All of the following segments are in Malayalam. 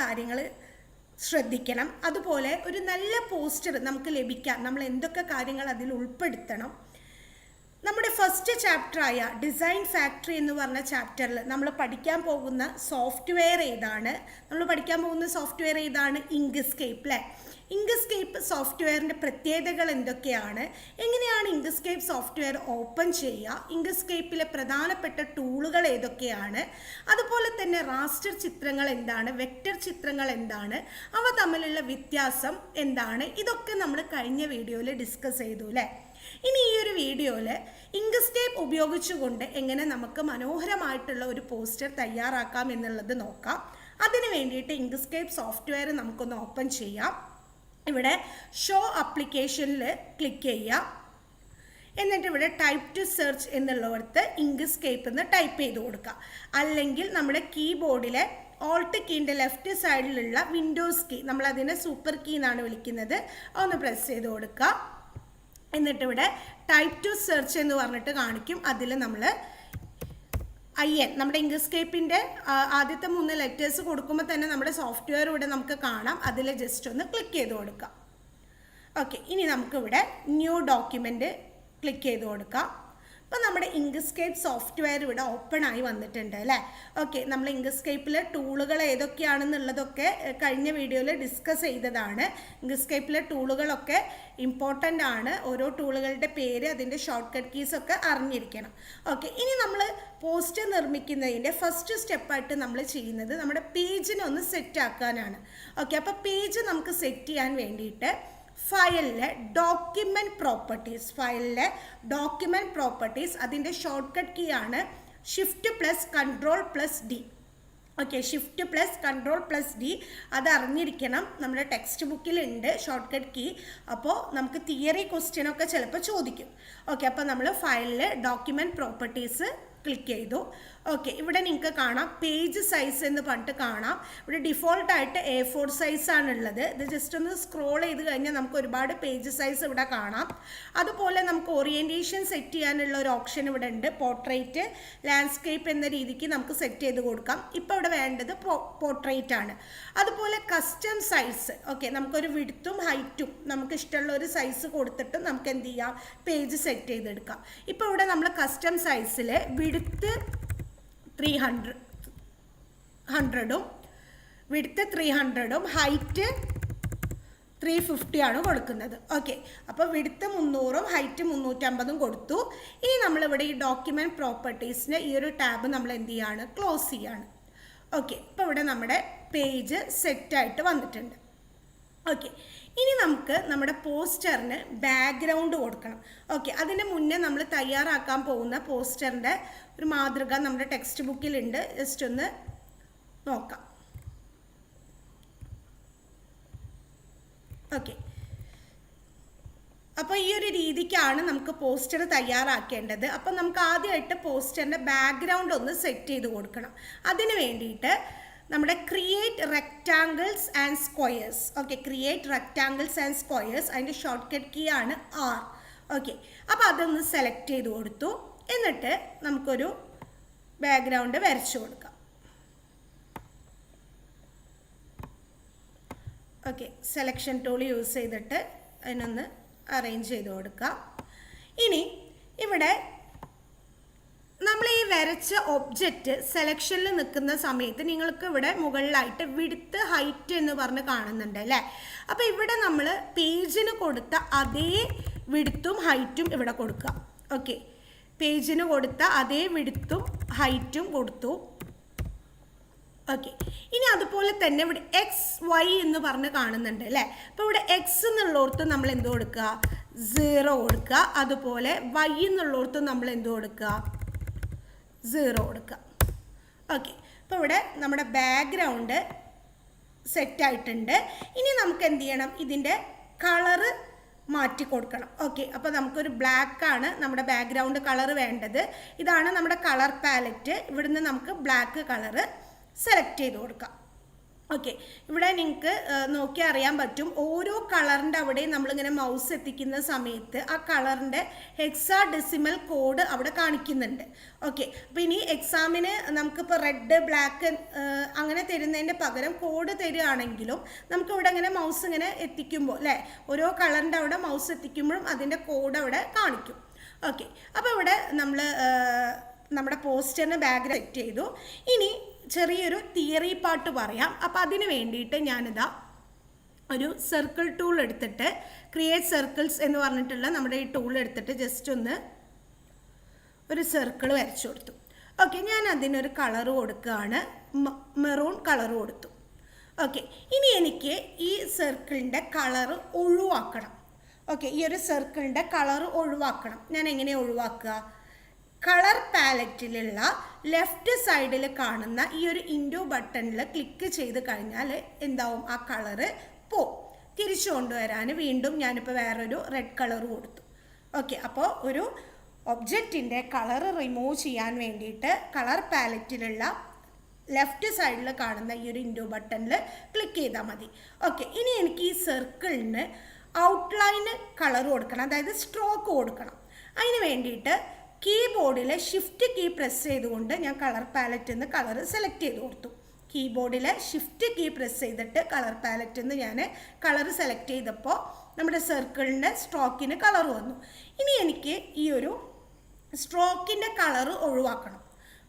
കാര്യങ്ങൾ ശ്രദ്ധിക്കണം. അതുപോലെ ഒരു നല്ല പോസ്റ്റർ നമുക്ക് ലഭിക്കാൻ നമ്മൾ എന്തൊക്കെ കാര്യങ്ങൾ അതിൽ ഉൾപ്പെടുത്തണം. നമ്മുടെ ഫസ്റ്റ് ചാപ്റ്ററായ ഡിസൈൻ ഫാക്ടറി എന്ന് പറഞ്ഞ ചാപ്റ്ററിൽ നമ്മൾ പഠിക്കാൻ പോകുന്ന സോഫ്റ്റ്വെയർ ഏതാണ്? ഇങ്ക്സ്കേപ്പ് അല്ലേ? ഇങ്ക്സ്കേപ്പ് സോഫ്റ്റ്വെയറിൻ്റെ പ്രത്യേകതകൾ എന്തൊക്കെയാണ്? എങ്ങനെയാണ് ഇങ്ക്സ്കേപ്പ് സോഫ്റ്റ്വെയർ ഓപ്പൺ ചെയ്യുക? ഇങ്ക്സ്കേപ്പിലെ പ്രധാനപ്പെട്ട ടൂളുകൾ ഏതൊക്കെയാണ്? അതുപോലെ തന്നെ റാസ്റ്റർ ചിത്രങ്ങൾ എന്താണ്? വെക്റ്റർ ചിത്രങ്ങൾ എന്താണ്? അവ തമ്മിലുള്ള വ്യത്യാസം എന്താണ്? ഇതൊക്കെ നമ്മൾ കഴിഞ്ഞ വീഡിയോയിൽ ഡിസ്കസ് ചെയ്തു അല്ലേ? ഇനി ഈ ഒരു വീഡിയോയിൽ ഇങ്ക്സ്കേപ്പ് ഉപയോഗിച്ചുകൊണ്ട് എങ്ങനെ നമുക്ക് മനോഹരമായിട്ടുള്ള ഒരു പോസ്റ്റർ തയ്യാറാക്കാം എന്നുള്ളത് നോക്കാം. അതിന് വേണ്ടിയിട്ട് ഇങ്ക്സ്കേപ്പ് സോഫ്റ്റ്വെയർ നമുക്കൊന്ന് ഓപ്പൺ ചെയ്യാം. ഇവിടെ ഷോ ആപ്ലിക്കേഷനിൽ ക്ലിക്ക് ചെയ്യാം. എന്നിട്ട് ഇവിടെ ടൈപ്പ് ടു സെർച്ച് എന്നുള്ളിടത്ത് ഇങ്ക്സ്കേപ്പ് എന്ന് ടൈപ്പ് ചെയ്ത് കൊടുക്കുക. അല്ലെങ്കിൽ നമ്മുടെ കീബോർഡിലെ ഓൾട്ട് കീൻ്റെ ലെഫ്റ്റ് സൈഡിലുള്ള വിൻഡോസ് കീ, നമ്മളതിനെ സൂപ്പർ കീ എന്നാണ് വിളിക്കുന്നത്, അതൊന്ന് പ്രസ് ചെയ്ത് കൊടുക്കുക. എന്നിട്ട് ഇവിടെ ടൈപ്പ് ടു സെർച്ച് എന്ന് പറഞ്ഞിട്ട് കാണിക്കും. അതിൽ നമ്മൾ നമ്മുടെ ഇങ്ക്സ്കേപ്പിൻ്റെ ആദ്യത്തെ 3 ലെറ്റേഴ്സ് കൊടുക്കുമ്പോൾ തന്നെ നമ്മുടെ സോഫ്റ്റ്വെയർ ഇവിടെ നമുക്ക് കാണാം. അതിൽ ജസ്റ്റ് ഒന്ന് ക്ലിക്ക് ചെയ്ത് കൊടുക്കാം. ഓക്കെ, ഇനി നമുക്കിവിടെ ന്യൂ ഡോക്യുമെൻ്റ് ക്ലിക്ക് ചെയ്ത് കൊടുക്കാം. അപ്പോൾ നമ്മുടെ ഇങ്ക്സ്കേപ്പ് സോഫ്റ്റ്വെയർ ഇവിടെ ഓപ്പൺ ആയി വന്നിട്ടുണ്ട് അല്ലേ? ഓക്കെ, നമ്മൾ ഇങ്ക്സ്കേപ്പിലെ ടൂളുകൾ ഏതൊക്കെയാണെന്നുള്ളതൊക്കെ കഴിഞ്ഞ വീഡിയോയിൽ ഡിസ്കസ് ചെയ്തതാണ്. ഇങ്ക്സ്കേപ്പിലെ ടൂളുകളൊക്കെ ഇമ്പോർട്ടൻ്റ് ആണ്. ഓരോ ടൂളുകളുടെ പേര്, അതിൻ്റെ ഷോർട്ട് കട്ട് കീസൊക്കെ അറിഞ്ഞിരിക്കണം. ഓക്കെ, ഇനി നമ്മൾ പോസ്റ്റർ നിർമ്മിക്കുന്നതിൻ്റെ ഫസ്റ്റ് സ്റ്റെപ്പായിട്ട് നമ്മൾ ചെയ്യുന്നത് നമ്മുടെ പേജിനെ ഒന്ന് സെറ്റ് ആക്കാനാണ്. ഓക്കെ, അപ്പോൾ പേജ് നമുക്ക് സെറ്റ് ചെയ്യാൻ വേണ്ടിയിട്ട് ഫയലിലെ ഡോക്യുമെൻറ്റ് പ്രോപ്പർട്ടീസ് അതിൻ്റെ ഷോർട്ട് കട്ട് കീ ആണ് Shift+Ctrl+D. ഓക്കെ, Shift+Ctrl+D അത് അറിഞ്ഞിരിക്കണം. നമ്മുടെ ടെക്സ്റ്റ് ബുക്കിലുണ്ട് ഷോർട്ട് കട്ട് കീ. അപ്പോൾ നമുക്ക് തിയറി ക്വസ്റ്റ്യനൊക്കെ ചിലപ്പോൾ ചോദിക്കും. ഓക്കെ, അപ്പോൾ നമ്മൾ ഫയലിൽ ഡോക്യുമെൻറ്റ് പ്രോപ്പർട്ടീസ് ക്ലിക്ക് ചെയ്തു. ഓക്കെ, ഇവിടെ നിങ്ങൾക്ക് കാണാം പേജ് സൈസ് എന്ന് പറഞ്ഞിട്ട് കാണാം. ഇവിടെ ഡിഫോൾട്ടായിട്ട് A4 സൈസാണുള്ളത്. ഇത് ജസ്റ്റ് ഒന്ന് സ്ക്രോൾ ചെയ്ത് കഴിഞ്ഞാൽ നമുക്ക് ഒരുപാട് പേജ് സൈസ് ഇവിടെ കാണാം. അതുപോലെ നമുക്ക് ഓറിയൻറ്റേഷൻ സെറ്റ് ചെയ്യാനുള്ള ഒരു ഓപ്ഷൻ ഇവിടെ ഉണ്ട്. പോർട്രേറ്റ്, ലാൻഡ്സ്കേപ്പ് എന്ന രീതിക്ക് നമുക്ക് സെറ്റ് ചെയ്ത് കൊടുക്കാം. ഇപ്പോൾ ഇവിടെ വേണ്ടത് പോർട്രേറ്റ് ആണ്. അതുപോലെ കസ്റ്റം സൈസ്. ഓക്കെ, നമുക്കൊരു വിഡ്ത്തും ഹൈറ്റും നമുക്ക് ഇഷ്ടമുള്ള ഒരു സൈസ് കൊടുത്തിട്ട് നമുക്ക് എന്ത് ചെയ്യാം, പേജ് സെറ്റ് ചെയ്തെടുക്കാം. ഇപ്പോൾ ഇവിടെ നമ്മൾ കസ്റ്റം സൈസിൽ വിഡ്ത്ത് 300ഉം വിഡ്ത്ത് 300ഉം ഹൈറ്റ് 350 ആണ് കൊടുക്കുന്നത്. ഓക്കെ, അപ്പോൾ വിഡ്ത്ത് 300ഉം ഹൈറ്റ് 350ഉം കൊടുത്തു. ഇനി നമ്മളിവിടെ ഈ ഡോക്യുമെൻറ്റ് പ്രോപ്പർട്ടീസിന് ഈ ഒരു ടാബ് നമ്മൾ എന്ത് ചെയ്യാണ്, ക്ലോസ് ചെയ്യാണ്. ഓക്കെ, ഇപ്പോൾ ഇവിടെ നമ്മുടെ പേജ് സെറ്റായിട്ട് വന്നിട്ടുണ്ട്. ഓക്കെ, ഇനി നമുക്ക് നമ്മുടെ പോസ്റ്ററിന് ബാക്ക്ഗ്രൗണ്ട് കൊടുക്കണം. ഓക്കെ, അതിന് മുന്നേ നമ്മൾ തയ്യാറാക്കാൻ പോകുന്ന പോസ്റ്ററിൻ്റെ ഒരു മാതൃക നമ്മുടെ ടെക്സ്റ്റ് ബുക്കിലുണ്ട്. ജസ്റ്റ് ഒന്ന് നോക്കാം. ഓക്കെ, അപ്പോൾ ഈ ഒരു രീതിക്കാണ് നമുക്ക് പോസ്റ്റർ തയ്യാറാക്കേണ്ടത്. അപ്പം നമുക്ക് ആദ്യമായിട്ട് പോസ്റ്ററിൻ്റെ ബാക്ക്ഗ്രൗണ്ട് ഒന്ന് സെറ്റ് ചെയ്ത് കൊടുക്കണം. അതിന് വേണ്ടിയിട്ട് നമ്മുടെ create rectangles and squares. Okay, create rectangles and squares അതിൻ്റെ ഷോർട്ട് കട്ട് കീ ആണ് R. ഓക്കെ, അപ്പോൾ അതൊന്ന് സെലക്ട് ചെയ്ത് കൊടുത്തു. എന്നിട്ട് നമുക്കൊരു ബാക്ക്ഗ്രൗണ്ട് വരച്ചു കൊടുക്കാം. ഓക്കെ, സെലക്ഷൻ ടൂൾ യൂസ് ചെയ്തിട്ട് അതിനൊന്ന് അറേഞ്ച് ചെയ്ത് കൊടുക്കാം. ഇനി ഇവിടെ നമ്മൾ ഈ വരച്ച ഒബ്ജക്റ്റ് സെലക്ഷനിൽ നിൽക്കുന്ന സമയത്ത് നിങ്ങൾക്ക് ഇവിടെ മുകളിലായിട്ട് വിഡ്ത്ത് ഹൈറ്റ് എന്ന് പറഞ്ഞ് കാണുന്നുണ്ട് അല്ലേ? അപ്പോൾ ഇവിടെ നമ്മൾ പേജിന് കൊടുത്ത അതേ വിഡ്ത്തും ഹൈറ്റും ഇവിടെ കൊടുക്കുക. ഓക്കെ, പേജിന് കൊടുത്ത അതേ വിഡ്ത്തും ഹൈറ്റും കൊടുത്തു. ഓക്കെ, ഇനി അതുപോലെ തന്നെ ഇവിടെ XY എന്ന് പറഞ്ഞ് കാണുന്നുണ്ട് അല്ലേ? അപ്പോൾ ഇവിടെ X എന്നുള്ളടത്ത് നമ്മൾ എന്ത് കൊടുക്കുക, 0 കൊടുക്കുക. അതുപോലെ Y എന്നുള്ളടത്ത് നമ്മൾ എന്ത് കൊടുക്കുക, 0 കൊടുക്കുക. ഓക്കെ, അപ്പോൾ ഇവിടെ നമ്മുടെ ബാക്ക്ഗ്രൗണ്ട് സെറ്റായിട്ടുണ്ട്. ഇനി നമുക്ക് എന്ത് ചെയ്യണം, ഇതിൻ്റെ കളറ് മാറ്റി കൊടുക്കണം. ഓക്കെ, അപ്പോൾ നമുക്കൊരു ബ്ലാക്കാണ് നമ്മുടെ ബാക്ക്ഗ്രൗണ്ട് കളർ വേണ്ടത്. ഇതാണ് നമ്മുടെ കളർ പാലറ്റ്. ഇവിടുന്ന് നമുക്ക് ബ്ലാക്ക് കളറ് സെലക്ട് ചെയ്ത് കൊടുക്കാം. ഓക്കെ, ഇവിടെ നിങ്ങൾക്ക് നോക്കിയാൽ അറിയാൻ പറ്റും ഓരോ കളറിൻ്റെ അവിടെയും നമ്മളിങ്ങനെ മൗസ് എത്തിക്കുന്ന സമയത്ത് ആ കളറിൻ്റെ ഹെക്സാഡെസിമൽ കോഡ് അവിടെ കാണിക്കുന്നുണ്ട്. ഓക്കെ, അപ്പോൾ ഇനി എക്സാമിന് നമുക്കിപ്പോൾ റെഡ് ബ്ലാക്ക് അങ്ങനെ തരുന്നതിൻ്റെ പകരം കോഡ് തരികയാണെങ്കിലും നമുക്കിവിടെ ഇങ്ങനെ മൗസ് ഇങ്ങനെ എത്തിക്കുമ്പോൾ അല്ലേ, ഓരോ കളറിൻ്റെ അവിടെ മൗസ് എത്തിക്കുമ്പോഴും അതിൻ്റെ കോഡ് അവിടെ കാണിക്കും. ഓക്കെ, അപ്പോൾ ഇവിടെ നമ്മൾ നമ്മുടെ പോസ്റ്ററിന് ബാക്ക്ഗ്രൗണ്ട് സെറ്റ് ചെയ്തു. ഇനി ചെറിയൊരു തിയറി പാർട്ട് പറയാം. അപ്പം അതിന് വേണ്ടിയിട്ട് ഞാനിതാ ഒരു സർക്കിൾ ടൂൾ എടുത്തിട്ട് ക്രിയേറ്റ് സർക്കിൾസ് എന്ന് പറഞ്ഞിട്ടുള്ള നമ്മുടെ ഈ ടൂൾ എടുത്തിട്ട് ജസ്റ്റ് ഒന്ന് ഒരു സർക്കിൾ വരച്ചു കൊടുത്തു. ഓക്കെ, ഞാൻ അതിനൊരു കളർ കൊടുക്കുകയാണ്, മെറൂൺ കളർ കൊടുത്തു. ഓക്കെ, ഇനി എനിക്ക് ഈ സർക്കിളിൻ്റെ കളർ ഒഴിവാക്കണം. ഓക്കെ, ഈ ഒരു സർക്കിളിൻ്റെ കളർ ഒഴിവാക്കണം. ഞാൻ എങ്ങനെ ഒഴിവാക്കുക? കളർ പാലറ്റിലുള്ള ലെഫ്റ്റ് സൈഡിൽ കാണുന്ന ഈ ഒരു ഇൻഡോ ബട്ടണിൽ ക്ലിക്ക് ചെയ്ത് കഴിഞ്ഞാൽ എന്താവും? ആ കളറ് പോവും. തിരിച്ചു കൊണ്ടുവരാൻ വീണ്ടും ഞാനിപ്പോൾ വേറൊരു റെഡ് കളർ കൊടുത്തു. ഓക്കെ, അപ്പോൾ ഒരു ഒബ്ജക്റ്റിൻ്റെ കളർ റിമൂവ് ചെയ്യാൻ വേണ്ടിയിട്ട് കളർ പാലറ്റിലുള്ള ലെഫ്റ്റ് സൈഡിൽ കാണുന്ന ഈ ഒരു ഇൻഡോ ബട്ടണിൽ ക്ലിക്ക് ചെയ്താൽ മതി. ഓക്കെ, ഇനി എനിക്ക് ഈ സർക്കിളിന് ഔട്ട്ലൈന് കളർ കൊടുക്കണം, അതായത് സ്ട്രോക്ക് കൊടുക്കണം. അതിന് വേണ്ടിയിട്ട് കീബോർഡിലെ ഷിഫ്റ്റ് കീ പ്രസ് ചെയ്തുകൊണ്ട് ഞാൻ കളർ പാലറ്റിൽ നിന്ന് കളർ സെലക്ട് ചെയ്ത് കൊടുത്തു. കീബോർഡിലെ ഷിഫ്റ്റ് കീ പ്രസ് ചെയ്തിട്ട് കളർ പാലറ്റിൽ നിന്ന് ഞാൻ കളർ സെലക്ട് ചെയ്തപ്പോൾ നമ്മുടെ സർക്കിളിൻ്റെ സ്ട്രോക്കിന് കളർ വന്നു. ഇനി എനിക്ക് ഈ ഒരു സ്ട്രോക്കിൻ്റെ കളർ ഒഴിവാക്കണം.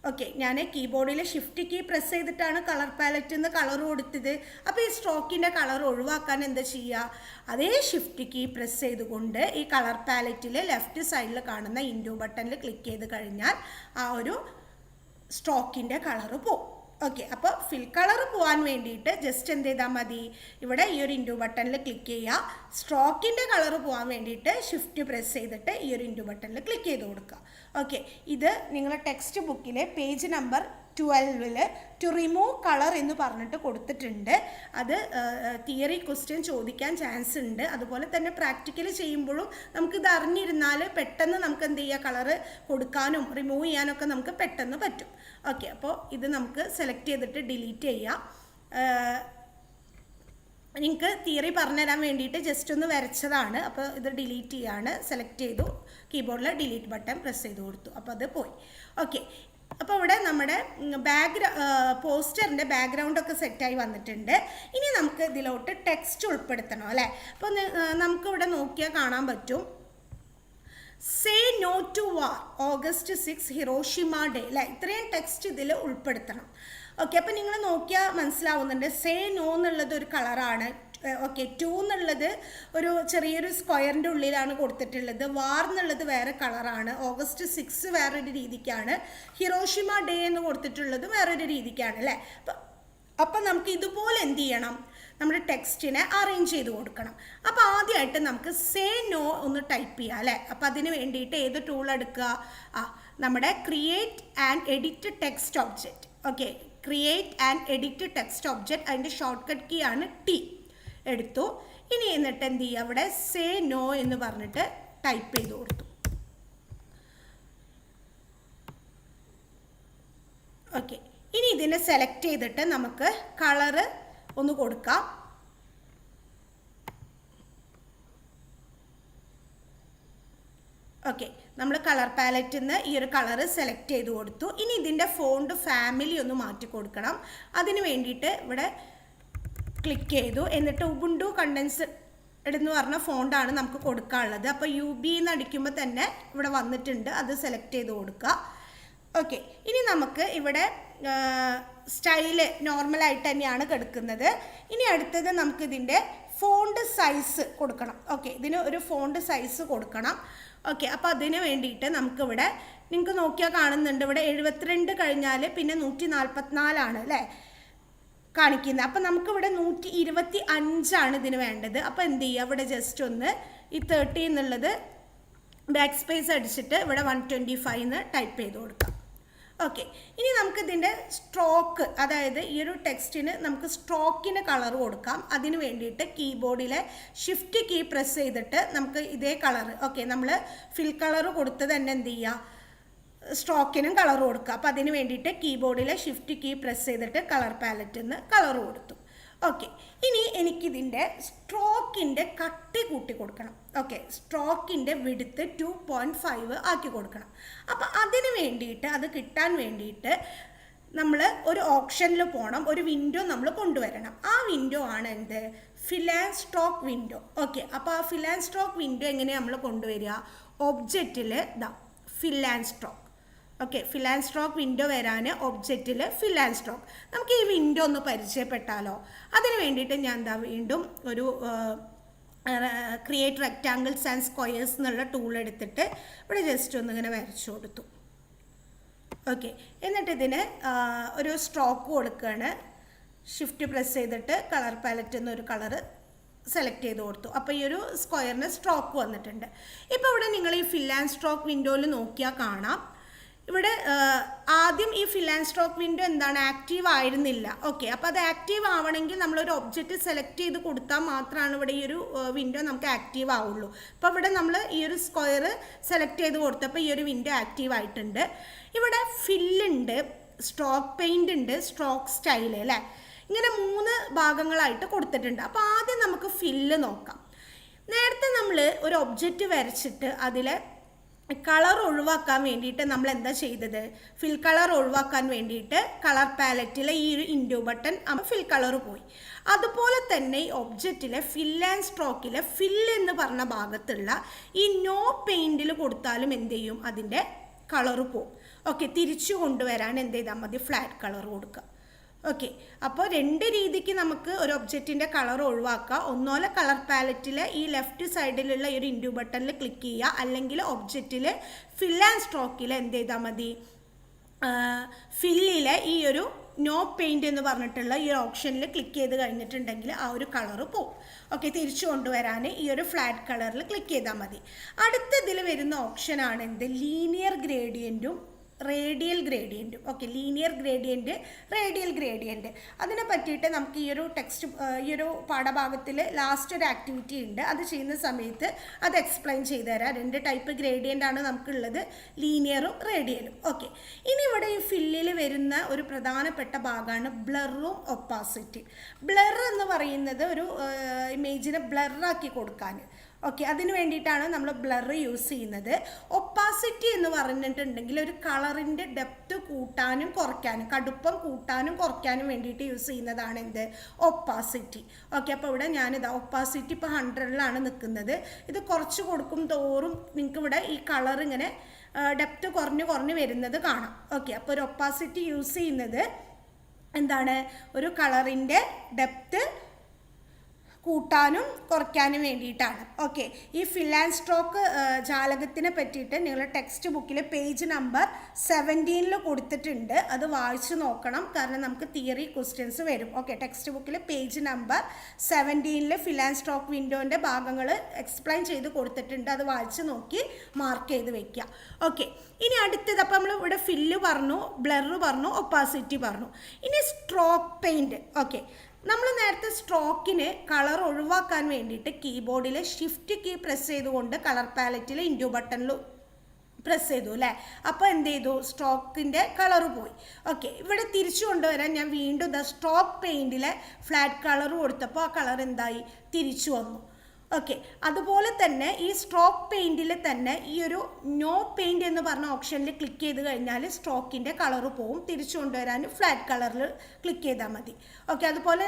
ഓക്കെ, ഞാൻ കീബോർഡിലെ ഷിഫ്റ്റ് കീ പ്രസ് ചെയ്തിട്ടാണ് കളർ പാലറ്റിൽ നിന്ന് കളർ കൊടുത്തത്. അപ്പോൾ ഈ സ്ട്രോക്കിൻ്റെ കളർ ഒഴിവാക്കാൻ എന്താ ചെയ്യുക? അതേ ഷിഫ്റ്റ് കീ പ്രസ് ചെയ്തുകൊണ്ട് ഈ കളർ പാലറ്റിൽ ലെഫ്റ്റ് സൈഡിൽ കാണുന്ന ഇൻഡോ ബട്ടണിൽ ക്ലിക്ക് ചെയ്ത് കഴിഞ്ഞാൽ ആ ഒരു സ്ട്രോക്കിൻ്റെ കളർ പോകും. ഓക്കെ, അപ്പോൾ ഫിൽ കളർ പോകാൻ വേണ്ടിയിട്ട് ജസ്റ്റ് എന്ത് ചെയ്താൽ മതി? ഇവിടെ ഈ ഒരു ഇൻഡോ ബട്ടണിൽ ക്ലിക്ക് ചെയ്യുക. സ്ട്രോക്കിൻ്റെ കളർ പോകാൻ വേണ്ടിയിട്ട് ഷിഫ്റ്റ് പ്രസ് ചെയ്തിട്ട് ഈ ഒരു ഇൻഡോ ബട്ടണിൽ ക്ലിക്ക് ചെയ്ത് കൊടുക്കുക. ഓക്കെ, ഇത് നിങ്ങളുടെ ടെക്സ്റ്റ് ബുക്കിലെ page number 12 to remove colour എന്ന് പറഞ്ഞിട്ട് കൊടുത്തിട്ടുണ്ട്. അത് തിയറി ക്വസ്റ്റ്യൻ ചോദിക്കാൻ ചാൻസ് ഉണ്ട്. അതുപോലെ തന്നെ പ്രാക്ടിക്കൽ ചെയ്യുമ്പോഴും നമുക്കിത് അറിഞ്ഞിരുന്നാൽ പെട്ടെന്ന് നമുക്ക് എന്ത് ചെയ്യുക? കളറ് കൊടുക്കാനും റിമൂവ് ചെയ്യാനൊക്കെ നമുക്ക് പെട്ടെന്ന് പറ്റും. ഓക്കെ, അപ്പോൾ ഇത് നമുക്ക് സെലക്ട് ചെയ്തിട്ട് ഡിലീറ്റ് ചെയ്യാം. നിങ്ങൾക്ക് തിയറി പറഞ്ഞുതരാൻ വേണ്ടിയിട്ട് ജസ്റ്റ് ഒന്ന് വരച്ചതാണ്. അപ്പോൾ ഇത് ഡിലീറ്റ് ചെയ്യാണ്. സെലക്ട് ചെയ്തു, കീബോർഡിൽ ഡിലീറ്റ് ബട്ടൺ പ്രസ് ചെയ്ത് കൊടുത്തു. അപ്പോൾ അത് പോയി. ഓക്കെ, അപ്പോൾ ഇവിടെ നമ്മുടെ പോസ്റ്ററിൻ്റെ ബാക്ക്ഗ്രൗണ്ടൊക്കെ സെറ്റായി വന്നിട്ടുണ്ട്. ഇനി നമുക്ക് ഇതിലോട്ട് ടെക്സ്റ്റ് ഉൾപ്പെടുത്തണം അല്ലേ? അപ്പോൾ നമുക്കിവിടെ നോക്കിയാൽ കാണാൻ പറ്റും, say no to war August 6 Hiroshima day അല്ലേ? ഇത്രയും ടെക്സ്റ്റ് ഇതിൽ ഉൾപ്പെടുത്തണം. ഓക്കെ, അപ്പോൾ നിങ്ങൾ നോക്കിയാൽ മനസ്സിലാവുന്നുണ്ട്. സേ നോ എന്നുള്ളത് ഒരു കളറാണ്. ഓക്കെ, 2 എന്നുള്ളത് ഒരു ചെറിയൊരു സ്ക്വയറിൻ്റെ ഉള്ളിലാണ് കൊടുത്തിട്ടുള്ളത്. വാർ എന്നുള്ളത് വേറെ കളറാണ്. ഓഗസ്റ്റ് 6 വേറൊരു രീതിക്കാണ്. ഹിരോഷിമ ഡേ എന്ന് കൊടുത്തിട്ടുള്ളത് വേറൊരു രീതിക്കാണ് അല്ലേ? അപ്പം നമുക്ക് ഇതുപോലെ എന്ത് ചെയ്യണം? നമ്മുടെ ടെക്സ്റ്റിനെ അറേഞ്ച് ചെയ്ത് കൊടുക്കണം. അപ്പോൾ ആദ്യമായിട്ട് നമുക്ക് സേ നോ ഒന്ന് ടൈപ്പ് ചെയ്യാം അല്ലേ? അപ്പോൾ അതിന് വേണ്ടിയിട്ട് ഏത് ടൂൾ എടുക്കുക? നമ്മുടെ create and edit text object. Okay, create and edit text object, അതിൻ്റെ ഷോർട്ട് കട്ട് കീ ആണ് T. എടുത്തു. ഇനി എന്നിട്ട് എന്ത് ചെയ്യുക? അവിടെ സേ നോ എന്ന് പറഞ്ഞിട്ട് ടൈപ്പ് ചെയ്ത് കൊടുത്തു. ഓക്കെ, ഇനി ഇതിനെ സെലക്ട് ചെയ്തിട്ട് നമുക്ക് കളറ് ഒന്ന് കൊടുക്കാം. ഓക്കെ, നമ്മൾ കളർ പാലറ്റിൽ നിന്ന് ഈ ഒരു കളറ് സെലക്ട് ചെയ്ത് കൊടുത്തു. ഇനി ഇതിൻ്റെ ഫോണ്ട് ഫാമിലി ഒന്ന് മാറ്റി കൊടുക്കണം. അതിന് വേണ്ടിയിട്ട് ഇവിടെ ക്ലിക്ക് ചെയ്തു. എന്നിട്ട് ഉബുണ്ടു കണ്ടൻസ് എന്ന് പറഞ്ഞ ഫോണ്ടാണ് നമുക്ക് കൊടുക്കാനുള്ളത്. അപ്പോൾ UB എന്ന് അടിക്കുമ്പോൾ തന്നെ ഇവിടെ വന്നിട്ടുണ്ട്, അത് സെലക്ട് ചെയ്ത് കൊടുക്കുക. ഓക്കെ, ഇനി നമുക്ക് ഇവിടെ സ്റ്റൈല് നോർമലായിട്ട് തന്നെയാണ് കിടക്കുന്നത്. ഇനി അടുത്തത് നമുക്കിതിൻ്റെ ഫോണ്ട് സൈസ് കൊടുക്കണം. ഓക്കെ, ഇതിന് ഒരു ഫോണ്ട് സൈസ് കൊടുക്കണം. ഓക്കെ, അപ്പോൾ അതിന് വേണ്ടിയിട്ട് നമുക്കിവിടെ നിങ്ങൾക്ക് നോക്കിയാൽ കാണുന്നുണ്ട്, ഇവിടെ 72 കഴിഞ്ഞാൽ പിന്നെ 144 അല്ലേ കാണിക്കുന്നത്. അപ്പം നമുക്കിവിടെ 125 ഇതിന് വേണ്ടത്. അപ്പോൾ എന്ത് ചെയ്യുക? ഇവിടെ ജസ്റ്റ് ഒന്ന് ഈ 30 എന്നുള്ളത് ബാക്ക് സ്പേസ് അടിച്ചിട്ട് ഇവിടെ 125 എന്ന് ടൈപ്പ് ചെയ്ത് കൊടുക്കാം. ഓക്കെ, ഇനി നമുക്കിതിൻ്റെ സ്ട്രോക്ക്, അതായത് ഈ ഒരു ടെക്സ്റ്റിന് നമുക്ക് സ്ട്രോക്കിന് കളർ കൊടുക്കാം. അതിന് വേണ്ടിയിട്ട് കീബോർഡിലെ ഷിഫ്റ്റ് കീ പ്രസ് ചെയ്തിട്ട് നമുക്ക് ഇതേ കളർ, ഓക്കെ, നമ്മൾ ഫിൽ കളർ കൊടുത്ത് തന്നെ എന്ത് ചെയ്യുക? സ്ട്രോക്കിനും കളർ കൊടുക്കുക. അപ്പോൾ അതിന് വേണ്ടിയിട്ട് കീബോർഡിലെ ഷിഫ്റ്റ് കീ പ്രസ് ചെയ്തിട്ട് കളർ പാലറ്റിൽ നിന്ന് കളർ കൊടുത്തു. ഓക്കെ, ഇനി എനിക്കിതിൻ്റെ സ്ട്രോക്കിൻ്റെ കട്ടി കൂട്ടി കൊടുക്കണം. ഓക്കെ, സ്ട്രോക്കിൻ്റെ വിഡ്ത്ത് 2.5 ആക്കി കൊടുക്കണം. അപ്പം അതിന് വേണ്ടിയിട്ട്, അത് കിട്ടാൻ വേണ്ടിയിട്ട് നമ്മൾ ഒരു ഓപ്ഷനിൽ പോകണം, ഒരു വിൻഡോ നമ്മൾ കൊണ്ടുവരണം. ആ വിൻഡോ ആണ് എന്ത്? Fill and stroke window. Okay, അപ്പോൾ ആ ഫിൽ ആൻഡ് സ്ട്രോക്ക് വിൻഡോ എങ്ങനെയാണ് നമ്മൾ കൊണ്ടുവരിക? ഒബ്ജക്റ്റിൽ fill and stroke. Okay, fill and stroke window വരാൻ ഒബ്ജക്റ്റിൽ ഫിൽ ആൻഡ് സ്ട്രോക്ക്. നമുക്ക് ഈ വിൻഡോ ഒന്ന് പരിചയപ്പെട്ടാലോ? അതിന് വേണ്ടിയിട്ട് ഞാൻ വീണ്ടും ഒരു ക്രിയേറ്റ് റെക്റ്റാങ്കിൾസ് ആൻഡ് സ്ക്വയേഴ്സ് എന്നുള്ള ടൂൾ എടുത്തിട്ട് ഇവിടെ ജസ്റ്റ് ഒന്നിങ്ങനെ വരച്ചു കൊടുത്തു. ഓക്കെ, എന്നിട്ട് ഇതിന് ഒരു സ്ട്രോക്ക് കൊടുക്കുകയാണ്. ഷിഫ്റ്റ് പ്രസ് ചെയ്തിട്ട് കളർ പാലറ്റിൽ നിന്ന് ഒരു കളറ് സെലക്ട് ചെയ്ത് കൊടുത്തു. അപ്പോൾ ഈ ഒരു സ്ക്വയറിന് സ്ട്രോക്ക് വന്നിട്ടുണ്ട്. ഇപ്പോൾ ഇവിടെ നിങ്ങൾ ഈ ഫിൽ ആൻഡ് സ്ട്രോക്ക് വിൻഡോയിൽ നോക്കിയാൽ കാണാം, ഇവിടെ ആദ്യം ഈ ഫിൽ ആൻഡ് സ്ട്രോക്ക് വിൻഡോ എന്താണ്? ആക്റ്റീവ് ആയിരുന്നില്ല. ഓക്കെ, അപ്പോൾ അത് ആക്റ്റീവ് ആവണമെങ്കിൽ നമ്മളൊരു ഒബ്ജക്റ്റ് സെലക്ട് ചെയ്ത് കൊടുത്താൽ മാത്രമാണ് ഇവിടെ ഈ ഒരു വിൻഡോ നമുക്ക് ആക്റ്റീവ് ആവുള്ളൂ. അപ്പോൾ ഇവിടെ നമ്മൾ ഈ ഒരു സ്ക്വയർ സെലക്ട് ചെയ്ത് കൊടുത്തപ്പോൾ ഈ ഒരു വിൻഡോ ആക്റ്റീവ് ആയിട്ടുണ്ട്. ഇവിടെ ഫില്ലുണ്ട്, സ്ട്രോക്ക് പെയിൻ്റ് ഉണ്ട്, സ്ട്രോക്ക് സ്റ്റൈൽ അല്ലേ, ഇങ്ങനെ 3 ഭാഗങ്ങളായിട്ട് കൊടുത്തിട്ടുണ്ട്. അപ്പോൾ ആദ്യം നമുക്ക് ഫില്ല് നോക്കാം. നേരത്തെ നമ്മൾ ഒരു ഒബ്ജക്റ്റ് വരച്ചിട്ട് അതിൽ കളർ ഒഴിവാക്കാൻ വേണ്ടിയിട്ട് നമ്മൾ എന്താ ചെയ്തത്? ഫിൽ കളർ ഒഴിവാക്കാൻ വേണ്ടിയിട്ട് കളർ പാലറ്റിലെ ഈ ഒരു ഇൻഡു ബട്ടൺ ഫിൽ കളർ പോയി. അതുപോലെ തന്നെ ഈ ഒബ്ജക്റ്റിലെ ഫിൽ ആൻഡ് സ്ട്രോക്കിലെ ഫിൽ എന്ന് പറഞ്ഞ ഭാഗത്തുള്ള ഈ നോ പെയിൻറ്റിൽ കൊടുത്താലും എന്ത് ചെയ്യും? അതിൻ്റെ കളർ പോവും. ഓക്കെ, തിരിച്ചു കൊണ്ടുവരാൻ എന്ത് ചെയ്താൽ മതി? ഫ്ലാറ്റ് കളർ കൊടുക്കുക. ഓക്കെ, അപ്പോൾ 2 രീതിക്ക് നമുക്ക് ഒരു ഒബ്ജക്റ്റിൻ്റെ കളർ ഒഴിവാക്കാം. ഒന്നോലെ കളർ പാലറ്റിലെ ഈ ലെഫ്റ്റ് സൈഡിലുള്ള ഈ ഒരു ഇൻഡു ബട്ടണിൽ ക്ലിക്ക് ചെയ്യുക, അല്ലെങ്കിൽ ഒബ്ജക്റ്റിൽ ഫിൽ ആൻഡ് സ്ട്രോക്കിൽ എന്ത് ചെയ്താൽ മതി? ഫില്ലിലെ ഈ ഒരു നോ പെയിൻറ്റ് എന്ന് പറഞ്ഞിട്ടുള്ള ഈ ഓപ്ഷനിൽ ക്ലിക്ക് ചെയ്ത് കഴിഞ്ഞിട്ടുണ്ടെങ്കിൽ ആ ഒരു കളറ് പോവും. ഓക്കെ, തിരിച്ചു കൊണ്ടുവരാൻ ഈ ഒരു ഫ്ലാറ്റ് കളറിൽ ക്ലിക്ക് ചെയ്താൽ മതി. അടുത്തതിൽ വരുന്ന ഓപ്ഷനാണ് എന്ത്? ലീനിയർ ഗ്രേഡിയൻറ്റും റേഡിയൽ ഗ്രേഡിയൻറ്റും. Okay, linear gradient, radial gradient, അതിനെ പറ്റിയിട്ട് നമുക്ക് ഈ ഒരു ഈ ഒരു പാഠഭാഗത്തിൽ ലാസ്റ്റ് ഒരു ആക്ടിവിറ്റി ഉണ്ട്. അത് ചെയ്യുന്ന സമയത്ത് അത് എക്സ്പ്ലെയിൻ ചെയ്തു തരാം. 2 ടൈപ്പ് ഗ്രേഡിയൻ്റ് ആണ് നമുക്കുള്ളത്, ലീനിയറും റേഡിയലും. ഓക്കെ, ഇനി ഇവിടെ ഈ ഫില്ലിൽ വരുന്ന ഒരു പ്രധാനപ്പെട്ട ഭാഗമാണ് ബ്ലറും ഒപ്പാസിറ്റി. ബ്ലർ എന്ന് പറയുന്നത് ഒരു ഇമേജിനെ ബ്ലറാക്കി കൊടുക്കാൻ. ഓക്കെ, അതിന് വേണ്ടിയിട്ടാണ് നമ്മൾ ബ്ലർ യൂസ് ചെയ്യുന്നത്. ഒപ്പാസിറ്റി എന്ന് പറഞ്ഞിട്ടുണ്ടെങ്കിൽ ഒരു കളറിൻ്റെ ഡെപ്ത് കൂട്ടാനും കുറയ്ക്കാനും, കടുപ്പം കൂട്ടാനും കുറയ്ക്കാനും വേണ്ടിയിട്ട് യൂസ് ചെയ്യുന്നതാണ് എന്ത്? ഒപ്പാസിറ്റി. ഓക്കെ, അപ്പോൾ ഇവിടെ ഞാനിതാ ഒപ്പാസിറ്റി ഇപ്പോൾ 100ലാണ് നിൽക്കുന്നത്. ഇത് കുറച്ച് കൊടുക്കും തോറും നിങ്ങൾക്ക് ഇവിടെ ഈ കളർ ഇങ്ങനെ ഡെപ്ത് കുറഞ്ഞ് വരുന്നത് കാണാം. ഓക്കെ, അപ്പോൾ ഒരു ഒപ്പാസിറ്റി യൂസ് ചെയ്യുന്നത് എന്താണ്? ഒരു കളറിൻ്റെ ഡെപ്ത് കൂട്ടാനും കുറയ്ക്കാനും വേണ്ടിയിട്ടാണ്. ഓക്കെ, ഈ ഫിൽ ആൻഡ് സ്ട്രോക്ക് ജാലകത്തിനെ പറ്റിയിട്ട് നിങ്ങൾ ടെക്സ്റ്റ് ബുക്കിൽ പേജ് നമ്പർ 17 കൊടുത്തിട്ടുണ്ട്. അത് വായിച്ച് നോക്കണം, കാരണം നമുക്ക് തിയറി ക്വസ്റ്റ്യൻസ് വരും. ഓക്കെ, ടെക്സ്റ്റ് ബുക്കിൽ page number 17 fill and stroke വിൻഡോൻ്റെ ഭാഗങ്ങൾ എക്സ്പ്ലെയിൻ ചെയ്ത് കൊടുത്തിട്ടുണ്ട്. അത് വായിച്ച് നോക്കി മാർക്ക് ചെയ്ത് വെക്കുക. ഓക്കെ, ഇനി അടുത്തത്, അപ്പോൾ നമ്മൾ ഇവിടെ ഫില്ല് പറഞ്ഞു, ബ്ലർ പറഞ്ഞു, ഒപ്പാസിറ്റി പറഞ്ഞു. ഇനി സ്ട്രോക്ക് പെയിൻറ്റ്. ഓക്കെ, നമ്മൾ നേരത്തെ സ്ട്രോക്കിന് കളർ ഒഴിവാക്കാൻ വേണ്ടിയിട്ട് കീബോർഡിൽ ഷിഫ്റ്റ് കീ പ്രസ് ചെയ്തുകൊണ്ട് കളർ പാലറ്റിൽ ഇൻഡു ബട്ടണിൽ പ്രസ് ചെയ്തു അല്ലേ? അപ്പോൾ എന്ത് ചെയ്തു? സ്ട്രോക്കിൻ്റെ കളർ പോയി. ഓക്കെ, ഇവിടെ തിരിച്ചു കൊണ്ടുവരാൻ ഞാൻ വീണ്ടും സ്ട്രോക്ക് പെയിൻറ്റിലെ ഫ്ലാറ്റ് കളർ കൊടുത്തപ്പോൾ ആ കളർ എന്തായി? തിരിച്ചു വന്നു. ഓക്കെ, അതുപോലെ തന്നെ ഈ സ്ട്രോക്ക് പെയിൻറ്റിൽ തന്നെ ഈ ഒരു നോ പെയിൻറ്റ് എന്ന് പറഞ്ഞ ഓപ്ഷനിൽ ക്ലിക്ക് ചെയ്ത് കഴിഞ്ഞാൽ സ്ട്രോക്കിൻ്റെ കളർ പോവും. തിരിച്ചു കൊണ്ടുവരാൻ ഫ്ലാറ്റ് കളറിൽ ക്ലിക്ക് ചെയ്താൽ മതി. ഓക്കെ, അതുപോലെ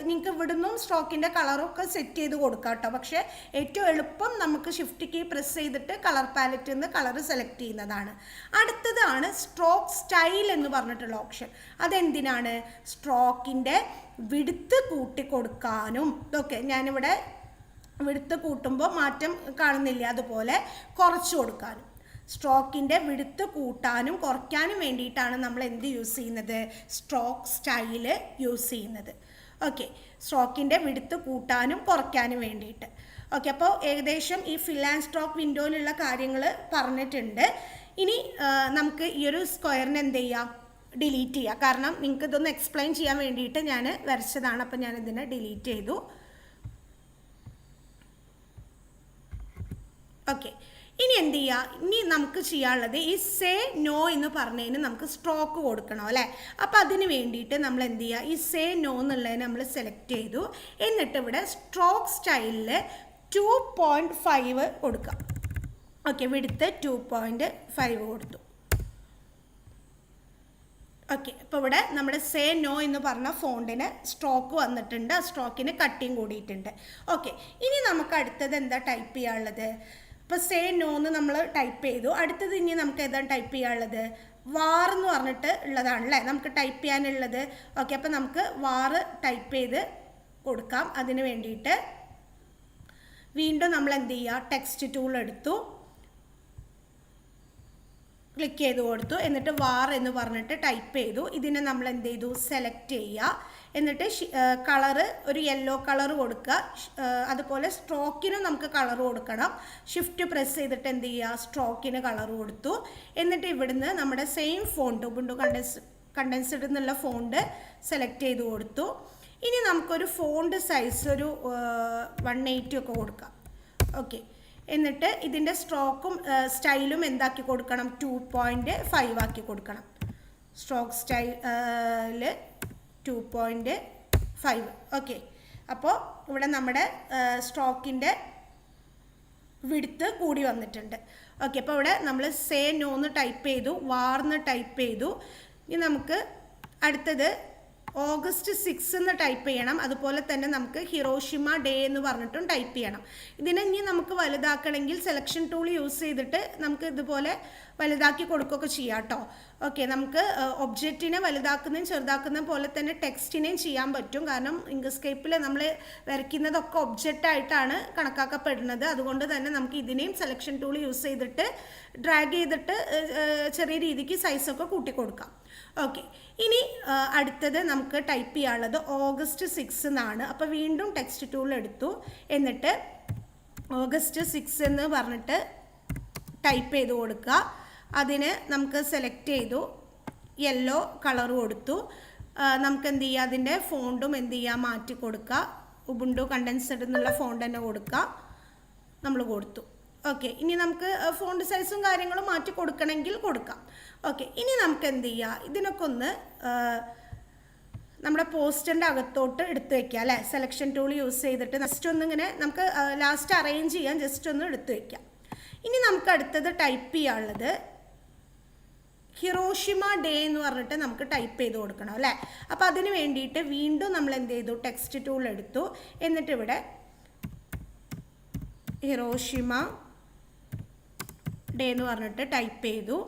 നിങ്ങൾക്ക് ഇവിടുന്നും സ്ട്രോക്കിൻ്റെ കളറൊക്കെ സെറ്റ് ചെയ്ത് കൊടുക്കാം കേട്ടോ. പക്ഷേ ഏറ്റവും എളുപ്പം നമുക്ക് ഷിഫ്റ്റ് കീ പ്രസ് ചെയ്തിട്ട് കളർ പാലറ്റിൽ നിന്ന് കളർ സെലക്ട് ചെയ്യുന്നതാണ്. അടുത്തതാണ് സ്ട്രോക്ക് സ്റ്റൈൽ എന്ന് പറഞ്ഞിട്ടുള്ള ഓപ്ഷൻ. അതെന്തിനാണ്? സ്ട്രോക്കിൻ്റെ വിഡ്ത്ത് കൂട്ടി കൊടുക്കാനും. ഓക്കെ, ഞാനിവിടെ വിഡ്ത്ത് കൂട്ടുമ്പോൾ മാറ്റം കാണുന്നില്ല, അതുപോലെ കുറച്ച് കൊടുക്കാനും. സ്ട്രോക്കിൻ്റെ വിഡ്ത്ത് കൂട്ടാനും കുറയ്ക്കാനും വേണ്ടിയിട്ടാണ് നമ്മൾ എന്ത് യൂസ് ചെയ്യുന്നത്? സ്ട്രോക്ക് സ്റ്റൈല് യൂസ് ചെയ്യുന്നത്. ഓക്കെ, സ്ട്രോക്കിൻ്റെ വിഡ്ത്ത് കൂട്ടാനും കുറയ്ക്കാനും വേണ്ടിയിട്ട്. ഓക്കെ, അപ്പോൾ ഏകദേശം ഈ ഫിൽ ആൻഡ് സ്ട്രോക്ക് വിൻഡോയിലുള്ള കാര്യങ്ങൾ പറഞ്ഞിട്ടുണ്ട്. ഇനി നമുക്ക് ഈ ഒരു സ്ക്വയറിന് എന്ത് ചെയ്യാം? ഡിലീറ്റ് ചെയ്യാം. കാരണം നിങ്ങൾക്ക് ഇതൊന്ന് എക്സ്പ്ലെയിൻ ചെയ്യാൻ വേണ്ടിയിട്ട് ഞാൻ വരച്ചതാണ്. അപ്പോൾ ഞാനിതിനെ ഡിലീറ്റ് ചെയ്തു. ഓക്കെ, ഇനി എന്ത് ചെയ്യുക, ഇനി നമുക്ക് ചെയ്യാനുള്ളത് ഈ സേ നോ എന്ന് പറഞ്ഞതിന് നമുക്ക് സ്ട്രോക്ക് കൊടുക്കണം അല്ലേ. അപ്പോൾ അതിന് വേണ്ടിയിട്ട് നമ്മൾ എന്ത് ചെയ്യുക, ഈ സേ നോ എന്നുള്ളതിനെ നമ്മൾ സെലക്ട് ചെയ്തു. എന്നിട്ട് ഇവിടെ സ്ട്രോക്ക് സ്റ്റൈലിൽ 2.5 കൊടുക്കാം. ഓക്കെ, വിടുത്ത് 2.5 കൊടുത്തു. ഓക്കെ, അപ്പോൾ ഇവിടെ നമ്മുടെ സേ നോ എന്ന് പറഞ്ഞ ഫോണ്ടിന് സ്ട്രോക്ക് വന്നിട്ടുണ്ട്, ആ സ്ട്രോക്കിന് കട്ടിങ് കൂടിയിട്ടുണ്ട്. ഓക്കെ, ഇനി നമുക്ക് അടുത്തത് എന്താ ടൈപ്പ് ചെയ്യാനുള്ളത്? ഇപ്പോൾ സേ നോ എന്ന് നമ്മൾ ടൈപ്പ് ചെയ്തു. അടുത്തത് ഇനി നമുക്ക് ഏതാണ് ടൈപ്പ് ചെയ്യാനുള്ളത്? വാർ എന്ന് പറഞ്ഞിട്ട് ഉള്ളതാണല്ലേ നമുക്ക് ടൈപ്പ് ചെയ്യാനുള്ളത്. ഓക്കെ, അപ്പോൾ നമുക്ക് വാർ ടൈപ്പ് ചെയ്ത് കൊടുക്കാം. അതിന് വേണ്ടിയിട്ട് വീണ്ടും നമ്മൾ എന്ത് ചെയ്യുക, ടെക്സ്റ്റ് ടൂൾ എടുത്തു, ക്ലിക്ക് ചെയ്ത് കൊടുത്തു. എന്നിട്ട് വാർ എന്ന് പറഞ്ഞിട്ട് ടൈപ്പ് ചെയ്തു. ഇതിനെ നമ്മൾ എന്ത് ചെയ്തു, സെലക്ട് ചെയ്യുക. എന്നിട്ട് കളറ് ഒരു യെല്ലോ കളർ കൊടുക്കുക. അതുപോലെ സ്ട്രോക്കിനും നമുക്ക് കളർ കൊടുക്കണം. ഷിഫ്റ്റ് പ്രസ് ചെയ്തിട്ട് എന്ത് ചെയ്യുക, സ്ട്രോക്കിന് കളർ കൊടുത്തു. എന്നിട്ട് ഇവിടുന്ന് നമ്മുടെ സെയിം ഫോണ്ട് ഉബുണ്ടു കണ്ടൻസ്ഡ് എന്നുള്ള ഫോണ്ട് സെലക്ട് ചെയ്ത് കൊടുത്തു. ഇനി നമുക്കൊരു ഫോണ്ട് സൈസ് ഒരു 180 ഒക്കെ കൊടുക്കാം. ഓക്കെ, എന്നിട്ട് ഇതിൻ്റെ സ്ട്രോക്കും സ്റ്റൈലും എന്താക്കി കൊടുക്കണം, 2.5 ആക്കി കൊടുക്കണം. Stroke style 2.5. ഓക്കെ, അപ്പോൾ ഇവിടെ നമ്മുടെ സ്ട്രോക്കിൻ്റെ വിഡ്ത്ത് കൂടി വന്നിട്ടുണ്ട്. ഓക്കെ, അപ്പോൾ ഇവിടെ നമ്മൾ സേ നോ എന്ന് ടൈപ്പ് ചെയ്തു, വാർന്ന് ടൈപ്പ് ചെയ്തു. ഇനി നമുക്ക് അടുത്തത് ഓഗസ്റ്റ് 6 എന്ന് ടൈപ്പ് ചെയ്യണം. അതുപോലെ തന്നെ നമുക്ക് ഹിറോഷിമ ഡേ എന്ന് പറഞ്ഞിട്ടും ടൈപ്പ് ചെയ്യണം. ഇതിനെ ഇനി നമുക്ക് വലുതാക്കണമെങ്കിൽ സെലക്ഷൻ ടൂൾ യൂസ് ചെയ്തിട്ട് നമുക്ക് ഇതുപോലെ വലുതാക്കി കൊടുക്കുകയൊക്കെ ചെയ്യാം കേട്ടോ. ഓക്കെ, നമുക്ക് ഒബ്ജക്റ്റിനെ വലുതാക്കുന്നതും ചെറുതാക്കുന്നതും പോലെ തന്നെ ടെക്സ്റ്റിനെയും ചെയ്യാൻ പറ്റും. കാരണം ഇങ്ക്സ്കേപ്പിൽ നമ്മൾ വരയ്ക്കുന്നതൊക്കെ ഒബ്ജക്റ്റായിട്ടാണ് കണക്കാക്കപ്പെടുന്നത്. അതുകൊണ്ട് തന്നെ നമുക്ക് ഇതിനെയും സെലക്ഷൻ ടൂൾ യൂസ് ചെയ്തിട്ട് ഡ്രാഗ് ചെയ്തിട്ട് ചെറിയ രീതിക്ക് സൈസൊക്കെ കൂട്ടി കൊടുക്കാം. ഓക്കെ, ഇനി അടുത്തത് നമുക്ക് ടൈപ്പ് ചെയ്യാനുള്ളത് ഓഗസ്റ്റ് 6 എന്നാണ്. അപ്പോൾ വീണ്ടും ടെക്സ്റ്റ് ടൂൾ എടുത്തു. എന്നിട്ട് ഓഗസ്റ്റ് 6 എന്ന് പറഞ്ഞിട്ട് ടൈപ്പ് ചെയ്ത് കൊടുക്കുക. അതിന് നമുക്ക് സെലക്ട് ചെയ്തു, യെല്ലോ കളർ കൊടുത്തു. നമുക്ക് എന്ത് ചെയ്യുക, അതിൻ്റെ ഫോണ്ടും എന്ത് ചെയ്യുക, മാറ്റി കൊടുക്കുക. ഉബുണ്ടു കണ്ടൻസ്ഡ് എന്നുള്ള ഫോണ്ട് തന്നെ കൊടുക്കുക. നമ്മൾ കൊടുത്തു. ഓക്കെ, ഇനി നമുക്ക് ഫോണ്ട് സൈസും കാര്യങ്ങളും മാറ്റി കൊടുക്കണമെങ്കിൽ കൊടുക്കാം. ഓക്കെ, ഇനി നമുക്ക് എന്ത് ചെയ്യുക, ഇതിനൊക്കെ ഒന്ന് നമ്മുടെ പോസ്റ്ററിൻ്റെ അകത്തോട്ട് എടുത്ത് വയ്ക്കുക അല്ലേ. സെലക്ഷൻ ടൂൾ യൂസ് ചെയ്തിട്ട് ജസ്റ്റ് ഒന്നിങ്ങനെ നമുക്ക് ലാസ്റ്റ് അറേഞ്ച് ചെയ്യാൻ ജസ്റ്റ് ഒന്ന് എടുത്ത് വയ്ക്കാം. ഇനി നമുക്ക് അടുത്തത് ടൈപ്പ് ചെയ്യാനുള്ളത് ഹിറോഷിമ ഡേ എന്ന് പറഞ്ഞിട്ട് നമുക്ക് ടൈപ്പ് ചെയ്ത് കൊടുക്കണം അല്ലേ. അപ്പോൾ അതിന് വേണ്ടിയിട്ട് വീണ്ടും നമ്മൾ എന്ത് ചെയ്തു, ടെക്സ്റ്റ് ടൂൾ എടുത്തു. എന്നിട്ട് ഇവിടെ ഹിറോഷിമ ഡേ എന്ന് പറഞ്ഞിട്ട് ടൈപ്പ് ചെയ്തു.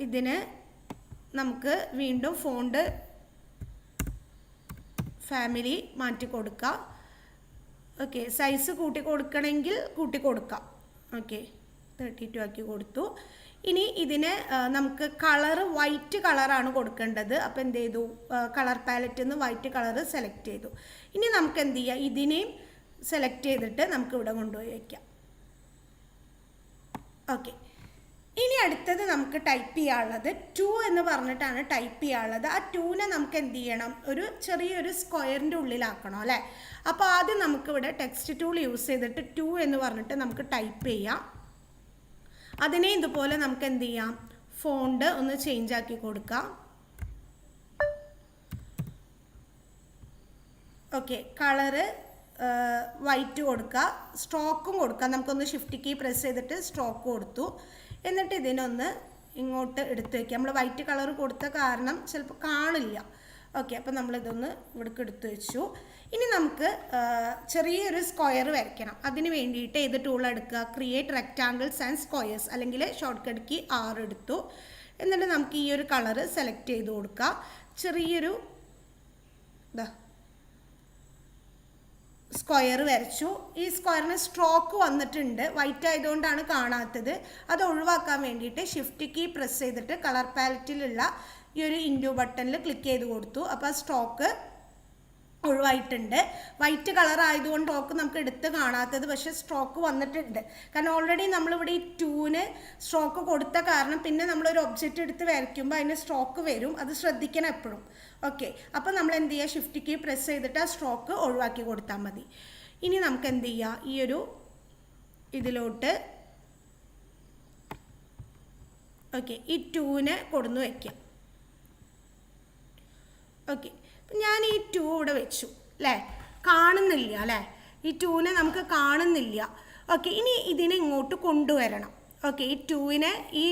ഇതിന് നമുക്ക് വീണ്ടും ഫോണ്ട് ഫാമിലി മാറ്റി കൊടുക്കാം. ഓക്കെ, സൈസ് കൂട്ടി കൊടുക്കണമെങ്കിൽ കൂട്ടി കൊടുക്കാം. ഓക്കെ, 32 ആക്കി കൊടുത്തു. ഇനി ഇതിന് നമുക്ക് കളറ് വൈറ്റ് കളറാണ് കൊടുക്കേണ്ടത്. അപ്പോൾ എന്ത് ചെയ്തു, കളർ പാലറ്റിൽ നിന്ന് വൈറ്റ് കളറ് സെലക്ട് ചെയ്തു. ഇനി നമുക്ക് എന്ത് ചെയ്യാം, ഇതിനെയും സെലക്ട് ചെയ്തിട്ട് നമുക്ക് ഇവിടെ കൊണ്ടുപോയി വയ്ക്കാം. ഓക്കെ, ഇനി അടുത്തത് നമുക്ക് ടൈപ്പ് ചെയ്യാനുള്ളത് 2 എന്ന് പറഞ്ഞിട്ടാണ് ടൈപ്പ് ചെയ്യാനുള്ളത്. ആ 2നെ നമുക്ക് എന്ത് ചെയ്യണം, ഒരു ചെറിയൊരു സ്ക്വയറിൻ്റെ ഉള്ളിലാക്കണം അല്ലേ. അപ്പോൾ ആദ്യം നമുക്കിവിടെ ടെക്സ്റ്റ് ടൂൾ യൂസ് ചെയ്തിട്ട് 2 എന്ന് പറഞ്ഞിട്ട് നമുക്ക് ടൈപ്പ് ചെയ്യാം. അതിനെ ഇതുപോലെ നമുക്ക് എന്ത് ചെയ്യാം, ഫോണ്ട് ഒന്ന് ചേഞ്ച് ആക്കി കൊടുക്കാം. ഓക്കെ, കളറ് വൈറ്റ് കൊടുക്കുക, സ്ട്രോക്കും കൊടുക്കുക. നമുക്കൊന്ന് ഷിഫ്റ്റ് കീ പ്രസ് ചെയ്തിട്ട് സ്ട്രോക്ക് കൊടുത്തു. എന്നിട്ട് ഇതിനൊന്ന് ഇങ്ങോട്ട് എടുത്ത് വയ്ക്കുക. നമ്മൾ വൈറ്റ് കളർ കൊടുത്ത കാരണം ചിലപ്പോൾ കാണില്ല. ഓക്കെ, അപ്പോൾ നമ്മളിതൊന്ന് ഇവിടേക്ക് എടുത്ത് വെച്ചു. ഇനി നമുക്ക് ചെറിയൊരു സ്ക്വയർ വരയ്ക്കണം. അതിന് വേണ്ടിയിട്ട് ഏത് ടൂൾ എടുക്കുക, ക്രിയേറ്റ് റെക്റ്റാങ്കിൾസ് ആൻഡ് സ്ക്വയേഴ്സ്, അല്ലെങ്കിൽ ഷോർട്ട് കട്ട് കീ 6 എടുത്തു. എന്നിട്ട് നമുക്ക് ഈ ഒരു കളറ് സെലക്ട് ചെയ്ത് കൊടുക്കുക. ചെറിയൊരു സ്ക്വയർ വരച്ചു. ഈ സ്ക്വയറിന് സ്ട്രോക്ക് വന്നിട്ടുണ്ട്, വൈറ്റ് ആയതുകൊണ്ടാണ് കാണാത്തത്. അത് ഒഴിവാക്കാൻ വേണ്ടിയിട്ട് ഷിഫ്റ്റ് കീ പ്രസ് ചെയ്തിട്ട് കളർ പാലറ്റിലുള്ള ഈ ഒരു ഇൻഡു ബട്ടണിൽ ക്ലിക്ക് ചെയ്ത് കൊടുത്തു. അപ്പോൾ ആ സ്ട്രോക്ക് ഒഴിവായിട്ടുണ്ട്. വൈറ്റ് കളർ ആയതുകൊണ്ട് സ്ട്രോക്ക് നമുക്ക് എടുത്ത് കാണാത്തത്, പക്ഷേ സ്ട്രോക്ക് വന്നിട്ടുണ്ട്. കാരണം ഓൾറെഡി നമ്മളിവിടെ ഈ 2ന് സ്ട്രോക്ക് കൊടുത്ത കാരണം പിന്നെ നമ്മളൊരു ഒബ്ജക്റ്റ് എടുത്ത് വരയ്ക്കുമ്പോൾ അതിന് സ്ട്രോക്ക് വരും. അത് ശ്രദ്ധിക്കണം എപ്പോഴും. ഓക്കെ, അപ്പോൾ നമ്മൾ എന്ത് ചെയ്യുക, ഷിഫ്റ്റ് കീ പ്രസ് ചെയ്തിട്ട് ആ സ്ട്രോക്ക് ഒഴിവാക്കി കൊടുത്താൽ മതി. ഇനി നമുക്ക് എന്ത് ചെയ്യുക, ഈ ഒരു ഇതിലോട്ട് ഓക്കെ, ഈ 2നെ കൊടുന്ന് വയ്ക്കാം. ഓക്കെ, ഞാൻ ഈ 2 ഇവിടെ വെച്ചു അല്ലേ, കാണുന്നില്ല അല്ലേ, ഈ 2നെ നമുക്ക് കാണുന്നില്ല. ഓക്കെ, ഇനി ഇതിനെ ഇങ്ങോട്ട് കൊണ്ടുവരണം. ഓക്കെ, ഈ 2നെ ഈ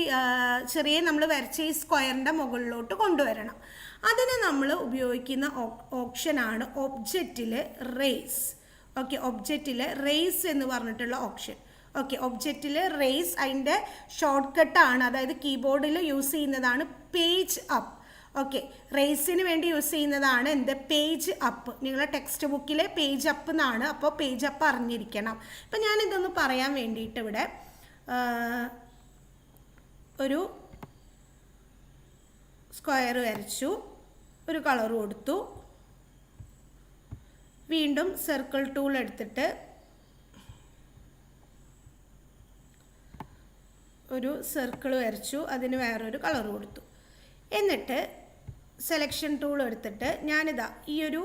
ചെറിയ നമ്മൾ വരച്ച ഈ സ്ക്വയറിൻ്റെ മുകളിലോട്ട് കൊണ്ടുവരണം. അതിന് നമ്മൾ ഉപയോഗിക്കുന്ന ഓപ്ഷനാണ് ഒബ്ജക്റ്റിൽ റേസ്. ഓക്കെ, ഒബ്ജക്റ്റിൽ റേസ് എന്ന് പറഞ്ഞിട്ടുള്ള ഓപ്ഷൻ. ഓക്കെ, ഒബ്ജക്റ്റിൽ റേസ് അതിൻ്റെ ഷോർട്ട് കട്ടാണ്, അതായത് കീബോർഡിൽ യൂസ് ചെയ്യുന്നതാണ് പേജ് അപ്പ്. ഓക്കെ, റേസിന് വേണ്ടി യൂസ് ചെയ്യുന്നതാണ് എന്ത്, പേജ് അപ്പ്. നിങ്ങളുടെ ടെക്സ്റ്റ് ബുക്കിൽ പേജ് അപ്പ് എന്നാണ്, അപ്പോൾ പേജ് അപ്പ് അറിഞ്ഞിരിക്കണം. അപ്പം ഞാനിതൊന്ന് പറയാൻ വേണ്ടിയിട്ട് ഇവിടെ ഒരു സ്ക്വയർ വരച്ചു, ഒരു കളർ കൊടുത്തു, വീണ്ടും സർക്കിൾ ടൂൾ എടുത്തിട്ട് ഒരു സർക്കിൾ വരച്ചു, അതിന് വേറൊരു കളർ കൊടുത്തു. എന്നിട്ട് സെലക്ഷൻ ടൂൾ എടുത്തിട്ട് ഞാനിതാ ഈ ഒരു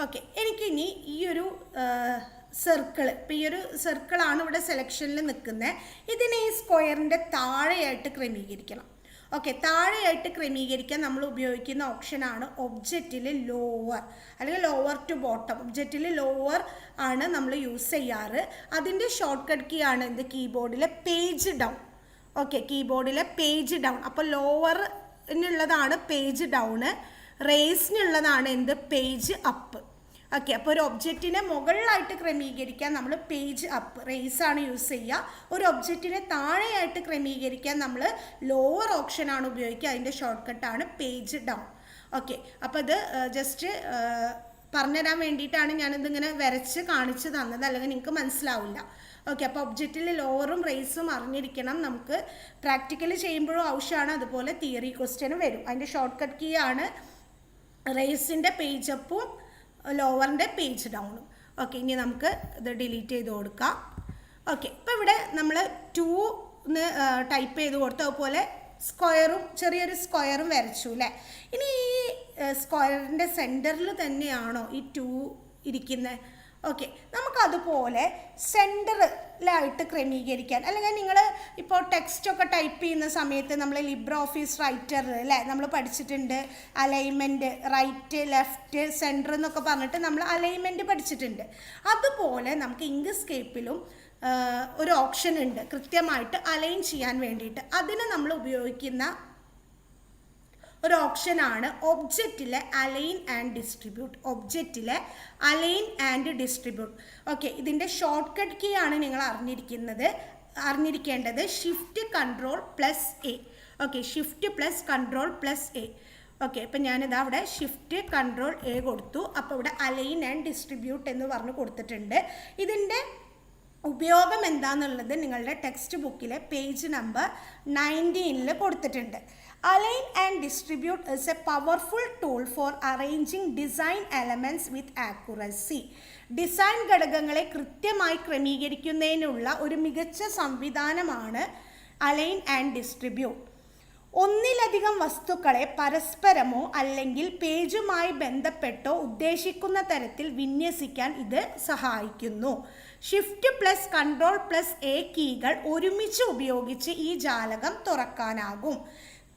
ഓക്കെ, എനിക്കിനി ഈ ഒരു സർക്കിൾ, ഇപ്പം ഈ ഒരു സർക്കിളാണ് ഇവിടെ സെലക്ഷനിൽ നിൽക്കുന്നത്. ഇതിനെ ഈ സ്ക്വയറിൻ്റെ താഴെയായിട്ട് ക്രമീകരിക്കണം. ഓക്കെ, താഴെയായിട്ട് ക്രമീകരിക്കാൻ നമ്മൾ ഉപയോഗിക്കുന്ന ഓപ്ഷനാണ് ഒബ്ജക്റ്റിൽ ലോവർ, അല്ലെങ്കിൽ ലോവർ ടു ബോട്ടം. ഒബ്ജക്റ്റിൽ ലോവർ ആണ് നമ്മൾ യൂസ് ചെയ്യാറ്. അതിൻ്റെ ഷോർട്ട് കട്ട് കീ ആണ് എന്ത്, കീബോർഡിലെ പേജ് ഡൗൺ. ഓക്കെ, കീബോർഡിലെ പേജ് ഡൗൺ. അപ്പോൾ ലോവറിനുള്ളതാണ് പേജ് ഡൗണ്, റേസിനുള്ളതാണ് എന്ത്, പേജ് അപ്പ്. ഓക്കെ, അപ്പോൾ ഒരു ഒബ്ജക്റ്റിനെ മുകളിലായിട്ട് ക്രമീകരിക്കാൻ നമ്മൾ പേജ് അപ്പ് റേസാണ് യൂസ് ചെയ്യുക. ഒരു ഒബ്ജക്റ്റിനെ താഴെയായിട്ട് ക്രമീകരിക്കാൻ നമ്മൾ ലോവർ ഓപ്ഷനാണ് ഉപയോഗിക്കുക. അതിൻ്റെ ഷോർട്ട് കട്ടാണ് പേജ് ഡൗൺ. ഓക്കെ, അപ്പോൾ ഇത് ജസ്റ്റ് പറഞ്ഞുതരാൻ വേണ്ടിയിട്ടാണ് ഞാനിതിങ്ങനെ വരച്ച് കാണിച്ച് തന്നത്, അല്ലെങ്കിൽ നിങ്ങൾക്ക് മനസ്സിലാവില്ല. ഓക്കെ, അപ്പോൾ ഒബ്ജക്റ്റിൽ ലോവറും റേസും അറിഞ്ഞിരിക്കണം. നമുക്ക് പ്രാക്ടിക്കലി ചെയ്യുമ്പോഴും ആവശ്യമാണ്, അതുപോലെ തിയറി ക്വസ്റ്റ്യനും വരും. അതിൻ്റെ ഷോർട്ട് കട്ട് കീ ആണ് റേസിൻ്റെ പേജ് അപ്പും ലോവറിൻ്റെ പേജ് ഡൗണും. ഓക്കെ, ഇനി നമുക്ക് ഇത് ഡിലീറ്റ് ചെയ്ത് കൊടുക്കാം. ഓക്കെ, ഇപ്പോൾ ഇവിടെ നമ്മൾ 2 ടൈപ്പ് ചെയ്ത് കൊടുത്തു, അതുപോലെ സ്ക്വയറും ചെറിയൊരു സ്ക്വയറും വരച്ചു അല്ലേ. ഇനി ഈ സ്ക്വയറിൻ്റെ സെൻറ്ററിൽ തന്നെയാണോ ഈ 2 ഇരിക്കുന്നത്? ഓക്കെ, നമുക്കതുപോലെ സെൻറ്ററിലായിട്ട് ക്രമീകരിക്കാൻ, അല്ലെങ്കിൽ നിങ്ങൾ ഇപ്പോൾ ടെക്സ്റ്റൊക്കെ ടൈപ്പ് ചെയ്യുന്ന സമയത്ത് നമ്മൾ ലിബ്രെ ഓഫീസ് റൈറ്ററിൽ അല്ലേ നമ്മൾ പഠിച്ചിട്ടുണ്ട് അലൈൻമെൻറ്റ്, റൈറ്റ് ലെഫ്റ്റ് സെൻറ്റർ എന്നൊക്കെ പറഞ്ഞിട്ട് നമ്മൾ അലൈൻമെൻറ്റ് പഠിച്ചിട്ടുണ്ട്. അതുപോലെ നമുക്ക് ഇങ്ക്സ്കേപ്പിലും ഒരു ഓപ്ഷൻ ഉണ്ട് കൃത്യമായിട്ട് അലൈൻ ചെയ്യാൻ വേണ്ടിയിട്ട്. അതിന് നമ്മൾ ഉപയോഗിക്കുന്ന ഒരു ഓപ്ഷനാണ് ഒബ്ജക്റ്റിലെ അലൈൻ ആൻഡ് ഡിസ്ട്രിബ്യൂട്ട്. ഒബ്ജക്റ്റിലെ അലൈൻ ആൻഡ് ഡിസ്ട്രിബ്യൂട്ട്. ഓക്കെ, ഇതിൻ്റെ ഷോർട്ട് കട്ട് കീ ആണ് നിങ്ങൾ അറിഞ്ഞിരിക്കേണ്ടത് shift control plus A. Okay, shift plus control plus A. Okay, ഇപ്പം ഞാനിതാ അവിടെ ഷിഫ്റ്റ് കൺട്രോൾ എ കൊടുത്തു. അപ്പോൾ ഇവിടെ അലൈൻ ആൻഡ് ഡിസ്ട്രിബ്യൂട്ട് എന്ന് പറഞ്ഞ് കൊടുത്തിട്ടുണ്ട്. ഇതിൻ്റെ ഉപയോഗം എന്താണെന്നുള്ളത് നിങ്ങളുടെ ടെക്സ്റ്റ് ബുക്കിലെ പേജ് നമ്പർ 19 കൊടുത്തിട്ടുണ്ട്. Align and distribute is a powerful tool for arranging design elements with accuracy. Design ഘടകങ്ങളെ കൃത്യമായി ക്രമീകരിക്കുന്നതിനുള്ള ഒരു മികച്ച സംവിധാനമാണ് അലൈൻ ആൻഡ് ഡിസ്ട്രിബ്യൂട്ട്. ഒന്നിലധികം വസ്തുക്കളെ പരസ്പരമോ അല്ലെങ്കിൽ പേജുമായി ബന്ധപ്പെട്ടോ ഉദ്ദേശിക്കുന്ന തരത്തിൽ വിന്യസിക്കാൻ ഇത് സഹായിക്കുന്നു. Shift plus control plus A കീകൾ ഒരുമിച്ച് ഉപയോഗിച്ച് ഈ ജാലകം തുറക്കാനാകും.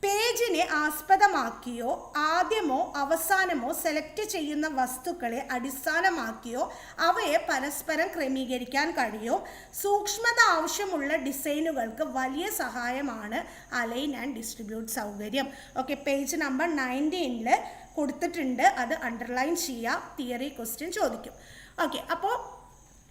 പേജിനെ ആസ്പദമാക്കിയോ ആദ്യമോ അവസാനമോ സെലക്ട് ചെയ്യുന്ന വസ്തുക്കളെ അടിസ്ഥാനമാക്കിയോ അവയെ പരസ്പരം ക്രമീകരിക്കാൻ കഴിയും. സൂക്ഷ്മത ആവശ്യമുള്ള ഡിസൈനുകൾക്ക് വലിയ സഹായമാണ് അലൈൻ ആൻഡ് ഡിസ്ട്രിബ്യൂട്ട് സൗകര്യം. ഓക്കെ, പേജ് നമ്പർ 19 കൊടുത്തിട്ടുണ്ട്, അത് അണ്ടർലൈൻ ചെയ്യുക, തിയറി ക്വസ്റ്റ്യൻ ചോദിക്കും. ഓക്കെ, അപ്പോൾ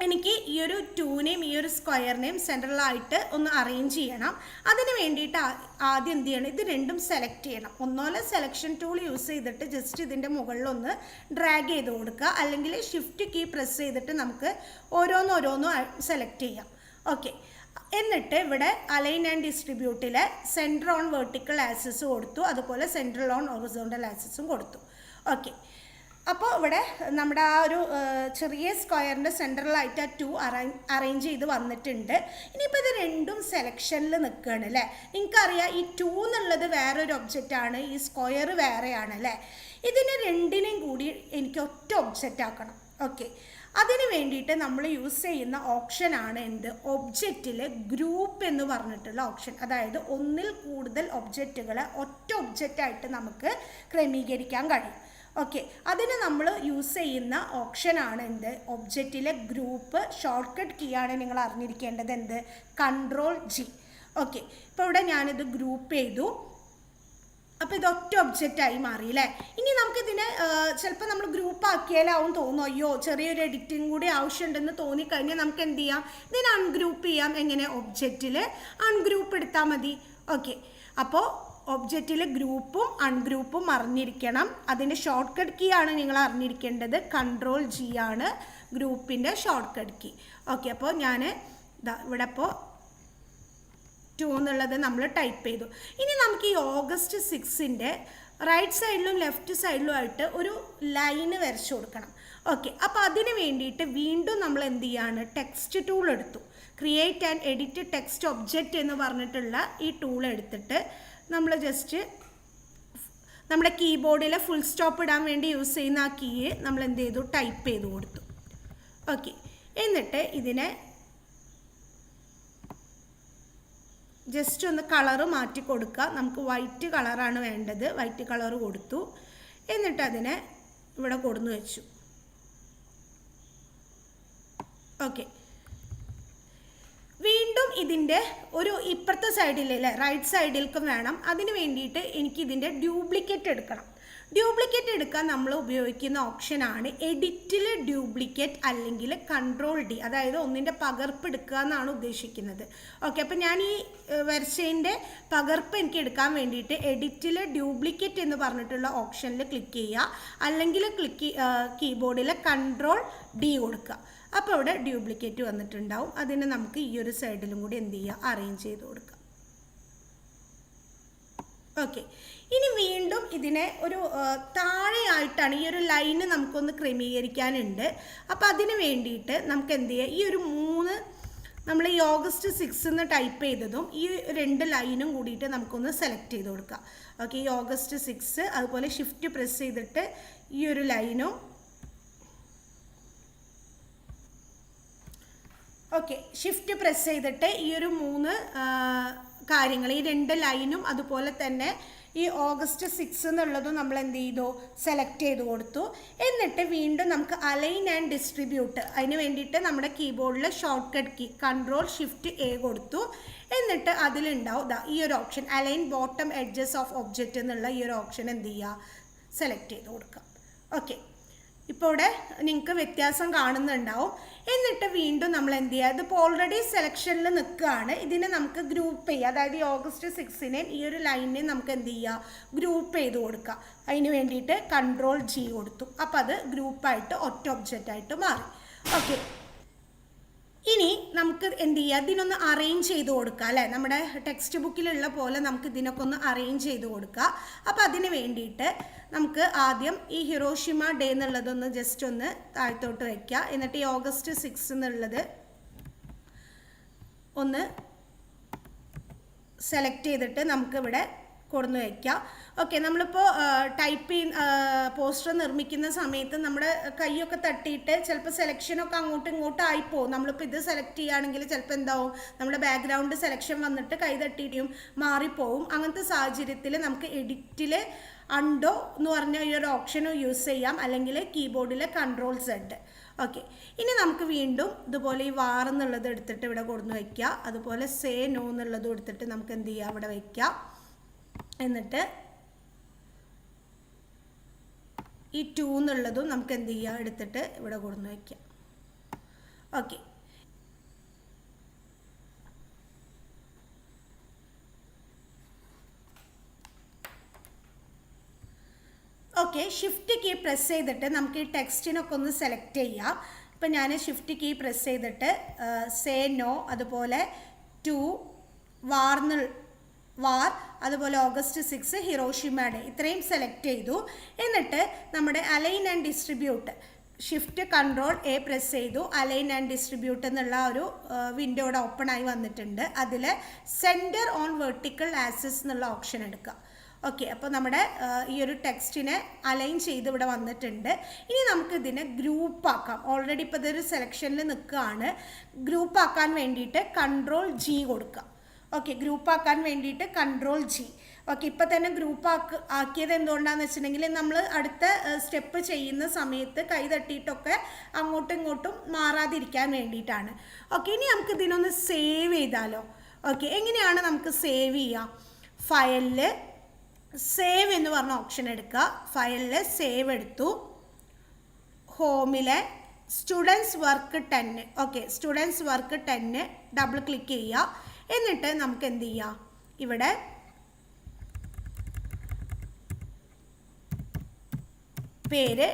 എനിക്ക് ഈ ഒരു 2നെയും ഈ ഒരു സ്ക്വയറിനെയും സെൻട്രലായിട്ട് ഒന്ന് അറേഞ്ച് ചെയ്യണം. അതിന് വേണ്ടിയിട്ട് ആദ്യം എന്ത് ചെയ്യണം, ഇത് രണ്ടും സെലക്ട് ചെയ്യണം. ഒന്നോലെ സെലക്ഷൻ ടൂൾ യൂസ് ചെയ്തിട്ട് ജസ്റ്റ് ഇതിൻ്റെ മുകളിലൊന്ന് ഡ്രാഗ് ചെയ്ത് കൊടുക്കുക, അല്ലെങ്കിൽ ഷിഫ്റ്റ് കീ പ്രസ് ചെയ്തിട്ട് നമുക്ക് ഓരോന്നോരോന്നും സെലക്ട് ചെയ്യാം. ഓക്കെ, എന്നിട്ട് ഇവിടെ അലൈൻ ആൻഡ് ഡിസ്ട്രിബ്യൂട്ടിലെ സെൻറ്റർ ഓൺ വെർട്ടിക്കൽ ആക്സിസ് കൊടുത്തു, അതുപോലെ സെൻട്രൽ ഓൺ ഹൊറിസോണ്ടൽ ആക്സിസും കൊടുത്തു. ഓക്കെ, അപ്പോൾ ഇവിടെ നമ്മുടെ ആ ഒരു ചെറിയ സ്ക്വയറിൻ്റെ സെൻട്രലായിട്ട് 2 അറേഞ്ച് ചെയ്ത് വന്നിട്ടുണ്ട്. ഇനിയിപ്പോൾ ഇത് രണ്ടും സെലക്ഷനിൽ നിൽക്കുകയാണ് അല്ലേ. നിങ്ങൾക്കറിയാം ഈ 2 എന്നുള്ളത് വേറൊരു ഒബ്ജക്റ്റാണ്, ഈ സ്ക്വയർ വേറെയാണ് അല്ലേ. ഇതിനെ രണ്ടിനെയും കൂടി എനിക്ക് ഒറ്റ ഒബ്ജക്റ്റ് ആക്കണം. ഓക്കെ, അതിന് വേണ്ടിയിട്ട് നമ്മൾ യൂസ് ചെയ്യുന്ന ഓപ്ഷനാണ് എന്ത്, ഒബ്ജക്റ്റിൽ ഗ്രൂപ്പ് എന്ന് പറഞ്ഞിട്ടുള്ള ഓപ്ഷൻ. അതായത് ഒന്നിൽ കൂടുതൽ ഒബ്ജക്റ്റുകളെ ഒറ്റ ഒബ്ജക്റ്റായിട്ട് നമുക്ക് ക്രമീകരിക്കാൻ കഴിയും. ഓക്കെ, അതിന് നമ്മൾ യൂസ് ചെയ്യുന്ന ഓപ്ഷനാണ് എന്ത്, ഒബ്ജക്റ്റിലെ ഗ്രൂപ്പ്. ഷോർട്ട് കട്ട് കീ ആണ് നിങ്ങൾ അറിഞ്ഞിരിക്കേണ്ടത് എന്ത്, Ctrl+G. ഓക്കെ, ഇപ്പോൾ ഇവിടെ ഞാനിത് ഗ്രൂപ്പ് ചെയ്തു. അപ്പോൾ ഇത് ഒറ്റ ഒബ്ജക്റ്റായി മാറി അല്ലേ. ഇനി നമുക്കിതിനെ ചിലപ്പോൾ നമ്മൾ ഗ്രൂപ്പ് ആക്കിയാലാവും തോന്നും, അയ്യോ ചെറിയൊരു എഡിറ്റിംഗ് കൂടി ആവശ്യമുണ്ടെന്ന് തോന്നിക്കഴിഞ്ഞാൽ നമുക്ക് എന്ത് ചെയ്യാം, ഇതിനെ അൺഗ്രൂപ്പ് ചെയ്യാം. എങ്ങനെ, ഒബ്ജക്റ്റിൽ അൺഗ്രൂപ്പ് എടുത്താൽ മതി. ഓക്കെ, അപ്പോൾ ഒബ്ജക്റ്റിൽ ഗ്രൂപ്പും അൺഗ്രൂപ്പും അറിഞ്ഞിരിക്കണം. അതിൻ്റെ ഷോർട്ട് കട്ട് കീ ആണ് നിങ്ങൾ അറിഞ്ഞിരിക്കേണ്ടത്. Ctrl+G ആണ് ഗ്രൂപ്പിൻ്റെ ഷോർട്ട് കട്ട് കീ. ഓക്കെ, അപ്പോൾ ഞാൻ ഇവിടെ ഇപ്പോൾ 2 എന്നുള്ളത് നമ്മൾ ടൈപ്പ് ചെയ്തു. ഇനി നമുക്ക് ഈ August 6 റൈറ്റ് സൈഡിലും ലെഫ്റ്റ് സൈഡിലും ആയിട്ട് ഒരു ലൈന് വരച്ചു കൊടുക്കണം. ഓക്കെ, അപ്പോൾ അതിന് വേണ്ടിയിട്ട് വീണ്ടും നമ്മൾ എന്ത് ചെയ്യാണ്, ടെക്സ്റ്റ് ടൂൾ എടുത്തു. Create and edit text object എന്ന് പറഞ്ഞിട്ടുള്ള ഈ ടൂൾ എടുത്തിട്ട് നമ്മൾ ജസ്റ്റ് നമ്മുടെ കീബോർഡിൽ ഫുൾ സ്റ്റോപ്പ് ഇടാൻ വേണ്ടി യൂസ് ചെയ്യുന്ന ആ കീ നമ്മൾ എന്ത് ചെയ്തു, ടൈപ്പ് ചെയ്ത് കൊടുത്തു. ഓക്കെ, എന്നിട്ട് ഇതിനെ ജസ്റ്റ് ഒന്ന് കളറ് മാറ്റി കൊടുക്കുക. നമുക്ക് വൈറ്റ് കളറാണ് വേണ്ടത്. വൈറ്റ് കളർ കൊടുത്തു. എന്നിട്ട് അതിനെ ഇവിടെ കൊടുന്നു വെച്ചു. ഓക്കെ, വീണ്ടും ഇതിൻ്റെ ഒരു ഇപ്പുറത്തെ സൈഡിലല്ലേ, റൈറ്റ് സൈഡിലേക്കും വേണം. അതിന് വേണ്ടിയിട്ട് എനിക്കിതിൻ്റെ ഡ്യൂപ്ലിക്കേറ്റ് എടുക്കണം. ഡ്യൂപ്ലിക്കേറ്റ് എടുക്കാൻ നമ്മൾ ഉപയോഗിക്കുന്ന ഓപ്ഷനാണ് എഡിറ്റിൽ ഡ്യൂപ്ലിക്കേറ്റ് അല്ലെങ്കിൽ Ctrl+D. അതായത് ഒന്നിൻ്റെ പകർപ്പ് എടുക്കുക എന്നാണ് ഉദ്ദേശിക്കുന്നത്. ഓക്കെ, അപ്പോൾ ഞാൻ ഈ വരച്ചതിൻ്റെ പകർപ്പ് എനിക്ക് എടുക്കാൻ വേണ്ടിയിട്ട് എഡിറ്റിൽ ഡ്യൂപ്ലിക്കേറ്റ് എന്ന് പറഞ്ഞിട്ടുള്ള ഓപ്ഷനിൽ ക്ലിക്ക് ചെയ്യുക. അല്ലെങ്കിൽ കീബോർഡിൽ Ctrl+D കൊടുക്കുക. അപ്പോൾ ഇവിടെ ഡ്യൂപ്ലിക്കേറ്റ് വന്നിട്ടുണ്ടാവും. അതിനെ നമുക്ക് ഈ ഒരു സൈഡിലും കൂടി എന്ത് ചെയ്യുക, അറേഞ്ച് ചെയ്ത് കൊടുക്കുക. ഓക്കെ, ഇനി വീണ്ടും ഇതിനെ ഒരു താഴെയായിട്ടാണ് ഈ ഒരു ലൈന് നമുക്കൊന്ന് ക്രമീകരിക്കാനുണ്ട്. അപ്പോൾ അതിന് വേണ്ടിയിട്ട് നമുക്ക് എന്ത് ചെയ്യുക, ഈ ഒരു 3 നമ്മൾ ഈ August 6 ടൈപ്പ് ചെയ്തതും ഈ 2 ലൈനും കൂടിയിട്ട് നമുക്കൊന്ന് സെലക്ട് ചെയ്ത് കൊടുക്കാം. ഓക്കെ, ഈ August 6 അതുപോലെ ഷിഫ്റ്റ് പ്രസ് ചെയ്തിട്ട് ഈ ഒരു ലൈനും, ഓക്കെ ഷിഫ്റ്റ് പ്രസ് ചെയ്തിട്ട് ഈ ഒരു 3 കാര്യങ്ങൾ, ഈ 2 ലൈനും അതുപോലെ തന്നെ ഈ August 6 എന്നുള്ളതും നമ്മൾ എന്ത് ചെയ്തു, സെലക്ട് ചെയ്ത് കൊടുത്തു. എന്നിട്ട് വീണ്ടും നമുക്ക് അലൈൻ ആൻഡ് ഡിസ്ട്രിബ്യൂട്ട്, അതിന് വേണ്ടിയിട്ട് നമ്മുടെ കീബോർഡിൽ ഷോർട്ട് കട്ട് കീ Ctrl+Shift+A കൊടുത്തു. എന്നിട്ട് അതിലുണ്ടാവും ഈ ഒരു option align bottom edges of object എന്നുള്ള ഈ ഒരു ഓപ്ഷൻ എന്ത് ചെയ്യുക, സെലക്ട് ചെയ്ത് കൊടുക്കുക. ഓക്കെ, ഇപ്പോൾ ഇവിടെ നിങ്ങൾക്ക് വ്യത്യാസം കാണുന്നുണ്ടാവും. എന്നിട്ട് വീണ്ടും നമ്മൾ എന്ത് ചെയ്യുക, ഇതിപ്പോൾ ഓൾറെഡി സെലക്ഷനിൽ നിൽക്കുകയാണ്. ഇതിനെ നമുക്ക് ഗ്രൂപ്പ് ചെയ്യുക. അതായത് ഈ August 6 ഈ ഒരു ലൈനിനെ നമുക്ക് എന്ത് ചെയ്യുക, ഗ്രൂപ്പ് ചെയ്ത് കൊടുക്കുക. അതിന് വേണ്ടിയിട്ട് Ctrl+G കൊടുത്തു. അപ്പോൾ അത് ഗ്രൂപ്പായിട്ട് ഒറ്റ ഒബ്ജക്റ്റായിട്ട് മാറി. ഓക്കെ, ഇനി നമുക്ക് എന്ത് ചെയ്യുക, ഇതിനൊന്ന് അറേഞ്ച് ചെയ്ത് കൊടുക്കുക അല്ലേ. നമ്മുടെ ടെക്സ്റ്റ് ബുക്കിലുള്ള പോലെ നമുക്ക് ഇതിനൊക്കെ ഒന്ന് അറേഞ്ച് ചെയ്ത് കൊടുക്കുക. അപ്പോൾ അതിന് വേണ്ടിയിട്ട് നമുക്ക് ആദ്യം ഈ ഹിരോഷിമ ഡേ എന്നുള്ളതൊന്ന് ജസ്റ്റ് ഒന്ന് താഴത്തോട്ട് വയ്ക്കുക. എന്നിട്ട് ഈ August 6 എന്നുള്ളത് ഒന്ന് സെലക്ട് ചെയ്തിട്ട് നമുക്കിവിടെ കൊടുന്ന് വയ്ക്കാം. ഓക്കെ, നമ്മളിപ്പോൾ ടൈപ്പ് പോസ്റ്റർ നിർമ്മിക്കുന്ന സമയത്ത് നമ്മുടെ കൈയൊക്കെ തട്ടിയിട്ട് ചിലപ്പോൾ സെലക്ഷനൊക്കെ അങ്ങോട്ടും ഇങ്ങോട്ടും ആയിപ്പോവും. നമ്മളിപ്പോൾ ഇത് സെലക്ട് ചെയ്യുകയാണെങ്കിൽ ചിലപ്പോൾ എന്താവും, നമ്മുടെ ബാക്ക്ഗ്രൗണ്ട് സെലക്ഷൻ വന്നിട്ട് കൈ തട്ടിയിട്ടും മാറിപ്പോവും. അങ്ങനത്തെ സാഹചര്യത്തിൽ നമുക്ക് എഡിറ്റിൽ അണ്ടോ എന്ന് പറഞ്ഞ ഈ ഒരു ഓപ്ഷനും യൂസ് ചെയ്യാം. അല്ലെങ്കിൽ കീബോർഡിൽ Ctrl+Z. ഓക്കെ, ഇനി നമുക്ക് വീണ്ടും ഇതുപോലെ ഈ വാർ എന്നുള്ളത് എടുത്തിട്ട് ഇവിടെ കൊടുന്ന് വയ്ക്കുക. അതുപോലെ സേ നോ എന്നുള്ളതും എടുത്തിട്ട് നമുക്ക് എന്ത് ചെയ്യാം, ഇവിടെ വയ്ക്കാം. എന്നിട്ട് ഈ 2 എന്നുള്ളതും നമുക്ക് എന്ത് ചെയ്യാം, എടുത്തിട്ട് ഇവിടെ കൊടുന്ന് വയ്ക്കാം. Okay, okay shift key press ചെയ്തിട്ട് നമുക്ക് ഈ ടെക്സ്റ്റിനൊക്കെ ഒന്ന് സെലക്ട് ചെയ്യാം. ഇപ്പം ഞാൻ ഷിഫ്റ്റ് കീ പ്രസ് ചെയ്തിട്ട് സേ നോ, അതുപോലെ 2 വാർ, അതുപോലെ August 6 ഹിരോഷിമ ഡേ, ഇത്രയും സെലക്ട് ചെയ്തു. എന്നിട്ട് നമ്മുടെ align and distribute shift Ctrl+A press ചെയ്തു. അലൈൻ ആൻഡ് ഡിസ്ട്രിബ്യൂട്ട് എന്നുള്ള ഒരു വിൻഡോയുടെ ഓപ്പൺ ആയി വന്നിട്ടുണ്ട്. അതിൽ സെൻറ്റർ ഓൺ വെർട്ടിക്കൽ ആക്സിസ് എന്നുള്ള ഓപ്ഷൻ എടുക്കുക. ഓക്കെ, അപ്പോൾ നമ്മുടെ ഈ ഒരു ടെക്സ്റ്റിനെ അലൈൻ ചെയ്ത് ഇവിടെ വന്നിട്ടുണ്ട്. ഇനി നമുക്ക് ഇതിനെ ഗ്രൂപ്പാക്കാം. ഓൾറെഡി ഇപ്പോൾ ഇതൊരു സെലക്ഷനിൽ നിൽക്കുകയാണ്. ഗ്രൂപ്പാക്കാൻ വേണ്ടിയിട്ട് Ctrl+G കൊടുക്കുക. ഓക്കെ, ഗ്രൂപ്പാക്കാൻ വേണ്ടിയിട്ട് Ctrl+G. ഓക്കെ, ഇപ്പം തന്നെ ആക്കിയത് എന്തുകൊണ്ടാണെന്ന് വെച്ചിട്ടുണ്ടെങ്കിൽ നമ്മൾ അടുത്ത സ്റ്റെപ്പ് ചെയ്യുന്ന സമയത്ത് കൈ തട്ടിയിട്ടൊക്കെ അങ്ങോട്ടും ഇങ്ങോട്ടും മാറാതിരിക്കാൻ വേണ്ടിയിട്ടാണ്. ഓക്കെ, ഇനി നമുക്ക് ഇതിനൊന്ന് സേവ് ചെയ്താലോ? ഓക്കെ, എങ്ങനെയാണ് നമുക്ക് സേവ് ചെയ്യുക? ഫയലിൽ സേവ് എന്ന് പറഞ്ഞ ഓപ്ഷൻ എടുക്കുക. ഫയലിൽ സേവ് എടുത്തു. ഹോമിലെ students work 10, okay, students work 10 double click ചെയ്യുക. എന്നിട്ട് നമുക്ക് എന്ത് ചെയ്യാം? ഇവിടെ പേര്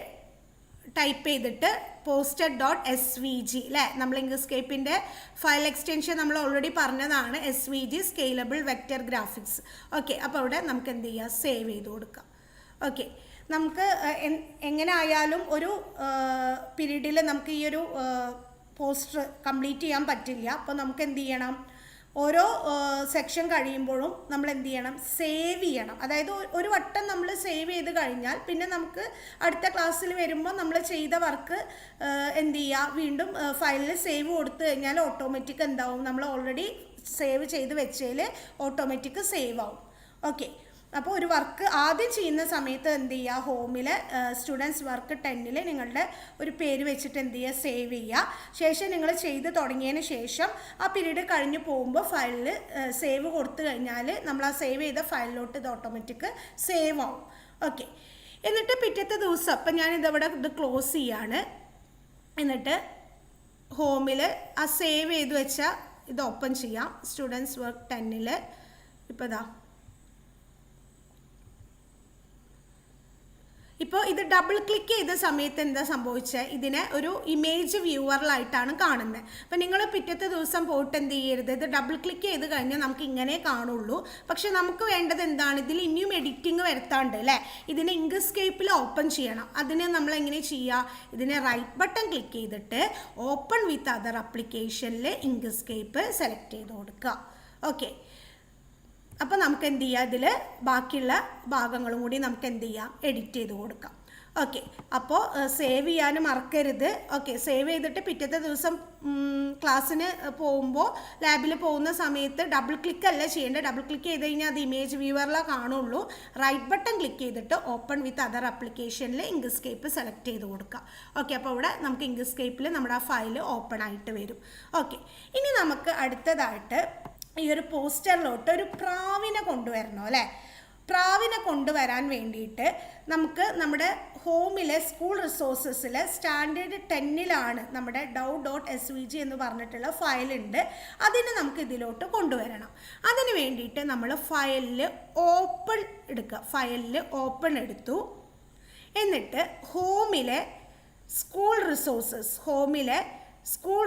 ടൈപ്പ് ചെയ്തിട്ട് poster.svg അല്ലേ, നമ്മൾ ഇങ്ക്സ്കേപ്പിൻ്റെ ഫയൽ എക്സ്റ്റൻഷൻ നമ്മൾ ഓൾറെഡി പറഞ്ഞതാണ്, SVG scalable vector graphics. Okay, അപ്പോൾ ഇവിടെ നമുക്ക് എന്ത് ചെയ്യുക? സേവ് ചെയ്ത് കൊടുക്കാം. ഓക്കെ, നമുക്ക് എങ്ങനെ ആയാലും ഒരു പീരീഡിൽ നമുക്ക് ഈ ഒരു പോസ്റ്റർ കംപ്ലീറ്റ് ചെയ്യാൻ പറ്റില്ല. അപ്പോൾ നമുക്ക് എന്ത് ചെയ്യണം? ഓരോ സെക്ഷൻ കഴിയുമ്പോഴും നമ്മൾ എന്ത് ചെയ്യണം? സേവ് ചെയ്യണം. അതായത് ഒരു വട്ടം നമ്മൾ സേവ് ചെയ്ത് കഴിഞ്ഞാൽ പിന്നെ നമുക്ക് അടുത്ത ക്ലാസ്സിൽ വരുമ്പോൾ നമ്മൾ ചെയ്ത വർക്ക് എന്ത് ചെയ്യുക? വീണ്ടും ഫയലിൽ സേവ് കൊടുത്തു കഴിഞ്ഞാൽ ഓട്ടോമാറ്റിക് എന്താവും? നമ്മൾ ഓൾറെഡി സേവ് ചെയ്ത് വെച്ചതിൽ ഓട്ടോമാറ്റിക് സേവ് ആവും. ഓക്കെ, അപ്പോൾ ഒരു വർക്ക് ആദ്യം ചെയ്യുന്ന സമയത്ത് എന്ത് ചെയ്യുക? ഹോമിൽ സ്റ്റുഡൻസ് വർക്ക് 10 നിങ്ങളുടെ ഒരു പേര് വെച്ചിട്ട് എന്ത് ചെയ്യുക? സേവ് ചെയ്യുക. ശേഷം നിങ്ങൾ ചെയ്ത് തുടങ്ങിയതിന് ശേഷം ആ പീരീഡ് കഴിഞ്ഞ് പോകുമ്പോൾ ഫയലിൽ സേവ് കൊടുത്തു കഴിഞ്ഞാൽ നമ്മൾ ആ സേവ് ചെയ്ത ഫയലിലോട്ട് ഇത് ഓട്ടോമാറ്റിക് സേവ് ആവും. ഓക്കെ, എന്നിട്ട് പിറ്റത്തെ ദിവസം അപ്പം ഞാനിതവിടെ ഇത് ക്ലോസ് ചെയ്യാണ്. എന്നിട്ട് ഹോമിൽ ആ സേവ് ചെയ്ത് വെച്ച ഇത് ഓപ്പൺ ചെയ്യാം. സ്റ്റുഡൻസ് വർക്ക് 10 ഇപ്പോൾ ഇതാ, ഇപ്പോൾ ഇത് ഡബിൾ ക്ലിക്ക് ചെയ്ത സമയത്ത് എന്താ സംഭവിച്ചത്? ഇതിനെ ഒരു ഇമേജ് വ്യൂവറിലായിട്ടാണ് കാണുന്നത്. അപ്പോൾ നിങ്ങൾ പിറ്റത്തെ ദിവസം പോയിട്ട് എന്ത് ചെയ്യരുത്? ഇത് ഡബിൾ ക്ലിക്ക് ചെയ്ത് കഴിഞ്ഞാൽ നമുക്ക് ഇങ്ങനെ കാണുള്ളൂ. പക്ഷെ നമുക്ക് വേണ്ടത് എന്താണ്? ഇതിൽ ഇനിയും എഡിറ്റിംഗ് വരുത്താണ്ട് അല്ലേ? ഇതിനെ ഇങ്ക്സ്കേപ്പിൽ ഓപ്പൺ ചെയ്യണം. അതിന് നമ്മൾ എങ്ങനെ ചെയ്യുക? ഇതിനെ റൈറ്റ് ബട്ടൺ ക്ലിക്ക് ചെയ്തിട്ട് ഓപ്പൺ വിത്ത് അതർ ആപ്ലിക്കേഷനിൽ ഇങ്ക്സ്കേപ്പ് സെലക്ട് ചെയ്ത് കൊടുക്കുക. ഓക്കെ, അപ്പോൾ നമുക്ക് എന്ത് ചെയ്യാം? ഇതിൽ ബാക്കിയുള്ള ഭാഗങ്ങളും കൂടി നമുക്ക് എന്ത് ചെയ്യാം? എഡിറ്റ് ചെയ്ത് കൊടുക്കാം. ഓക്കെ, അപ്പോൾ സേവ് ചെയ്യാനും മറക്കരുത്. ഓക്കെ, സേവ് ചെയ്തിട്ട് പിറ്റത്തെ ദിവസം ക്ലാസ്സിന് പോകുമ്പോൾ ലാബിൽ പോകുന്ന സമയത്ത് ഡബിൾ ക്ലിക്ക് അല്ല ചെയ്യേണ്ടത്. ഡബിൾ ക്ലിക്ക് ചെയ്ത് കഴിഞ്ഞാൽ അത് ഇമേജ് വ്യൂവറിലേ കാണുള്ളൂ. റൈറ്റ് ബട്ടൺ ക്ലിക്ക് ചെയ്തിട്ട് ഓപ്പൺ വിത്ത് അതർ ആപ്ലിക്കേഷനിൽ ഇങ്ക്സ്കേപ്പ് സെലക്ട് ചെയ്ത് കൊടുക്കുക. ഓക്കെ, അപ്പോൾ ഇവിടെ നമുക്ക് ഇങ്ക്സ്കേപ്പിൽ നമ്മുടെ ആ ഫയൽ ഓപ്പൺ ആയിട്ട് വരും. ഓക്കെ, ഇനി നമുക്ക് അടുത്തതായിട്ട് ഈ ഒരു പോസ്റ്ററിലോട്ട് ഒരു പ്രാവിനെ കൊണ്ടുവരണോ അല്ലേ? പ്രാവിനെ കൊണ്ടുവരാൻ വേണ്ടിയിട്ട് നമുക്ക് നമ്മുടെ ഹോമിലെ സ്കൂൾ റിസോഴ്സസിൽ സ്റ്റാൻഡേർഡ് 10 നമ്മുടെ dow.svg എന്ന് പറഞ്ഞിട്ടുള്ള ഫയലുണ്ട്. അതിനെ നമുക്ക് ഇതിലോട്ട് കൊണ്ടുവരണം. അതിന് വേണ്ടിയിട്ട് നമ്മൾ ഫയലിൽ ഓപ്പൺ എടുക്കുക. ഫയലിൽ ഓപ്പൺ എടുത്തു. എന്നിട്ട് ഹോമിലെ സ്കൂൾ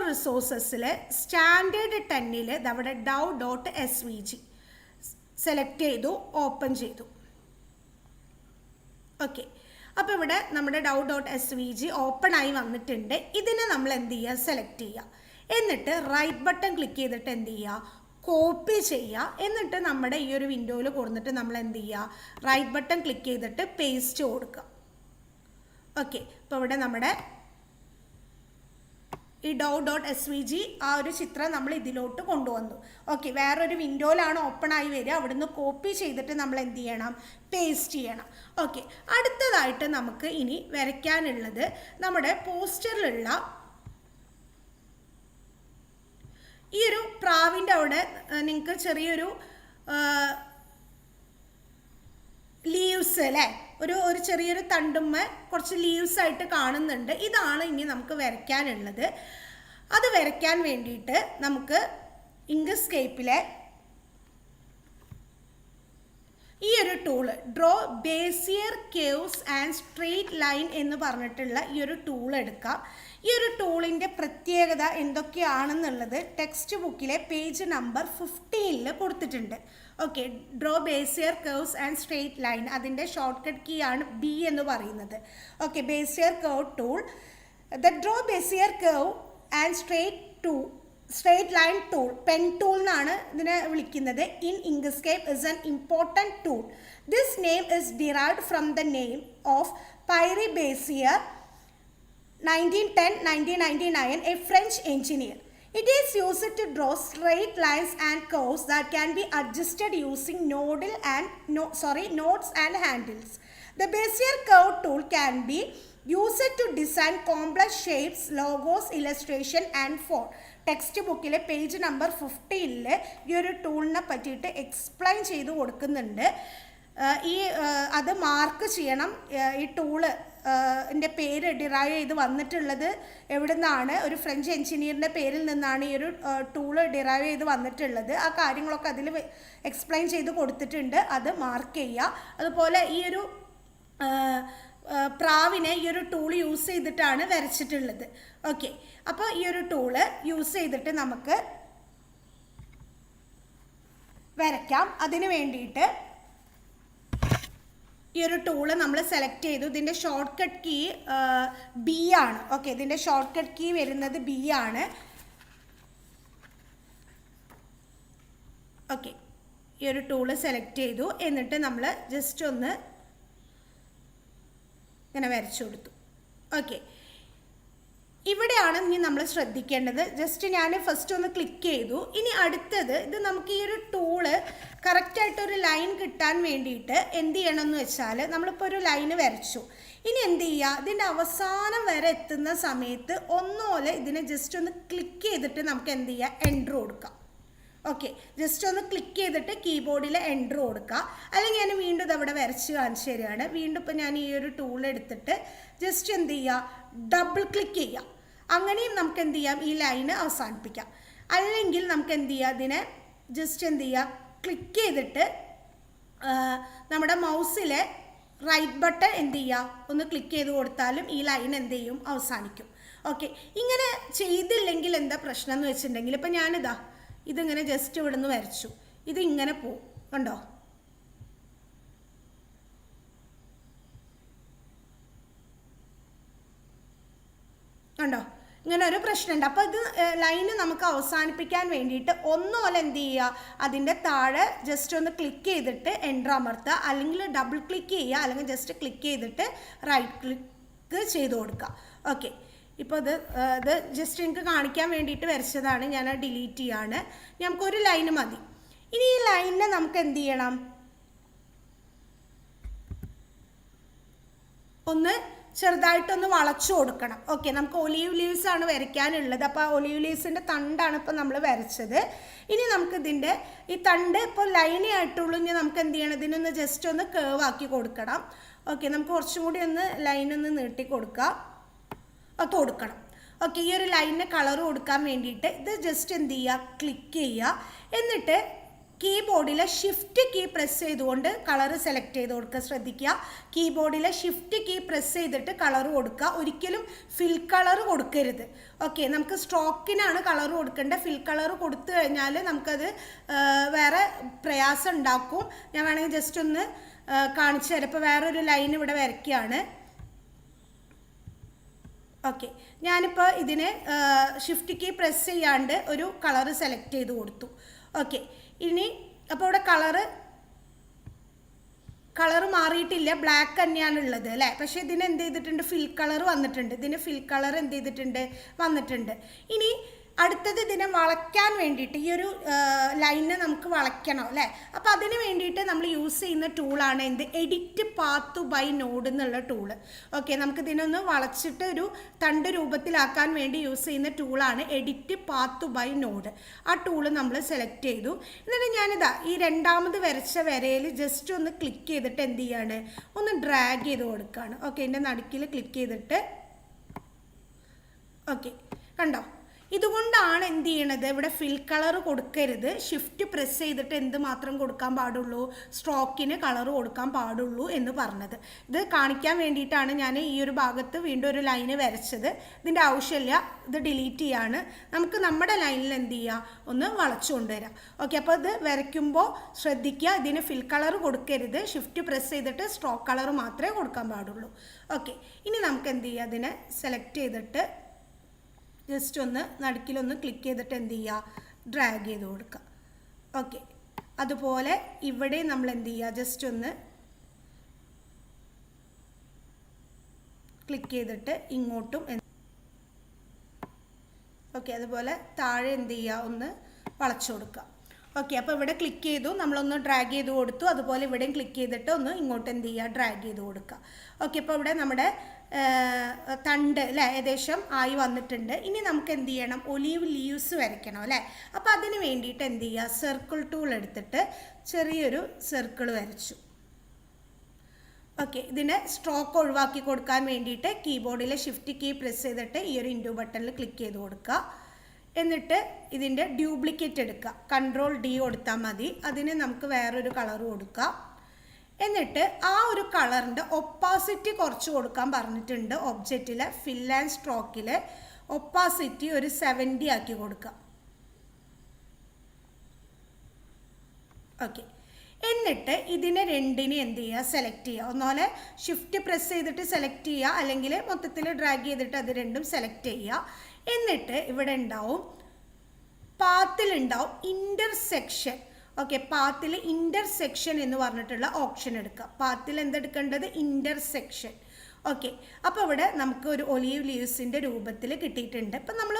റിസോഴ്സസിൽ സ്റ്റാൻഡേർഡ് 10 നമ്മുടെ dow.svg സെലക്ട് ചെയ്തു, ഓപ്പൺ ചെയ്തു. ഓക്കെ, അപ്പോൾ ഇവിടെ നമ്മുടെ dow.svg ഓപ്പൺ ആയി വന്നിട്ടുണ്ട്. ഇതിനെ നമ്മൾ എന്ത് ചെയ്യുക? സെലക്ട് ചെയ്യുക. എന്നിട്ട് റൈറ്റ് ബട്ടൺ ക്ലിക്ക് ചെയ്തിട്ട് എന്ത് ചെയ്യുക? കോപ്പി ചെയ്യുക. എന്നിട്ട് നമ്മുടെ ഈ ഒരു വിൻഡോയിൽ കൊടുത്തിട്ട് നമ്മൾ എന്ത് ചെയ്യുക? റൈറ്റ് ബട്ടൺ ക്ലിക്ക് ചെയ്തിട്ട് പേസ്റ്റ് കൊടുക്കുക. ഓക്കെ, അപ്പോൾ ഇവിടെ നമ്മുടെ ഈ dow.svg ആ ഒരു ചിത്രം നമ്മൾ ഇതിലോട്ട് കൊണ്ടുവന്നു. ഓക്കെ, വേറൊരു വിൻഡോയിലാണ് ഓപ്പൺ ആയി വരിക. അവിടുന്ന് കോപ്പി ചെയ്തിട്ട് നമ്മൾ എന്ത് ചെയ്യണം? പേസ്റ്റ് ചെയ്യണം. ഓക്കെ, അടുത്തതായിട്ട് നമുക്ക് ഇനി വരയ്ക്കാനുള്ളത് നമ്മുടെ പോസ്റ്ററിലുള്ള ഈ ഒരു പ്രാവിൻ്റെ അവിടെ നിങ്ങൾക്ക് ചെറിയൊരു ലീവ്സ് അല്ലേ, ഒരു ചെറിയൊരു തണ്ടുമ്മ കുറച്ച് ലീവ്സ് ആയിട്ട് കാണുന്നുണ്ട്. ഇതാണ് ഇനി നമുക്ക് വരയ്ക്കാനുള്ളത്. അത് വരയ്ക്കാൻ വേണ്ടിയിട്ട് നമുക്ക് ഇങ്ക്സ്കേപ്പിലെ ഈ ഒരു tool draw Bezier curves and straight line എന്ന് പറഞ്ഞിട്ടുള്ള ഈ ഒരു ടൂൾ എടുക്കാം. ഈ ഒരു ടൂളിൻ്റെ പ്രത്യേകത എന്തൊക്കെയാണെന്നുള്ളത് ടെക്സ്റ്റ് ബുക്കിലെ പേജ് നമ്പർ 15 കൊടുത്തിട്ടുണ്ട്. Okay, draw Bezier curves and straight line, അതിൻ്റെ ഷോർട്ട് കട്ട് കീ ആണ് B എന്ന് പറയുന്നത്. Okay, Bezier curve tool. The draw Bezier curve and straight straight line tool, pen tool എന്നാണ് ഇതിനെ വിളിക്കുന്നത്. In Inkscape is an important tool. This name is derived from the name of Pierre Bezier 1910-1999, a French engineer. It is used to draw straight lines and curves that can be adjusted using nodes and handles. The Bezier curve tool can be used to design complex shapes, logos, illustration and font. Text ബുക്കിൽ പേജ് നമ്പർ 15 ഈ ഒരു ടൂളിനെ പറ്റിയിട്ട് എക്സ്പ്ലെയിൻ ചെയ്ത് കൊടുക്കുന്നുണ്ട്. അത് മാർക്ക് ചെയ്യണം. ഈ ടൂള് ൻ്റെ പേര് ഡിറൈവ് ചെയ്ത് വന്നിട്ടുള്ളത് എവിടെ നിന്നാണ്? ഒരു ഫ്രഞ്ച് എഞ്ചിനീയറിൻ്റെ പേരിൽ നിന്നാണ് ഈ ഒരു ടൂള് ഡിറൈവ് ചെയ്ത് വന്നിട്ടുള്ളത്. ആ കാര്യങ്ങളൊക്കെ അതിൽ എക്സ്പ്ലെയിൻ ചെയ്ത് കൊടുത്തിട്ടുണ്ട്. അത് മാർക്ക് ചെയ്യുക. അതുപോലെ ഈ ഒരു പ്രാവിനെ ഈ ഒരു ടൂൾ യൂസ് ചെയ്തിട്ടാണ് വരച്ചിട്ടുള്ളത്. ഓക്കെ, അപ്പോൾ ഈ ഒരു ടൂള് യൂസ് ചെയ്തിട്ട് നമുക്ക് വരയ്ക്കാം. അതിന് വേണ്ടിയിട്ട് ഈ ഒരു ടൂള് നമ്മൾ സെലക്ട് ചെയ്തു. ഇതിൻ്റെ ഷോർട്ട് കട്ട് കീ ബി ആണ്. ഓക്കെ, ഇതിൻ്റെ ഷോർട്ട് കട്ട് കീ വരുന്നത് ബി ആണ്. ഓക്കെ, ഈ ഒരു ടൂള് സെലക്ട് ചെയ്തു. എന്നിട്ട് നമ്മൾ ജസ്റ്റ് ഒന്ന് ഇങ്ങനെ വരച്ചു കൊടുത്തു. ഓക്കെ, ഇവിടെയാണ് ഇനി നമ്മൾ ശ്രദ്ധിക്കേണ്ടത്. ജസ്റ്റ് ഞാൻ ഫസ്റ്റ് ഒന്ന് ക്ലിക്ക് ചെയ്തു. ഇനി അടുത്തത്, ഇത് നമുക്ക് ഈ ഒരു ടൂള് കറക്റ്റായിട്ടൊരു ലൈൻ കിട്ടാൻ വേണ്ടിയിട്ട് എന്ത് ചെയ്യണമെന്ന് വെച്ചാൽ, നമ്മളിപ്പോൾ ഒരു ലൈന് വരച്ചു. ഇനി എന്ത് ചെയ്യുക, ഇതിൻ്റെ അവസാനം വരെ എത്തുന്ന സമയത്ത് ഒന്നുപോലെ ഇതിനെ ജസ്റ്റ് ഒന്ന് ക്ലിക്ക് ചെയ്തിട്ട് നമുക്ക് എന്ത് ചെയ്യുക, എൻ്റർ കൊടുക്കാം. ഓക്കെ, ജസ്റ്റ് ഒന്ന് ക്ലിക്ക് ചെയ്തിട്ട് കീബോർഡിൽ എൻ്റർ കൊടുക്കുക. അല്ലെങ്കിൽ ഞാൻ വീണ്ടും ഇതവിടെ വരച്ച് കാണിച്ചു തരികയാണ്. വീണ്ടും ഇപ്പോൾ ഞാൻ ഈ ഒരു ടൂൾ എടുത്തിട്ട് ജസ്റ്റ് എന്ത് ചെയ്യുക, ഡബിൾ ക്ലിക്ക് ചെയ്യുക. അങ്ങനെയും നമുക്ക് എന്ത് ചെയ്യാം, ഈ ലൈന് അവസാനിപ്പിക്കാം. അല്ലെങ്കിൽ നമുക്ക് എന്ത് ചെയ്യുക, ഇതിനെ ജസ്റ്റ് എന്ത് ചെയ്യുക, ക്ലിക്ക് ചെയ്തിട്ട് നമ്മുടെ മൗസിലെ റൈറ്റ് ബട്ടൺ എന്ത് ചെയ്യുക, ഒന്ന് ക്ലിക്ക് ചെയ്ത് കൊടുത്താലും ഈ ലൈൻ എന്ത് ചെയ്യും, അവസാനിക്കും. ഓക്കെ, ഇങ്ങനെ ചെയ്തില്ലെങ്കിൽ എന്താ പ്രശ്നം എന്ന് വെച്ചിട്ടുണ്ടെങ്കിൽ, ഇപ്പം ഞാനിതാ ഇതിങ്ങനെ ജസ്റ്റ് ഇവിടെ നിന്ന് വരച്ചു, ഇതിങ്ങനെ പോവും. കണ്ടോ? കണ്ടോ? ഇങ്ങനെ ഒരു പ്രശ്നമുണ്ട്. അപ്പോൾ ഇത് ലൈന് നമുക്ക് അവസാനിപ്പിക്കാൻ വേണ്ടിയിട്ട് ഒന്നുപോലെ എന്ത് ചെയ്യുക, അതിൻ്റെ താഴെ ജസ്റ്റ് ഒന്ന് ക്ലിക്ക് ചെയ്തിട്ട് എൻ്റർ അമർത്തുക. അല്ലെങ്കിൽ ഡബിൾ ക്ലിക്ക് ചെയ്യുക, അല്ലെങ്കിൽ ജസ്റ്റ് ക്ലിക്ക് ചെയ്തിട്ട് റൈറ്റ് ക്ലിക്ക് ചെയ്ത് കൊടുക്കുക. ഓക്കെ, ഇപ്പോൾ ഇത് ജസ്റ്റ് എനിക്ക് കാണിക്കാൻ വേണ്ടിയിട്ട് വരച്ചതാണ്. ഞാൻ ഡിലീറ്റ് ചെയ്യാണ്. നമുക്കൊരു ലൈന് മതി. ഇനി ഈ ലൈനിനെ നമുക്ക് എന്ത് ചെയ്യണം, ഒന്ന് ചെറുതായിട്ടൊന്ന് വളച്ചു കൊടുക്കണം. ഓക്കെ, നമുക്ക് ഒലീവ് ലീവ്സ് ആണ് വരയ്ക്കാനുള്ളത്. അപ്പോൾ ആ ഒലീവ് ലീവ്സിൻ്റെ തണ്ടാണ് ഇപ്പോൾ നമ്മൾ വരച്ചത്. ഇനി നമുക്കിതിൻ്റെ ഈ തണ്ട് ഇപ്പോൾ ലൈനേ ആയിട്ടുള്ളൂ. ഇനി നമുക്ക് എന്ത് ചെയ്യണം, ഇതിനൊന്ന് ജസ്റ്റ് ഒന്ന് കേവ് ആക്കി കൊടുക്കണം. ഓക്കെ, നമുക്ക് കുറച്ചും കൂടി ഒന്ന് ലൈനൊന്ന് നീട്ടി കൊടുക്കാം. കൊടുക്കണം. ഓക്കെ, ഈ ഒരു ലൈനിന് കളർ കൊടുക്കാൻ വേണ്ടിയിട്ട് ഇത് ജസ്റ്റ് എന്ത് ചെയ്യുക, ക്ലിക്ക് ചെയ്യുക. എന്നിട്ട് കീബോർഡിലെ ഷിഫ്റ്റ് കീ പ്രസ് ചെയ്തുകൊണ്ട് കളർ സെലക്ട് ചെയ്ത് കൊടുക്കുക. ശ്രദ്ധിക്കുക, കീബോർഡിലെ ഷിഫ്റ്റ് കീ പ്രസ് ചെയ്തിട്ട് കളർ കൊടുക്കുക. ഒരിക്കലും ഫിൽ കളർ കൊടുക്കരുത്. ഓക്കെ, നമുക്ക് സ്ട്രോക്കിനാണ് കളർ കൊടുക്കേണ്ടത്. ഫിൽ കളർ കൊടുത്തു കഴിഞ്ഞാൽ നമുക്കത് വേറെ പ്രയാസം ഉണ്ടാക്കും. ഞാൻ വേണമെങ്കിൽ ജസ്റ്റ് ഒന്ന് കാണിച്ചു തരാം. ഇപ്പോൾ വേറൊരു ലൈൻ ഇവിടെ വരയ്ക്കുകയാണ്. ഓക്കെ, ഞാനിപ്പോൾ ഇതിന് ഷിഫ്റ്റ് കീ പ്രസ് ചെയ്യാണ്ട് ഒരു കളർ സെലക്ട് ചെയ്ത് കൊടുത്തു. ഓക്കെ, ഇനി അപ്പോൾ ഇവിടെ കളർ മാറിയിട്ടില്ല, ബ്ലാക്ക് തന്നെയാണുള്ളത് അല്ലേ. പക്ഷേ ഇതിന് എന്ത് ചെയ്തിട്ടുണ്ട്, ഫിൽ കളർ വന്നിട്ടുണ്ട്. ഇതിന് ഫിൽ കളർ എന്ത് ചെയ്തിട്ടുണ്ട്, വന്നിട്ടുണ്ട്. ഇനി അടുത്തത് ഇതിനെ വളയ്ക്കാൻ വേണ്ടിയിട്ട് ഈ ഒരു ലൈനിനെ നമുക്ക് വളയ്ക്കണം അല്ലേ. അപ്പോൾ അതിന് വേണ്ടിയിട്ട് നമ്മൾ യൂസ് ചെയ്യുന്ന ടൂളാണ് എന്ത്, എഡിറ്റ് പാത്ത് ബൈ നോഡ് എന്നുള്ള ടൂള്. ഓക്കെ, നമുക്ക് ഇതിനൊന്ന് വളച്ചിട്ട് ഒരു തണ്ട് രൂപത്തിലാക്കാൻ വേണ്ടി യൂസ് ചെയ്യുന്ന ടൂളാണ് എഡിറ്റ് പാത്ത് ബൈ നോഡ്. ആ ടൂള് നമ്മൾ സെലക്ട് ചെയ്തു. എന്നിട്ട് ഞാനിതാ ഈ രണ്ടാമത് വരച്ച വരയിൽ ജസ്റ്റ് ഒന്ന് ക്ലിക്ക് ചെയ്തിട്ട് എന്ത് ചെയ്യാണ്, ഒന്ന് ഡ്രാഗ് ചെയ്ത് കൊടുക്കുകയാണ്. ഓക്കെ, ഇതിൻ്റെ നടുക്കിൽ ക്ലിക്ക് ചെയ്തിട്ട് ഓക്കെ, കണ്ടോ? ഇതുകൊണ്ടാണ് എന്ത് ചെയ്യണത്, ഇവിടെ ഫിൽ കളർ കൊടുക്കരുത്. ഷിഫ്റ്റ് പ്രസ് ചെയ്തിട്ട് എന്ത് മാത്രം കൊടുക്കാൻ പാടുള്ളൂ, സ്ട്രോക്കിന് കളർ കൊടുക്കാൻ പാടുള്ളൂ എന്ന് പറഞ്ഞത്. ഇത് കാണിക്കാൻ വേണ്ടിയിട്ടാണ് ഞാൻ ഈ ഒരു ഭാഗത്ത് വീണ്ടും ഒരു ലൈന് വരച്ചത്. ഇതിൻ്റെ ആവശ്യമില്ല, ഇത് ഡിലീറ്റ് ചെയ്യാണ്. നമുക്ക് നമ്മുടെ ലൈനിൽ എന്ത് ചെയ്യുക, ഒന്ന് വളച്ചു കൊണ്ടുവരാം. ഓക്കെ, അപ്പോൾ ഇത് വരയ്ക്കുമ്പോൾ ശ്രദ്ധിക്കുക, ഇതിന് ഫിൽ കളർ കൊടുക്കരുത്. ഷിഫ്റ്റ് പ്രസ് ചെയ്തിട്ട് സ്ട്രോക്ക് കളർ മാത്രമേ കൊടുക്കാൻ പാടുള്ളൂ. ഓക്കെ, ഇനി നമുക്ക് എന്ത് ചെയ്യുക, അതിനെ സെലക്ട് ചെയ്തിട്ട് ജസ്റ്റ് ഒന്ന് നടുക്കിലൊന്ന് ക്ലിക്ക് ചെയ്തിട്ട് എന്ത് ചെയ്യുക, ഡ്രാഗ് ചെയ്ത് കൊടുക്കുക. ഓക്കെ, അതുപോലെ ഇവിടെ നമ്മൾ എന്ത് ചെയ്യുക, ജസ്റ്റ് ഒന്ന് ക്ലിക്ക് ചെയ്തിട്ട് ഇങ്ങോട്ടും ഓക്കെ, അതുപോലെ താഴെ എന്ത് ചെയ്യുക, ഒന്ന് വളച്ചു കൊടുക്കുക. ഓക്കെ, അപ്പോൾ ഇവിടെ ക്ലിക്ക് ചെയ്തു, നമ്മളൊന്ന് ഡ്രാഗ് ചെയ്ത് കൊടുത്തു. അതുപോലെ ഇവിടെയും ക്ലിക്ക് ചെയ്തിട്ട് ഒന്ന് ഇങ്ങോട്ട് എന്ത് ചെയ്യുക, ഡ്രാഗ് ചെയ്ത് കൊടുക്കുക. ഓക്കെ, അപ്പോൾ ഇവിടെ നമ്മുടെ തണ്ട് അല്ലേ ഏകദേശം ആയി വന്നിട്ടുണ്ട്. ഇനി നമുക്ക് എന്ത് ചെയ്യണം, ഒലീവ് ലീവ്സ് വരയ്ക്കണം അല്ലേ. അപ്പോൾ അതിന് വേണ്ടിയിട്ട് എന്ത് ചെയ്യുക, സർക്കിൾ ടൂൾ എടുത്തിട്ട് ചെറിയൊരു സർക്കിൾ വരച്ചു. ഓക്കെ, ഇതിൻ്റെ സ്ട്രോക്ക് ഒഴിവാക്കി കൊടുക്കാൻ വേണ്ടിയിട്ട് കീബോർഡിലെ ഷിഫ്റ്റ് കീ പ്രസ് ചെയ്തിട്ട് ഈ ഒരു ഇൻഡു ബട്ടണിൽ ക്ലിക്ക് ചെയ്ത് കൊടുക്കുക. എന്നിട്ട് ഇതിൻ്റെ ഡ്യൂപ്ലിക്കേറ്റ് എടുക്കുക, കൺട്രോൾ ഡി കൊടുത്താൽ മതി. അതിന് നമുക്ക് വേറൊരു കളർ കൊടുക്കാം. എന്നിട്ട് ആ ഒരു കളറിൻ്റെ ഒപ്പാസിറ്റി കുറച്ച് കൊടുക്കാൻ പറഞ്ഞിട്ടുണ്ട്. ഒബ്ജക്റ്റിലെ ഫിൽ ആൻഡ് സ്ട്രോക്കിൽ ഒപ്പാസിറ്റി ഒരു 70 ആക്കി കൊടുക്കാം. ഓക്കെ, എന്നിട്ട് ഇതിനെ രണ്ടിനെ എന്ത് ചെയ്യുക, സെലക്ട് ചെയ്യുക. ഒന്നുപോലെ ഷിഫ്റ്റ് പ്രസ് ചെയ്തിട്ട് സെലക്ട് ചെയ്യുക, അല്ലെങ്കിൽ മൊത്തത്തിൽ ഡ്രാഗ് ചെയ്തിട്ട് അത് രണ്ടും സെലക്ട് ചെയ്യുക. എന്നിട്ട് ഇവിടെ ഉണ്ടാവും, പാത്തിലുണ്ടാവും ഇൻ്റർസെക്ഷൻ. ഓക്കെ, പാത്തിൽ ഇൻ്റർസെക്ഷൻ എന്ന് പറഞ്ഞിട്ടുള്ള ഓപ്ഷൻ എടുക്കുക. പാത്തിൽ എന്തെടുക്കേണ്ടത്, ഇൻ്റർസെക്ഷൻ. ഓക്കെ, അപ്പോൾ ഇവിടെ നമുക്ക് ഒരു ഒലീവ് ലീവ്സിൻ്റെ രൂപത്തിൽ കിട്ടിയിട്ടുണ്ട്. ഇപ്പം നമ്മൾ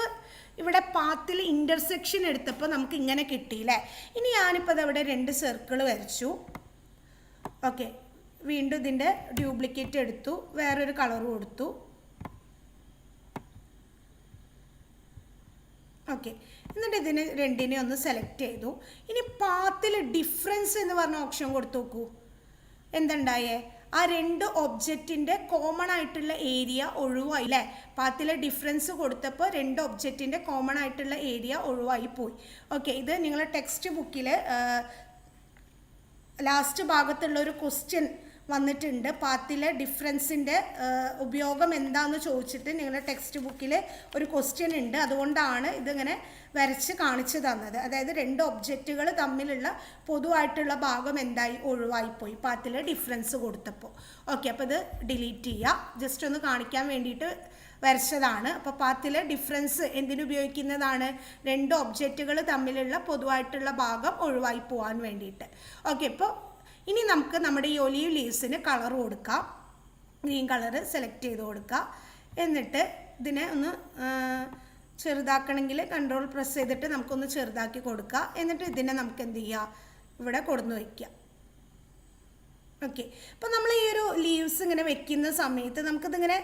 ഇവിടെ പാത്തിൽ ഇൻ്റർസെക്ഷൻ എടുത്തപ്പോൾ നമുക്ക് ഇങ്ങനെ കിട്ടിയില്ലേ. ഇനി ഞാനിപ്പോൾ അതവിടെ 2 സർക്കിൾ വരച്ചു. ഓക്കെ, വീണ്ടും ഇതിൻ്റെ ഡ്യൂപ്ലിക്കേറ്റ് എടുത്തു, വേറൊരു കളർ കൊടുത്തു. ഓക്കെ, എന്നിട്ട് ഇതിന് രണ്ടിനെ ഒന്ന് സെലക്ട് ചെയ്തു. ഇനി പാത്തിൽ ഡിഫറൻസ് എന്ന് പറഞ്ഞ ഓപ്ഷൻ കൊടുത്തു നോക്കൂ, എന്തുണ്ടായേ, ആ 2 ഒബ്ജക്റ്റിൻ്റെ കോമൺ ആയിട്ടുള്ള ഏരിയ ഒഴിവായി അല്ലേ. പാത്തിലെ ഡിഫറൻസ് കൊടുത്തപ്പോൾ 2 ഒബ്ജക്റ്റിൻ്റെ കോമൺ ആയിട്ടുള്ള ഏരിയ ഒഴിവായി പോയി. ഓക്കെ, ഇത് നിങ്ങളുടെ ടെക്സ്റ്റ് ബുക്കിൽ ലാസ്റ്റ് ഭാഗത്തുള്ള ഒരു ക്വസ്റ്റ്യൻ വന്നിട്ടുണ്ട്. പാത്തിലെ ഡിഫറൻസിൻ്റെ ഉപയോഗം എന്താണെന്ന് ചോദിച്ചിട്ട് നിങ്ങളുടെ ടെക്സ്റ്റ് ബുക്കിൽ ഒരു ക്വസ്റ്റ്യൻ ഉണ്ട്. അതുകൊണ്ടാണ് ഇതിങ്ങനെ വരച്ച് കാണിച്ചു തന്നത്. അതായത് 2 ഒബ്ജക്റ്റുകൾ തമ്മിലുള്ള പൊതുവായിട്ടുള്ള ഭാഗം എന്തായി, ഒഴിവായിപ്പോയി പാത്തിലെ ഡിഫറൻസ് കൊടുത്തപ്പോൾ. ഓക്കെ, അപ്പോൾ ഇത് ഡിലീറ്റ് ചെയ്യുക. ജസ്റ്റ് ഒന്ന് കാണിക്കാൻ വേണ്ടിയിട്ട് വരച്ചതാണ്. അപ്പോൾ പാത്തിലെ ഡിഫറൻസ് എന്തിനുപയോഗിക്കുന്നതാണ്, 2 ഒബ്ജക്റ്റുകൾ തമ്മിലുള്ള പൊതുവായിട്ടുള്ള ഭാഗം ഒഴിവായി പോകാൻ വേണ്ടിയിട്ട്. ഓക്കെ, ഇപ്പോൾ ഇനി നമുക്ക് നമ്മുടെ ഈ ഒലീവ് ലീവ്സിന് കളർ കൊടുക്കാം. ഗ്രീൻ കളർ സെലക്ട് ചെയ്ത് കൊടുക്കുക. എന്നിട്ട് ഇതിനെ ഒന്ന് ചെറുതാക്കണമെങ്കിൽ കൺട്രോൾ പ്രസ് ചെയ്തിട്ട് നമുക്കൊന്ന് ചെറുതാക്കി കൊടുക്കുക. എന്നിട്ട് ഇതിനെ നമുക്ക് എന്ത് ചെയ്യുക, ഇവിടെ കൊടുന്ന് വയ്ക്കുക. ഓക്കെ, അപ്പോൾ നമ്മൾ ഈ ഒരു ലീവ്സ് ഇങ്ങനെ വെക്കുന്ന സമയത്ത് നമുക്കിതിങ്ങനെ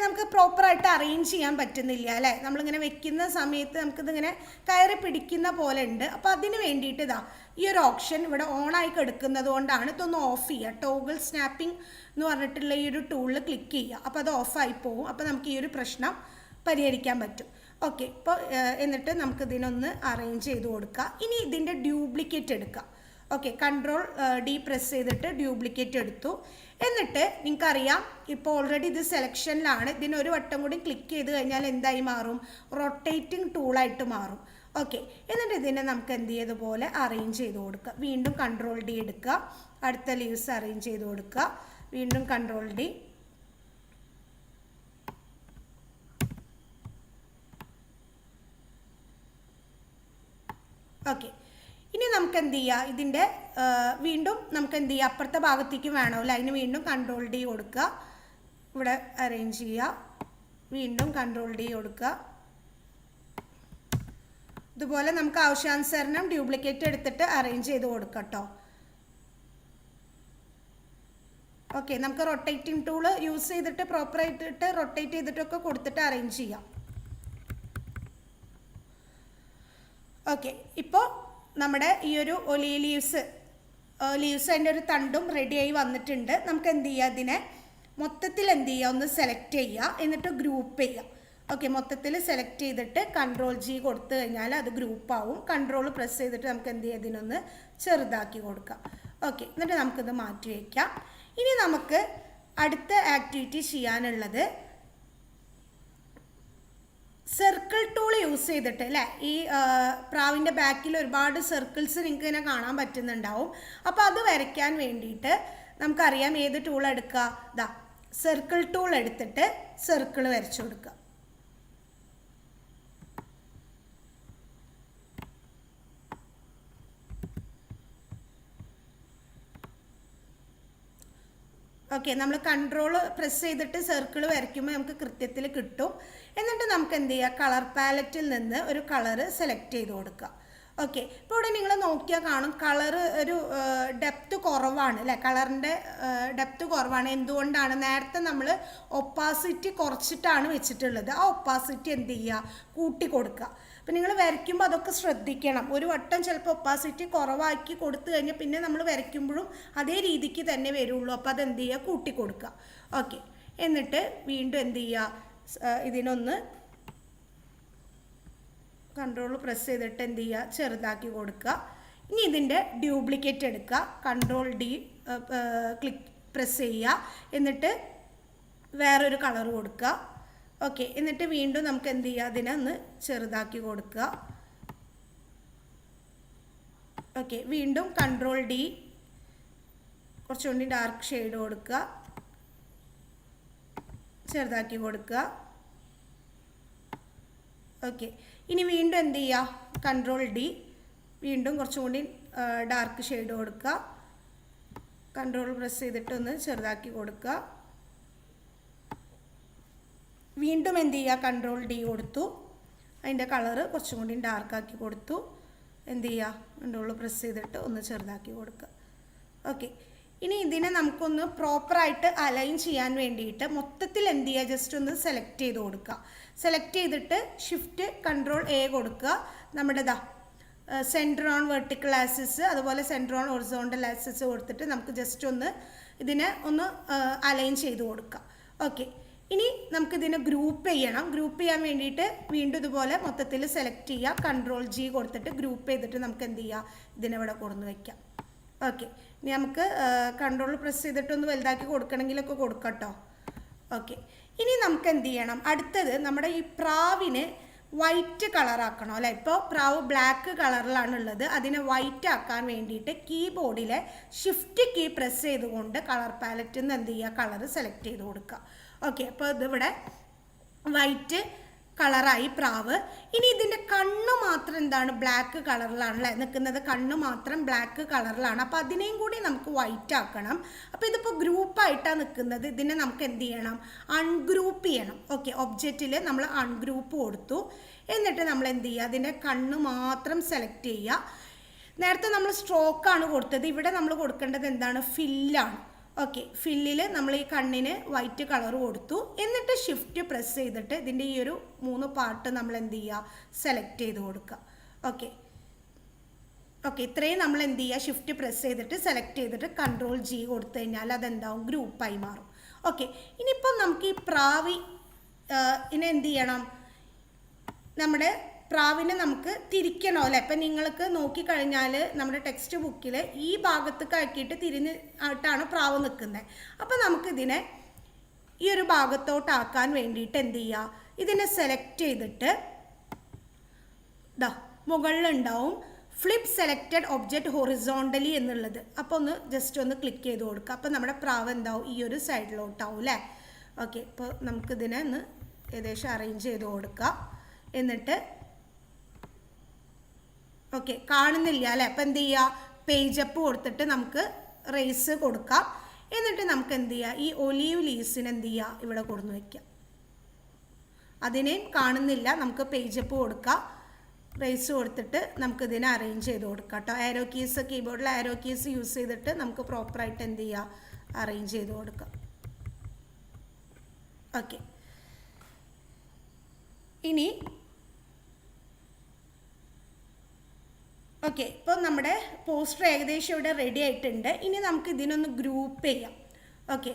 നമുക്ക് പ്രോപ്പറായിട്ട് അറേഞ്ച് ചെയ്യാൻ പറ്റുന്നില്ല അല്ലേ. നമ്മളിങ്ങനെ വെക്കുന്ന സമയത്ത് നമുക്കിതിങ്ങനെ കയറി പിടിക്കുന്ന പോലെ ഉണ്ട്. അപ്പോൾ അതിന് വേണ്ടിയിട്ട് ഇതാ ഈ ഒരു ഓപ്ഷൻ ഇവിടെ ഓണായി കിടക്കുന്നത് കൊണ്ടാണ്. ഇതൊന്ന് ഓഫ് ചെയ്യുക. ടോഗിൾ സ്നാപ്പിംഗ് എന്ന് പറഞ്ഞിട്ടുള്ള ഈ ഒരു ടൂളിൽ ക്ലിക്ക് ചെയ്യുക. അപ്പോൾ അത് ഓഫായി പോകും. അപ്പോൾ നമുക്ക് ഈ ഒരു പ്രശ്നം പരിഹരിക്കാൻ പറ്റും. ഓക്കെ, ഇപ്പോൾ എന്നിട്ട് നമുക്കിതിനൊന്ന് അറേഞ്ച് ചെയ്ത് കൊടുക്കുക. ഇനി ഇതിൻ്റെ ഡ്യൂപ്ലിക്കേറ്റ് എടുക്കുക. ഓക്കെ, കൺട്രോൾ ഡി പ്രസ് ചെയ്തിട്ട് ഡ്യൂപ്ലിക്കേറ്റ് എടുത്തു. എന്നിട്ട് നിങ്ങൾക്കറിയാം ഇപ്പോൾ ഓൾറെഡി ഇത് സെലക്ഷനിലാണ്. ഇതിനൊരു വട്ടം കൂടി ക്ലിക്ക് ചെയ്ത് കഴിഞ്ഞാൽ എന്തായി മാറും, റൊട്ടേറ്റിംഗ് ടൂളായിട്ട് മാറും. ഓക്കെ, എന്നിട്ട് ഇതിനെ നമുക്ക് എന്ത് ചെയ്തതുപോലെ അറേഞ്ച് ചെയ്ത് കൊടുക്കുക. വീണ്ടും കൺട്രോൾ ഡി എടുക്കുക, അടുത്ത ലീവ്സ് അറേഞ്ച് ചെയ്ത് കൊടുക്കുക. വീണ്ടും കൺട്രോൾ ഡി. ഓക്കെ, ഇനി നമുക്ക് എന്ത് ചെയ്യുക, ഇതിൻ്റെ വീണ്ടും നമുക്ക് എന്ത് ചെയ്യുക, അപ്പുറത്തെ ഭാഗത്തേക്ക് വേണമല്ലോ, അതിന് വീണ്ടും കൺട്രോൾ ഡി കൊടുക്കുക. ഇവിടെ അറേഞ്ച് ചെയ്യുക. വീണ്ടും കൺട്രോൾ ഡി കൊടുക്കുക. ഇതുപോലെ നമുക്ക് ആവശ്യാനുസരണം ഡ്യൂപ്ലിക്കേറ്റ് എടുത്തിട്ട് അറേഞ്ച് ചെയ്ത് കൊടുക്കാം കേട്ടോ. ഓക്കെ, നമുക്ക് റൊട്ടേറ്റിംഗ് ടൂൾ യൂസ് ചെയ്തിട്ട് പ്രോപ്പറായിട്ട് റൊട്ടേറ്റ് ചെയ്തിട്ടൊക്കെ കൊടുത്തിട്ട് അറേഞ്ച് ചെയ്യാം. ഓക്കെ, ഇപ്പോൾ നമ്മുടെ ഈ ഒരു ഒലീവ് ലീവ്സ് അതിൻ്റെ ഒരു തണ്ടും റെഡിയായി വന്നിട്ടുണ്ട്. നമുക്ക് എന്ത് ചെയ്യുക, ഇതിനെ മൊത്തത്തിൽ എന്ത് ചെയ്യുക, ഒന്ന് സെലക്ട് ചെയ്യുക. എന്നിട്ട് ഗ്രൂപ്പ് ചെയ്യുക. ഓക്കെ, മൊത്തത്തിൽ സെലക്ട് ചെയ്തിട്ട് കൺട്രോൾ ജി കൊടുത്തു കഴിഞ്ഞാൽ അത് ഗ്രൂപ്പാവും. കൺട്രോൾ പ്രസ് ചെയ്തിട്ട് നമുക്ക് എന്ത് ചെയ്യുക, ഇതിനൊന്ന് ചെറുതാക്കി കൊടുക്കാം. ഓക്കെ, എന്നിട്ട് നമുക്കിത് മാറ്റി വയ്ക്കാം. ഇനി നമുക്ക് അടുത്ത ആക്ടിവിറ്റി ചെയ്യാനുള്ളത് സർക്കിൾ ടൂൾ യൂസ് ചെയ്തിട്ട് അല്ലേ. ഈ പ്രാവിൻ്റെ ബാക്കിൽ ഒരുപാട് സർക്കിൾസ് നിങ്ങൾക്ക് ഇങ്ങനെ കാണാൻ പറ്റുന്നുണ്ടാവും. അപ്പോൾ അത് വരയ്ക്കാൻ വേണ്ടിയിട്ട് നമുക്കറിയാം ഏത് ടൂൾ എടുക്കുക, സർക്കിൾ ടൂൾ എടുത്തിട്ട് സർക്കിൾ വരച്ചു കൊടുക്കുക. ഓക്കെ, നമ്മൾ കൺട്രോൾ പ്രസ് ചെയ്തിട്ട് സർക്കിൾ വരയ്ക്കുമ്പോൾ നമുക്ക് കൃത്യത്തിൽ കിട്ടും. എന്നിട്ട് നമുക്ക് എന്ത് ചെയ്യുക, കളർ പാലറ്റിൽ നിന്ന് ഒരു കളറ് സെലക്ട് ചെയ്ത് കൊടുക്കുക. ഓക്കെ, ഇപ്പോൾ ഇവിടെ നിങ്ങൾ നോക്കിയാൽ കാണും കളറ് ഒരു ഡെപ്ത് കുറവാണ് അല്ലേ, കളറിൻ്റെ ഡെപ്ത് കുറവാണ്. എന്തുകൊണ്ടാണ്? നേരത്തെ നമ്മൾ ഒപ്പാസിറ്റി കുറച്ചിട്ടാണ് വെച്ചിട്ടുള്ളത്. ആ ഒപ്പാസിറ്റി എന്ത് ചെയ്യുക, കൂട്ടി കൊടുക്കുക. അപ്പം നിങ്ങൾ വരയ്ക്കുമ്പോൾ അതൊക്കെ ശ്രദ്ധിക്കണം. ഒരു വട്ടം ചിലപ്പോൾ ഒപ്പാസിറ്റി കുറവാക്കി കൊടുത്തു കഴിഞ്ഞാൽ പിന്നെ നമ്മൾ വരയ്ക്കുമ്പോഴും അതേ രീതിക്ക് തന്നെ വരുള്ളൂ. അപ്പോൾ അതെന്ത് ചെയ്യുക, കൂട്ടി കൊടുക്കുക. ഓക്കെ, എന്നിട്ട് വീണ്ടും എന്ത് ചെയ്യുക, ഇതിനൊന്ന് കൺട്രോൾ പ്രസ് ചെയ്തിട്ട് എന്ത് ചെയ്യുക, ചെറുതാക്കി കൊടുക്കുക. ഇനി ഇതിൻ്റെ ഡ്യൂപ്ലിക്കേറ്റ് എടുക്കുക, കൺട്രോൾ ഡി ക്ലിക്ക് പ്രസ് ചെയ്യുക, എന്നിട്ട് വേറൊരു കളർ കൊടുക്കുക. ഓക്കെ, എന്നിട്ട് വീണ്ടും നമുക്ക് എന്ത് ചെയ്യുക, അതിനെ ഒന്ന് ചെറുതാക്കി കൊടുക്കുക. ഓക്കെ, വീണ്ടും കൺട്രോൾ ഡി കുറച്ചുകൂടി ഡാർക്ക് ഷെയ്ഡ് കൊടുക്കുക, ചെറുതാക്കി കൊടുക്കുക. ഓക്കെ, ഇനി വീണ്ടും എന്ത് ചെയ്യുക, കൺട്രോൾ ഡി വീണ്ടും കുറച്ചും കൂടി ഡാർക്ക് ഷെയ്ഡ് കൊടുക്കുക, കൺട്രോൾ പ്രസ് ചെയ്തിട്ട് ഒന്ന് ചെറുതാക്കി കൊടുക്കുക. വീണ്ടും എന്ത് ചെയ്യുക, കൺട്രോൾ ഡി കൊടുത്തു, അതിൻ്റെ കളറ് കുറച്ചും കൂടി ഡാർക്കാക്കി കൊടുത്തു. എന്ത് ചെയ്യുക, കൺട്രോൾ പ്രസ് ചെയ്തിട്ട് ഒന്ന് ചെറുതാക്കി കൊടുക്കുക. ഓക്കെ, ഇനി ഇതിനെ നമുക്കൊന്ന് പ്രോപ്പറായിട്ട് അലൈൻ ചെയ്യാൻ വേണ്ടിയിട്ട് മൊത്തത്തിൽ എന്ത് ചെയ്യുക, ജസ്റ്റ് ഒന്ന് സെലക്ട് ചെയ്ത് കൊടുക്കുക. സെലക്ട് ചെയ്തിട്ട് ഷിഫ്റ്റ് കൺട്രോൾ എ കൊടുക്കുക. നമ്മുടെ സെൻറ്റർ ഓൺ വെർട്ടിക്കൽ ആക്സിസ് അതുപോലെ സെൻറ്റർ ഓൺ ഹൊറിസോണ്ടൽ ആക്സിസ് കൊടുത്തിട്ട് നമുക്ക് ജസ്റ്റ് ഒന്ന് ഇതിനെ ഒന്ന് അലൈൻ ചെയ്ത് കൊടുക്കുക. ഓക്കെ, ഇനി നമുക്കിതിനെ ഗ്രൂപ്പ് ചെയ്യണം. ഗ്രൂപ്പ് ചെയ്യാൻ വേണ്ടിയിട്ട് വീണ്ടും ഇതുപോലെ മൊത്തത്തിൽ സെലക്ട് ചെയ്യുക, കൺട്രോൾ ജി കൊടുത്തിട്ട് ഗ്രൂപ്പ് ചെയ്തിട്ട് നമുക്ക് എന്ത് ചെയ്യുക, ഇതിനെവിടെ കൊടുന്ന് വയ്ക്കാം. ഓക്കെ, ഇനി നമുക്ക് കൺട്രോൾ പ്രസ് ചെയ്തിട്ടൊന്ന് വലുതാക്കി കൊടുക്കണമെങ്കിലൊക്കെ കൊടുക്കട്ടോ. ഓക്കെ, ഇനി നമുക്ക് എന്ത് ചെയ്യണം, അടുത്തത് നമ്മുടെ ഈ പ്രാവിന് വൈറ്റ് കളറാക്കണം അല്ലേ. ഇപ്പോൾ പ്രാവ് ബ്ലാക്ക് കളറിലാണുള്ളത്, അതിനെ വൈറ്റ് ആക്കാൻ വേണ്ടിയിട്ട് കീബോർഡിലെ ഷിഫ്റ്റ് കീ പ്രസ് ചെയ്തുകൊണ്ട് കളർ പാലറ്റിൽ നിന്ന് എന്ത് ചെയ്യുക, കളർ സെലക്ട് ചെയ്ത് കൊടുക്കുക. ഓക്കെ, അപ്പോൾ ഇതിവിടെ വൈറ്റ് കളറായി പ്രാവ്. ഇനി ഇതിൻ്റെ കണ്ണ് മാത്രം എന്താണ്, ബ്ലാക്ക് കളറിലാണല്ലേ നിൽക്കുന്നത്, കണ്ണ് മാത്രം ബ്ലാക്ക് കളറിലാണ്. അപ്പോൾ അതിനെയും കൂടി നമുക്ക് വൈറ്റ് ആക്കണം. അപ്പോൾ ഇതിപ്പോൾ ഗ്രൂപ്പായിട്ടാണ് നിൽക്കുന്നത്, ഇതിനെ നമുക്ക് എന്ത് ചെയ്യണം, അൺഗ്രൂപ്പ് ചെയ്യണം. ഓക്കെ, ഒബ്ജക്റ്റിൽ നമ്മൾ അൺഗ്രൂപ്പ് കൊടുത്തു. എന്നിട്ട് നമ്മൾ എന്ത് ചെയ്യുക, അതിൻ്റെ കണ്ണ് മാത്രം സെലക്ട് ചെയ്യുക. നേരത്തെ നമ്മൾ സ്ട്രോക്കാണ് കൊടുത്തത്, ഇവിടെ നമ്മൾ കൊടുക്കേണ്ടത് എന്താണ്, ഫില്ലാണ്. ഓക്കെ, ഫില്ലിൽ നമ്മൾ ഈ കണ്ണിന് വൈറ്റ് കളർ കൊടുത്തു. എന്നിട്ട് ഷിഫ്റ്റ് പ്രസ് ചെയ്തിട്ട് ഇതിൻ്റെ ഈ ഒരു 3 പാർട്ട് നമ്മൾ എന്ത് ചെയ്യുക, സെലക്ട് ചെയ്ത് കൊടുക്കുക. ഓക്കെ, ഇത്രയും നമ്മൾ എന്ത് ചെയ്യുക, ഷിഫ്റ്റ് പ്രസ് ചെയ്തിട്ട് സെലക്ട് ചെയ്തിട്ട് കൺട്രോൾ ജി കൊടുത്തു കഴിഞ്ഞാൽ അതെന്താവും, ഗ്രൂപ്പായി മാറും. ഓക്കെ, ഇനിയിപ്പം നമുക്ക് ഈ പ്രാവി ഇനി എന്ത് ചെയ്യണം, നമ്മുടെ പ്രാവിനെ നമുക്ക് തിരിക്കണോ അല്ലേ. അപ്പം നിങ്ങൾക്ക് നോക്കിക്കഴിഞ്ഞാൽ നമ്മുടെ ടെക്സ്റ്റ് ബുക്കിൽ ഈ ഭാഗത്തേക്ക് ആക്കിയിട്ട് തിരിഞ്ഞിട്ടാണ് പ്രാവ് നിൽക്കുന്നത്. അപ്പം നമുക്കിതിനെ ഈ ഒരു ഭാഗത്തോട്ടാക്കാൻ വേണ്ടിയിട്ട് എന്ത് ചെയ്യുക, ഇതിനെ സെലക്ട് ചെയ്തിട്ട് മുകളിലുണ്ടാവും ഫ്ലിപ്പ് സെലക്റ്റഡ് ഒബ്ജക്റ്റ് ഹൊറിസോണ്ടലി എന്നുള്ളത്. അപ്പോൾ ഒന്ന് ജസ്റ്റ് ഒന്ന് ക്ലിക്ക് ചെയ്ത് കൊടുക്കുക. അപ്പോൾ നമ്മുടെ പ്രാവ് എന്താവും, ഈ ഒരു സൈഡിലോട്ടാവും അല്ലേ. ഓക്കെ, ഇപ്പോൾ നമുക്കിതിനെ ഒന്ന് ഏകദേശം അറേഞ്ച് ചെയ്ത് കൊടുക്കുക. എന്നിട്ട് ഓക്കെ, കാണുന്നില്ല അല്ലേ. അപ്പം എന്ത് ചെയ്യുക, പേജ് അപ്പ് കൊടുത്തിട്ട് നമുക്ക് റേസ് കൊടുക്കാം. എന്നിട്ട് നമുക്ക് എന്ത് ചെയ്യുക, ഈ ഒലീവ് ലീവ്സിന് എന്ത് ചെയ്യുക, ഇവിടെ കൊടുന്ന് വയ്ക്കാം. അതിനെയും കാണുന്നില്ല, നമുക്ക് പേജ് അപ്പ് കൊടുക്കാം. റേസ് കൊടുത്തിട്ട് നമുക്കിതിനെ അറേഞ്ച് ചെയ്ത് കൊടുക്കാം കേട്ടോ. ആരോ കീസ്, കീബോർഡിൽ ആരോ കീസ് യൂസ് ചെയ്തിട്ട് നമുക്ക് പ്രോപ്പറായിട്ട് എന്ത് ചെയ്യുക, അറേഞ്ച് ചെയ്ത് കൊടുക്കാം. ഓക്കെ, ഇനി ഓക്കെ, ഇപ്പോൾ നമ്മുടെ പോസ്റ്റർ ഏകദേശം ഇവിടെ റെഡി ആയിട്ടുണ്ട്. ഇനി നമുക്ക് ഇതിനൊന്ന് ഗ്രൂപ്പ് ചെയ്യാം. ഓക്കെ,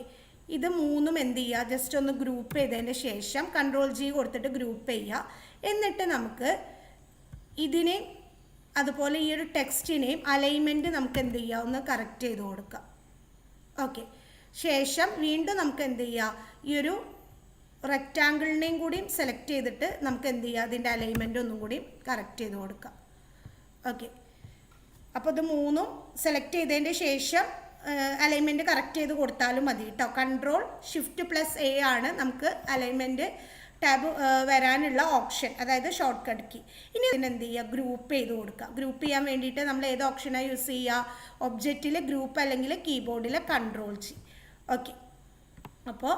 ഇത് 3ഉം എന്ത് ചെയ്യുക, ജസ്റ്റ് ഒന്ന് ഗ്രൂപ്പ് ചെയ്തതിന് ശേഷം കൺട്രോൾ ജി കൊടുത്തിട്ട് ഗ്രൂപ്പ് ചെയ്യുക. എന്നിട്ട് നമുക്ക് ഇതിനെ അതുപോലെ ഈ ഒരു ടെക്സ്റ്റിനെയും അലൈൻമെൻറ്റ് നമുക്ക് എന്ത് ചെയ്യുക, ഒന്ന് കറക്റ്റ് ചെയ്ത് കൊടുക്കാം. ഓക്കെ, ശേഷം വീണ്ടും നമുക്ക് എന്ത് ചെയ്യുക, ഈ ഒരു റെക്റ്റാങ്കിളിനെയും കൂടി സെലക്ട് ചെയ്തിട്ട് നമുക്ക് എന്ത് ചെയ്യുക, അതിൻ്റെ അലൈൻമെൻറ്റ് ഒന്നും കൂടി കറക്റ്റ് ചെയ്ത് കൊടുക്കാം. ഓക്കെ, അപ്പോൾ ഇത് 3ഉം സെലക്ട് ചെയ്തതിൻ്റെ ശേഷം അലൈൻമെൻറ്റ് കറക്റ്റ് ചെയ്ത് കൊടുത്താലും മതി കേട്ടോ. കൺട്രോൾ ഷിഫ്റ്റ് പ്ലസ് എ ആണ് നമുക്ക് അലൈൻമെൻറ്റ് ടാബ് വരാനുള്ള ഓപ്ഷൻ, അതായത് ഷോർട്ട് കട്ട് കീ. ഇനി ഇതിനെന്ത് ചെയ്യുക, ഗ്രൂപ്പ് ചെയ്ത് കൊടുക്കുക. ഗ്രൂപ്പ് ചെയ്യാൻ വേണ്ടിയിട്ട് നമ്മൾ ഏത് ഓപ്ഷനാണ് യൂസ് ചെയ്യുക, ഒബ്ജക്റ്റിൽ ഗ്രൂപ്പ് അല്ലെങ്കിൽ കീബോർഡിൽ കൺട്രോൾ ജി. ഓക്കെ, അപ്പോൾ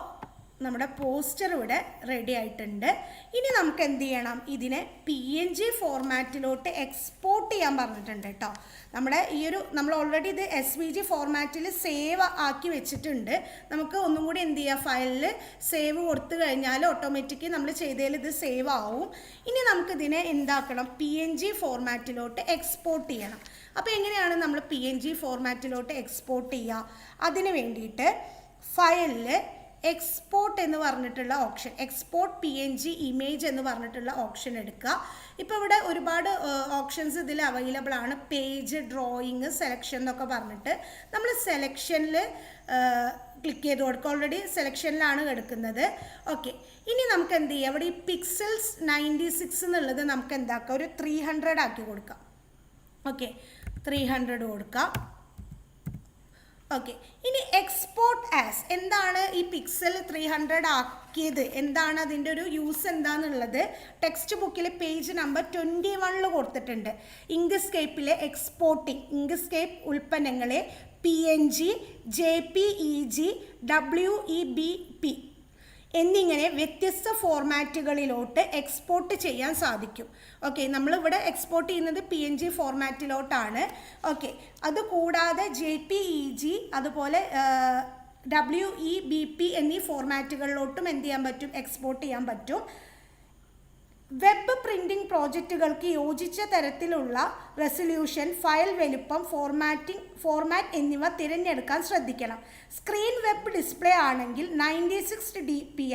നമ്മുടെ പോസ്റ്റർ ഇവിടെ റെഡി ആയിട്ടുണ്ട്. ഇനി നമുക്ക് എന്ത് ചെയ്യണം, ഇതിനെ PNG ഫോർമാറ്റിലോട്ട് എക്സ്പോർട്ട് ചെയ്യാൻ പറഞ്ഞിട്ടുണ്ട് കേട്ടോ. നമ്മൾ ഓൾറെഡി ഇത് SVG ഫോർമാറ്റിൽ സേവ് ആക്കി വെച്ചിട്ടുണ്ട്. നമുക്ക് ഒന്നും കൂടി എന്ത് ചെയ്യുക, ഫയലിൽ സേവ് കൊടുത്തു കഴിഞ്ഞാൽ ഓട്ടോമാറ്റിക്കലി നമ്മൾ ചെയ്തതിൽ ഇത് സേവ് ആവും. ഇനി നമുക്കിതിനെ എന്താക്കണം, PNG ഫോർമാറ്റിലോട്ട് എക്സ്പോർട്ട് ചെയ്യണം. അപ്പോൾ എങ്ങനെയാണ് നമ്മൾ PNG ഫോർമാറ്റിലോട്ട് എക്സ്പോർട്ട് ചെയ്യുക? അതിന് വേണ്ടിയിട്ട് ഫയലിൽ എക്സ്പോർട്ട് എന്ന് പറഞ്ഞിട്ടുള്ള ഓപ്ഷൻ, എക്സ്പോർട്ട് PNG ഇമേജ് എന്ന് പറഞ്ഞിട്ടുള്ള ഓപ്ഷൻ എടുക്കുക. ഇപ്പോൾ ഇവിടെ ഒരുപാട് ഓപ്ഷൻസ് ഇതിൽ അവൈലബിൾ ആണ്. പേജ്, ഡ്രോയിങ്, സെലക്ഷൻ എന്നൊക്കെ പറഞ്ഞിട്ട് നമ്മൾ സെലക്ഷനിൽ ക്ലിക്ക് ചെയ്ത് കൊടുക്കുക. ഓൾറെഡി സെലക്ഷനിലാണ് എടുക്കുന്നത്. ഓക്കെ, ഇനി നമുക്ക് എന്ത് ചെയ്യാം, ഇവിടെ ഈ പിക്സൽസ് 96 എന്നുള്ളത് നമുക്ക് എന്താക്കാം, ഒരു 300 ആക്കി കൊടുക്കാം. ഓക്കെ, 300 കൊടുക്കാം. ഓക്കെ, ഇനി എക്സ്പോർട്ട് ആസ്, എന്താണ് ഈ പിക്സൽ 300 ആക്കിയത്, എന്താണ് അതിൻ്റെ ഒരു യൂസ് എന്താണെന്നുള്ളത് ടെക്സ്റ്റ് ബുക്കിൽ പേജ് നമ്പർ 21 കൊടുത്തിട്ടുണ്ട്. ഇങ്ക്സ്കേപ്പിലെ എക്സ്പോർട്ടിംഗ്, ഇങ്ക്സ്കേപ്പ് ഉൽപ്പന്നങ്ങളെ PNG, JPEG, WEBP എന്നിങ്ങനെ വ്യത്യസ്ത ഫോർമാറ്റുകളിലോട്ട് എക്സ്പോർട്ട് ചെയ്യാൻ സാധിക്കും. ഓക്കെ, നമ്മളിവിടെ എക്സ്പോർട്ട് ചെയ്യുന്നത് PNG ഫോർമാറ്റിലോട്ടാണ്. ഓക്കെ, അതുകൂടാതെ JPEG അതുപോലെ WEBP എന്നീ ഫോർമാറ്റുകളിലോട്ടും എന്ത് ചെയ്യാൻ പറ്റും, എക്സ്പോർട്ട് ചെയ്യാൻ പറ്റും. വെബ് പ്രിൻറ്റിംഗ് പ്രോജക്റ്റുകൾക്ക് യോജിച്ച തരത്തിലുള്ള റെസൊല്യൂഷൻ, ഫയൽ വലുപ്പം, ഫോർമാറ്റ് എന്നിവ തിരഞ്ഞെടുക്കാൻ ശ്രദ്ധിക്കണം. സ്ക്രീൻ വെബ് ഡിസ്പ്ലേ ആണെങ്കിൽ 96 dpi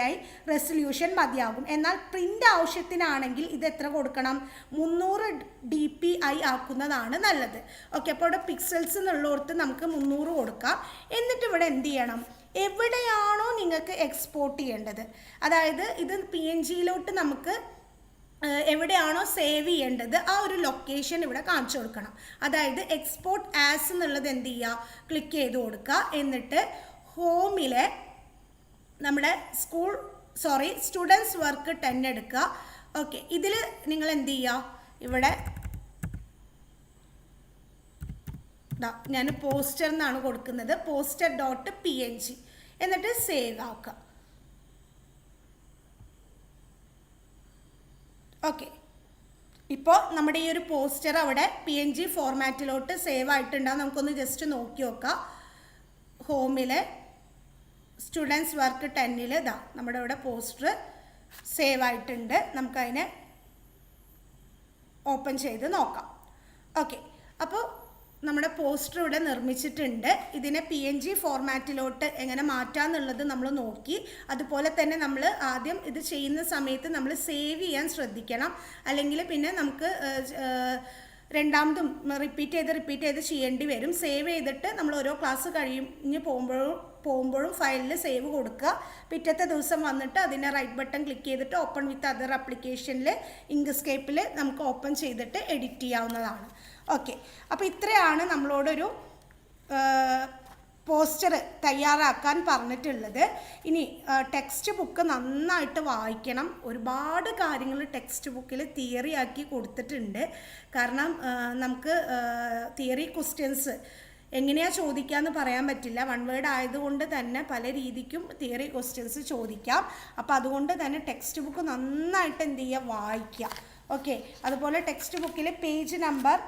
റെസൊല്യൂഷൻ മതിയാകും. എന്നാൽ പ്രിൻ്റ് ആവശ്യത്തിനാണെങ്കിൽ ഇത് എത്ര കൊടുക്കണം, 300 dpi ആക്കുന്നതാണ് നല്ലത്. ഓക്കെ, അപ്പോൾ ഇവിടെ പിക്സൽസ് എന്നുള്ളടത്ത് നമുക്ക് 300 കൊടുക്കാം. എന്നിട്ട് ഇവിടെ എന്ത് ചെയ്യണം, എവിടെയാണോ നിങ്ങൾക്ക് എക്സ്പോർട്ട് ചെയ്യേണ്ടത്, അതായത് ഇത് PNGയിലോട്ട് നമുക്ക് എവിടെയാണോ സേവ് ചെയ്യേണ്ടത് ആ ഒരു ലൊക്കേഷൻ ഇവിടെ കാണിച്ചു കൊടുക്കണം. അതായത് എക്സ്പോർട്ട് ആസ് എന്നുള്ളത് എന്ത് ചെയ്യുക, ക്ലിക്ക് ചെയ്ത് കൊടുക്കുക. എന്നിട്ട് ഹോമിലെ നമ്മുടെ സ്റ്റുഡൻസ് വർക്ക് 10 എടുക്കുക. ഓക്കെ, ഇതിൽ നിങ്ങൾ എന്ത് ചെയ്യുക, ഇവിടെ ഞാൻ പോസ്റ്റർ എന്നാണ് കൊടുക്കുന്നത്, poster.png, എന്നിട്ട് സേവ് ആക്കുക. ഓക്കെ, ഇപ്പോൾ നമ്മുടെ ഈ ഒരു പോസ്റ്റർ അവിടെ PNG ഫോർമാറ്റിലോട്ട് സേവ് ആയിട്ടുണ്ടാകും. നമുക്കൊന്ന് ജസ്റ്റ് നോക്കി നോക്കാം. ഹോമിലെ സ്റ്റുഡൻസ് വർക്ക് 10 നമ്മുടെ ഇവിടെ പോസ്റ്റർ സേവ് ആയിട്ടുണ്ട്. നമുക്കതിനെ ഓപ്പൺ ചെയ്ത് നോക്കാം. ഓക്കെ, അപ്പോൾ നമ്മുടെ പോസ്റ്റർ ഇവിടെ നിർമ്മിച്ചിട്ടുണ്ട്. ഇതിനെ PNG ഫോർമാറ്റിലോട്ട് എങ്ങനെ മാറ്റാമെന്നുള്ളത് നമ്മൾ നോക്കി. അതുപോലെ തന്നെ നമ്മൾ ആദ്യം ഇത് ചെയ്യുന്ന സമയത്ത് നമ്മൾ സേവ് ചെയ്യാൻ ശ്രദ്ധിക്കണം. അല്ലെങ്കിൽ പിന്നെ നമുക്ക് രണ്ടാമതും റിപ്പീറ്റ് ചെയ്ത് ചെയ്യേണ്ടി വരും. സേവ് ചെയ്തിട്ട് നമ്മൾ ഓരോ ക്ലാസ് കഴിഞ്ഞ് പോകുമ്പോഴും ഫയലിൽ സേവ് കൊടുക്കുക. പിറ്റത്തെ ദിവസം വന്നിട്ട് അതിനെ റൈറ്റ് ബട്ടൺ ക്ലിക്ക് ചെയ്തിട്ട് ഓപ്പൺ വിത്ത് അതർ ആപ്ലിക്കേഷനിൽ ഇങ്ക്സ്കേപ്പിൽ നമുക്ക് ഓപ്പൺ ചെയ്തിട്ട് എഡിറ്റ് ചെയ്യാവുന്നതാണ്. ഓക്കെ, അപ്പോൾ ഇത്രയാണ് നമ്മളോടൊരു പോസ്റ്റർ തയ്യാറാക്കാൻ പറഞ്ഞിട്ടുള്ളത്. ഇനി ടെക്സ്റ്റ് ബുക്ക് നന്നായിട്ട് വായിക്കണം. ഒരുപാട് കാര്യങ്ങൾ ടെക്സ്റ്റ് ബുക്കിൽ തിയറി ആക്കി കൊടുത്തിട്ടുണ്ട്. കാരണം നമുക്ക് തിയറി ക്വസ്റ്റ്യൻസ് എങ്ങനെയാണ് ചോദിക്കാമെന്ന് പറയാൻ പറ്റില്ല. വൺ വേർഡ് ആയതുകൊണ്ട് തന്നെ പല രീതിക്കും തിയറി ക്വസ്റ്റ്യൻസ് ചോദിക്കാം. അപ്പോൾ അതുകൊണ്ട് തന്നെ ടെക്സ്റ്റ് ബുക്ക് നന്നായിട്ട് എന്ത് ചെയ്യുക, വായിക്കുക. ഓക്കെ, അതുപോലെ ടെക്സ്റ്റ് ബുക്കിൽ പേജ് നമ്പർ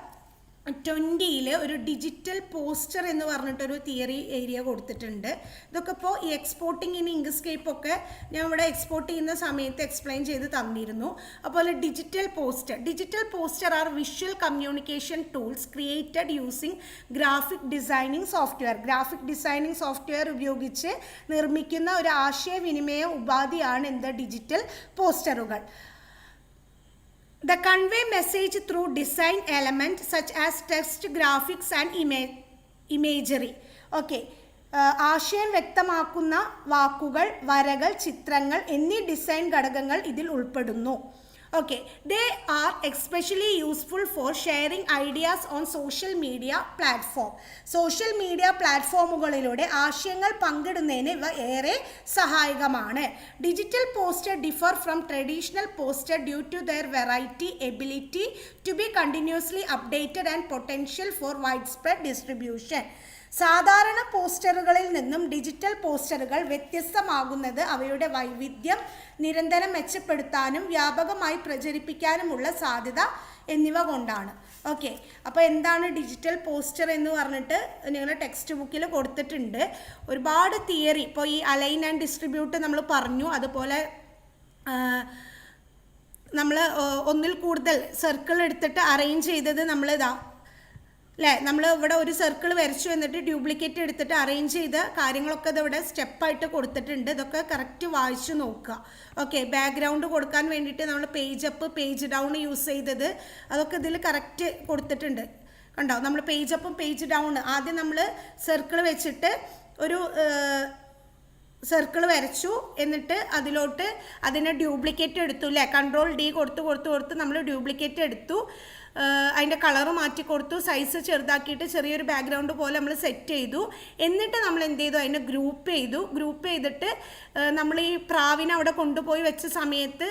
20 ഒരു ഡിജിറ്റൽ പോസ്റ്റർ എന്ന് പറഞ്ഞിട്ടൊരു തിയറി ഏരിയ കൊടുത്തിട്ടുണ്ട്. ഇതൊക്കെ ഇപ്പോൾ ഈ എക്സ്പോർട്ടിങ് ഇൻ ഇങ്ക്സ്കേപ്പ് ഒക്കെ ഞാൻ ഇവിടെ എക്സ്പോർട്ട് ചെയ്യുന്ന സമയത്ത് എക്സ്പ്ലെയിൻ ചെയ്ത് തന്നിരുന്നു. അതുപോലെ digital poster are visual communication tools created using graphic designing software ഉപയോഗിച്ച് നിർമ്മിക്കുന്ന ഒരു ആശയവിനിമയ ഉപാധിയാണ് ഡിജിറ്റൽ പോസ്റ്ററുകൾ. The convey message through design elements such as text, graphics and imagery. Okay. ആശയം വ്യക്തമാക്കുന്ന വാക്കുകൾ, വരകൾ, ചിത്രങ്ങൾ എന്നീ ഡിസൈൻ ഘടകങ്ങൾ ഇതിൽ ഉൾപ്പെടുന്നു. Okay, they are especially useful for sharing ideas on social media platform. Social media പ്ലാറ്റ്ഫോമുകളിലൂടെ ആശയങ്ങൾ പങ്കിടുന്നതിന് ഇവ ഏറെ സഹായകമാണ്. Digital poster differ from traditional poster due to their variety, ability to be continuously updated and potential for wide spread distribution. സാധാരണ പോസ്റ്ററുകളിൽ നിന്നും ഡിജിറ്റൽ പോസ്റ്ററുകൾ വ്യത്യസ്തമാകുന്നത് അവയുടെ വൈവിധ്യം നിരന്തരം മെച്ചപ്പെടുത്താനും വ്യാപകമായി പ്രചരിപ്പിക്കാനുമുള്ള സാധ്യത എന്നിവ കൊണ്ടാണ്. ഓക്കെ, അപ്പോൾ എന്താണ് ഡിജിറ്റൽ പോസ്റ്റർ എന്ന് പറഞ്ഞിട്ട് നിങ്ങളുടെ ടെക്സ്റ്റ് ബുക്കിൽ കൊടുത്തിട്ടുണ്ട്. ഒരുപാട് തിയറി, ഇപ്പോൾ ഈ അലൈൻ ആൻഡ് ഡിസ്ട്രിബ്യൂട്ട് നമ്മൾ പറഞ്ഞു, അതുപോലെ നമ്മൾ ഒന്നിൽ കൂടുതൽ സർക്കിൾ എടുത്തിട്ട് അറേഞ്ച് ചെയ്തത് നമ്മളിതാ അല്ലേ, നമ്മൾ ഇവിടെ ഒരു സർക്കിൾ വരച്ചു എന്നിട്ട് ഡ്യൂപ്ലിക്കേറ്റ് എടുത്തിട്ട് അറേഞ്ച് ചെയ്ത കാര്യങ്ങളൊക്കെ ഇതിവിടെ സ്റ്റെപ്പായിട്ട് കൊടുത്തിട്ടുണ്ട്. ഇതൊക്കെ കറക്റ്റ് വായിച്ചു നോക്കുക. ഓക്കെ, ബാക്ക്ഗ്രൗണ്ട് കൊടുക്കാൻ വേണ്ടിയിട്ട് നമ്മൾ page up page down use ചെയ്തത് അതൊക്കെ ഇതിൽ കറക്റ്റ് കൊടുത്തിട്ടുണ്ട്. കണ്ടോ, നമ്മൾ പേജ് അപ്പും പേജ് ഡൗൺ ആദ്യം നമ്മൾ സർക്കിൾ വെച്ചിട്ട് ഒരു സർക്കിൾ വരച്ചു, എന്നിട്ട് അതിലോട്ട് അതിനെ ഡ്യൂപ്ലിക്കേറ്റ് എടുത്തു അല്ലേ, കൺട്രോൾ ഡി കൊടുത്ത് നമ്മൾ ഡ്യൂപ്ലിക്കേറ്റ് എടുത്തു, അതിൻ്റെ കളറ് മാറ്റി കൊടുത്തു, സൈസ് ചെറുതാക്കിയിട്ട് ചെറിയൊരു ബാക്ക്ഗ്രൗണ്ട് പോലെ നമ്മൾ സെറ്റ് ചെയ്തു. എന്നിട്ട് നമ്മൾ എന്ത് ചെയ്തു, അതിനെ ഗ്രൂപ്പ് ചെയ്തിട്ട് നമ്മൾ ഈ പ്രാവിനെ അവിടെ കൊണ്ടുപോയി വെച്ച സമയത്ത്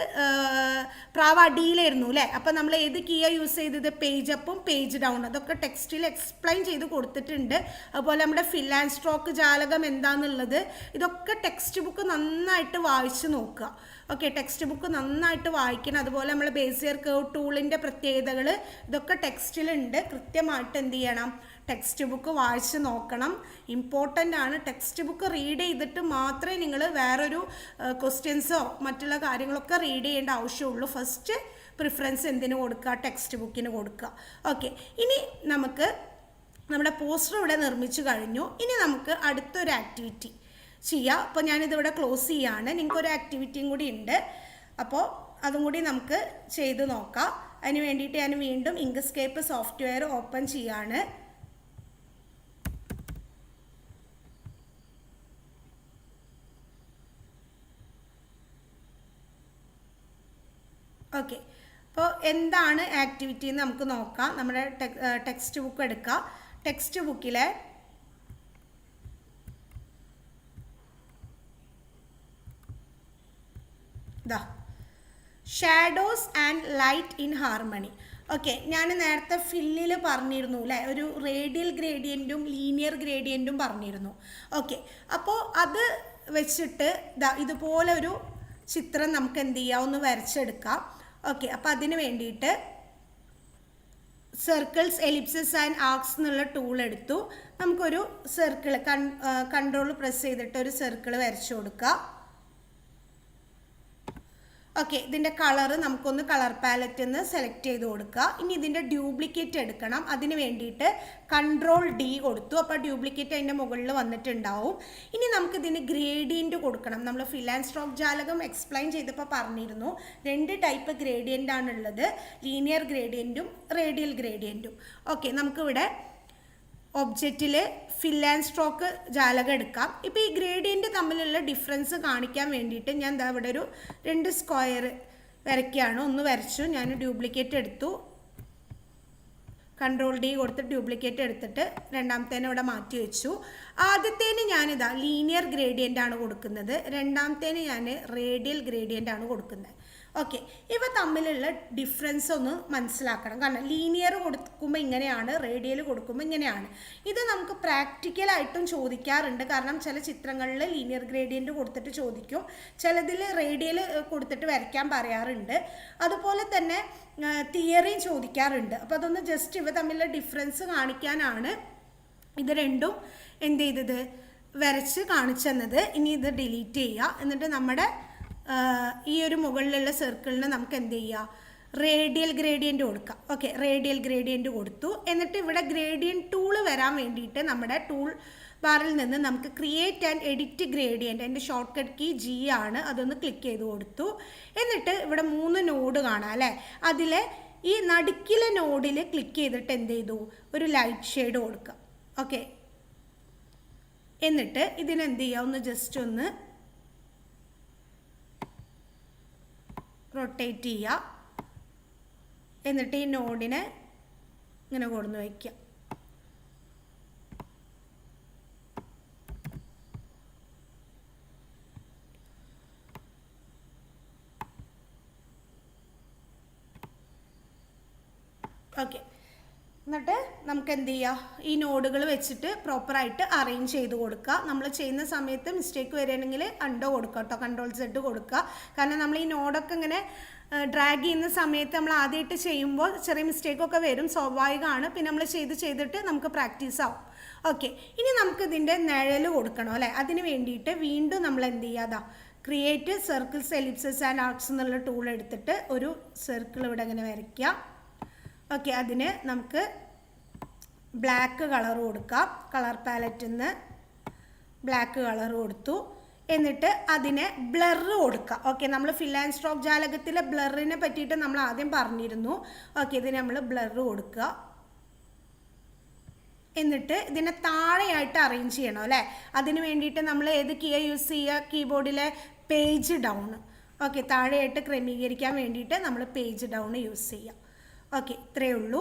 പ്രാവ് അടിയിലായിരുന്നു അല്ലേ, അപ്പം നമ്മൾ ഏത് കീയാണ് യൂസ് ചെയ്തത്, പേജ് അപ്പും പേജ് ഡൗൺ, അതൊക്കെ ടെക്സ്റ്റിൽ എക്സ്പ്ലെയിൻ ചെയ്ത് കൊടുത്തിട്ടുണ്ട്. അതുപോലെ നമ്മുടെ ഫിൽ ആൻഡ് സ്ട്രോക്ക് ജാലകം എന്താണെന്നുള്ളത് ഇതൊക്കെ ടെക്സ്റ്റ് ബുക്ക് നന്നായിട്ട് വായിച്ച് നോക്കുക. ഓക്കെ, ടെക്സ്റ്റ് ബുക്ക് നന്നായിട്ട് വായിക്കണം. അതുപോലെ നമ്മൾ ബേസിയർ കർവ് ടൂളിൻ്റെ പ്രത്യേകതകൾ ഇതൊക്കെ ടെക്സ്റ്റിലുണ്ട്. കൃത്യമായിട്ട് എന്ത് ചെയ്യണം, ടെക്സ്റ്റ് ബുക്ക് വായിച്ച് നോക്കണം. ഇമ്പോർട്ടൻ്റ് ആണ്. ടെക്സ്റ്റ് ബുക്ക് റീഡ് ചെയ്തിട്ട് മാത്രമേ നിങ്ങൾ വേറൊരു ക്വസ്റ്റ്യൻസോ മറ്റുള്ള കാര്യങ്ങളൊക്കെ റീഡ് ചെയ്യേണ്ട ആവശ്യമുള്ളൂ. ഫസ്റ്റ് പ്രിഫറൻസ് എന്തിനു കൊടുക്കുക, ടെക്സ്റ്റ് ബുക്കിന് കൊടുക്കുക. ഓക്കെ, ഇനി നമുക്ക് നമ്മുടെ പോസ്റ്റർ ഇവിടെ നിർമ്മിച്ചു കഴിഞ്ഞു. ഇനി നമുക്ക് അടുത്തൊരു ആക്ടിവിറ്റി ചെയ്യാം. അപ്പോൾ ഞാനിതിവിടെ ക്ലോസ് ചെയ്യാണ്. നിങ്ങൾക്കൊരു ആക്ടിവിറ്റിയും കൂടി ഉണ്ട്, അപ്പോൾ അതും കൂടി നമുക്ക് ചെയ്ത് നോക്കാം. അതിന് വേണ്ടിയിട്ട് ഞാൻ വീണ്ടും ഇങ്ക്സ്കേപ്പ് സോഫ്റ്റ്വെയർ ഓപ്പൺ ചെയ്യാണ്. ഓക്കെ, അപ്പോൾ എന്താണ് ആക്ടിവിറ്റി എന്ന് നമുക്ക് നോക്കാം. നമ്മുടെ ടെക്സ്റ്റ് ബുക്ക് എടുക്കാം. ടെക്സ്റ്റ് ബുക്കിലെ shadows and light in harmony. Okay, ഞാൻ നേരത്തെ ഫില്ലിൽ പറഞ്ഞിരുന്നു അല്ലേ, ഒരു റേഡിയൽ ഗ്രേഡിയൻറ്റും ലീനിയർ ഗ്രേഡിയൻറ്റും പറഞ്ഞിരുന്നു. ഓക്കെ, അപ്പോൾ അത് വെച്ചിട്ട് ഇതുപോലെ ഒരു ചിത്രം നമുക്ക് എന്ത് ചെയ്യാം, ഒന്ന് വരച്ചെടുക്കാം. ഓക്കെ, അപ്പോൾ അതിന് വേണ്ടിയിട്ട് സർക്കിൾസ് എലിപ്സസ് ആൻഡ് ആർക്സ് എന്നുള്ള ടൂൾ എടുത്തു. നമുക്കൊരു സർക്കിൾ കൺട്രോൾ പ്രസ് ചെയ്തിട്ട് ഒരു സർക്കിൾ വരച്ചു കൊടുക്കുക. ഓക്കെ, ഇതിൻ്റെ കളറ് നമുക്കൊന്ന് കളർ പാലറ്റിൽ നിന്ന് സെലക്ട് ചെയ്ത് കൊടുക്കുക. ഇനി ഇതിൻ്റെ ഡ്യൂപ്ലിക്കേറ്റ് എടുക്കണം. അതിന് വേണ്ടിയിട്ട് കൺട്രോൾ ഡി കൊടുത്തു. അപ്പോൾ ഡ്യൂപ്ലിക്കേറ്റ് അതിൻ്റെ മുകളിൽ വന്നിട്ടുണ്ടാവും. ഇനി നമുക്കിതിന് ഗ്രേഡിയൻറ്റ് കൊടുക്കണം. നമ്മൾ ഫിൽ ആൻഡ് സ്ട്രോക്ക് ജാലകം എക്സ്പ്ലെയിൻ ചെയ്തപ്പോൾ പറഞ്ഞിരുന്നു 2 ടൈപ്പ് ഗ്രേഡിയൻ്റ് ആണുള്ളത്, ലീനിയർ ഗ്രേഡിയൻറ്റും റേഡിയൽ ഗ്രേഡിയൻറ്റും. ഓക്കെ, നമുക്കിവിടെ ഒബ്ജക്റ്റിൽ ഫിൽ ആൻഡ് സ്ട്രോക്ക് ജാലകം എടുക്കാം. ഇപ്പോൾ ഈ ഗ്രേഡിയൻറ്റ് തമ്മിലുള്ള ഡിഫറൻസ് കാണിക്കാൻ വേണ്ടിയിട്ട് ഞാൻ ഇവിടെ ഒരു 2 സ്ക്വയർ വരയ്ക്കുകയാണ്. ഒന്ന് വരച്ചു, ഞാൻ ഡ്യൂപ്ലിക്കേറ്റ് എടുത്തു, കൺട്രോൾ ഡി കൊടുത്ത് ഡ്യൂപ്ലിക്കേറ്റ് എടുത്തിട്ട് രണ്ടാമത്തേനെ ഇവിടെ മാറ്റി വെച്ചു. ആദ്യത്തേന് ഞാനിതാ ലീനിയർ ഗ്രേഡിയൻ്റ് ആണ് കൊടുക്കുന്നത്, രണ്ടാമത്തേന് ഞാൻ റേഡിയൽ ഗ്രേഡിയൻ്റ് ആണ് കൊടുക്കുന്നത്. ഓക്കെ, ഇവ തമ്മിലുള്ള ഡിഫറൻസ് ഒന്ന് മനസ്സിലാക്കണം. കാരണം ലീനിയർ കൊടുക്കുമ്പോൾ ഇങ്ങനെയാണ്, റേഡിയൽ കൊടുക്കുമ്പോൾ ഇങ്ങനെയാണ്. ഇത് നമുക്ക് പ്രാക്ടിക്കലായിട്ടും ചോദിക്കാറുണ്ട്. കാരണം ചില ചിത്രങ്ങളിൽ ലീനിയർ ഗ്രേഡിയൻറ്റ് കൊടുത്തിട്ട് ചോദിക്കും, ചിലതിൽ റേഡിയൽ കൊടുത്തിട്ട് വരയ്ക്കാൻ പറയാറുണ്ട്. അതുപോലെ തന്നെ തിയറിയും ചോദിക്കാറുണ്ട്. അപ്പോൾ അതൊന്ന് ജസ്റ്റ് ഇവ തമ്മിലുള്ള ഡിഫറൻസ് കാണിക്കാനാണ് ഇത് രണ്ടും എന്ത് ചെയ്തത്, വരച്ച് കാണിച്ചു തന്നത്. ഇനി ഇത് ഡിലീറ്റ് ചെയ്യുക. എന്നിട്ട് നമ്മുടെ ഈ ഒരു മുകളിലുള്ള സർക്കിളിന് നമുക്ക് എന്ത് ചെയ്യുക, റേഡിയൽ ഗ്രേഡിയൻ്റ് കൊടുക്കാം. ഓക്കെ, റേഡിയൽ ഗ്രേഡിയൻ്റ് കൊടുത്തു. എന്നിട്ട് ഇവിടെ ഗ്രേഡിയൻറ്റ് ടൂള് വരാൻ വേണ്ടിയിട്ട് നമ്മുടെ ടൂൾ ബാറിൽ നിന്ന് നമുക്ക് ക്രിയേറ്റ് ആൻഡ് എഡിറ്റ് ഗ്രേഡിയൻ്റ്, എൻ്റെ ഷോർട്ട് കട്ട് കീ G ആണ്, അതൊന്ന് ക്ലിക്ക് ചെയ്ത് കൊടുത്തു. എന്നിട്ട് ഇവിടെ 3 നോഡ് കാണാം അല്ലേ, അതിൽ ഈ നടുക്കിലെ നോഡിൽ ക്ലിക്ക് ചെയ്തിട്ട് എന്ത് ചെയ്തു, ഒരു ലൈറ്റ് ഷെയ്ഡ് കൊടുക്കുക. ഓക്കെ, എന്നിട്ട് ഇതിനെന്ത് ചെയ്യുക, ഒന്ന് ജസ്റ്റ് ഒന്ന് റൊട്ടേറ്റ് ചെയ്യുക. എന്നിട്ട് ഈ നോഡിനെ ഇങ്ങനെ കൊടുന്ന് വയ്ക്കുക. ഓക്കെ, എന്നിട്ട് നമുക്ക് എന്ത് ചെയ്യുക, ഈ നോഡുകൾ വെച്ചിട്ട് പ്രോപ്പറായിട്ട് അറേഞ്ച് ചെയ്ത് കൊടുക്കുക. നമ്മൾ ചെയ്യുന്ന സമയത്ത് മിസ്റ്റേക്ക് വരികയാണെങ്കിൽ അണ്ടോ കൊടുക്കുക കേട്ടോ, കൺട്രോൾ സെഡ് കൊടുക്കുക. കാരണം നമ്മൾ ഈ നോഡൊക്കെ ഇങ്ങനെ ഡ്രാഗ് ചെയ്യുന്ന സമയത്ത് നമ്മൾ ആദ്യമായിട്ട് ചെയ്യുമ്പോൾ ചെറിയ മിസ്റ്റേക്കൊക്കെ വരും, സ്വാഭാവികമാണ്. പിന്നെ നമ്മൾ ചെയ്തിട്ട് നമുക്ക് പ്രാക്ടീസ് ആവും. ഓക്കെ, ഇനി നമുക്ക് ഇതിൻ്റെ നിഴൽ കൊടുക്കണം അല്ലേ. അതിന് വേണ്ടിയിട്ട് വീണ്ടും നമ്മൾ എന്ത് ചെയ്യാതാ, create circles ellipses and arcs എന്നുള്ള ടൂൾ എടുത്തിട്ട് ഒരു സർക്കിൾ ഇവിടെ ഇങ്ങനെ വരയ്ക്കുക. ഓക്കെ, അതിന് നമുക്ക് ബ്ലാക്ക് കളർ കൊടുക്കാം. കളർ പാലറ്റിൽ നിന്ന് ബ്ലാക്ക് കളർ കൊടുത്തു. എന്നിട്ട് അതിനെ ബ്ലർ കൊടുക്കുക. ഓക്കെ, നമ്മൾ ഫിൽ ആൻഡ് സ്ട്രോക്ക് ജാലകത്തിലെ ബ്ലറിനെ പറ്റിയിട്ട് നമ്മൾ ആദ്യം പറഞ്ഞിരുന്നു. ഓക്കെ, ഇതിന് നമ്മൾ ബ്ലർ കൊടുക്കുക. എന്നിട്ട് ഇതിനെ താഴെയായിട്ട് അറേഞ്ച് ചെയ്യണം അല്ലേ. അതിന് വേണ്ടിയിട്ട് നമ്മൾ ഏത് കീയെ യൂസ് ചെയ്യുക, കീബോർഡിലെ പേജ് ഡൗൺ. ഓക്കെ, താഴെയായിട്ട് ക്രമീകരിക്കാൻ വേണ്ടിയിട്ട് നമ്മൾ പേജ് ഡൗൺ യൂസ് ചെയ്യുക. ഓക്കെ, ഇത്രയേ ഉള്ളൂ.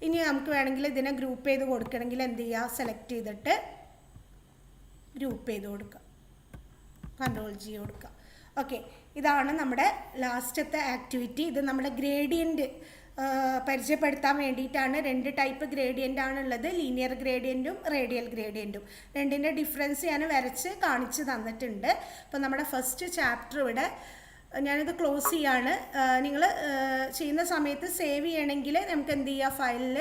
ഇനി നമുക്ക് വേണമെങ്കിൽ ഇതിനെ ഗ്രൂപ്പ് ചെയ്ത് കൊടുക്കണമെങ്കിൽ എന്ത് ചെയ്യുക, സെലക്ട് ചെയ്തിട്ട് ഗ്രൂപ്പ് ചെയ്ത് കൊടുക്കുക, കൺട്രോൾ ജി കൊടുക്കുക. ഓക്കെ, ഇതാണ് നമ്മുടെ ലാസ്റ്റത്തെ ആക്ടിവിറ്റി. ഇത് നമ്മുടെ ഗ്രേഡിയൻറ്റ് പരിചയപ്പെടുത്താൻ വേണ്ടിയിട്ടാണ്. 2 ടൈപ്പ് ഗ്രേഡിയൻ്റ് ആണുള്ളത്, ലീനിയർ ഗ്രേഡിയൻറ്റും റേഡിയൽ ഗ്രേഡിയൻറ്റും. രണ്ടിൻ്റെ ഡിഫറൻസ് ഞാൻ വരച്ച് കാണിച്ച് തന്നിട്ടുണ്ട്. അപ്പോൾ നമ്മുടെ ഫസ്റ്റ് ചാപ്റ്റർ ഇവിടെ ഞാനിത് ക്ലോസ് ചെയ്യാണ്. നിങ്ങൾ ചെയ്യുന്ന സമയത്ത് സേവ് ചെയ്യണമെങ്കിൽ നമുക്ക് എന്ത് ചെയ്യുക, ഫയലിൽ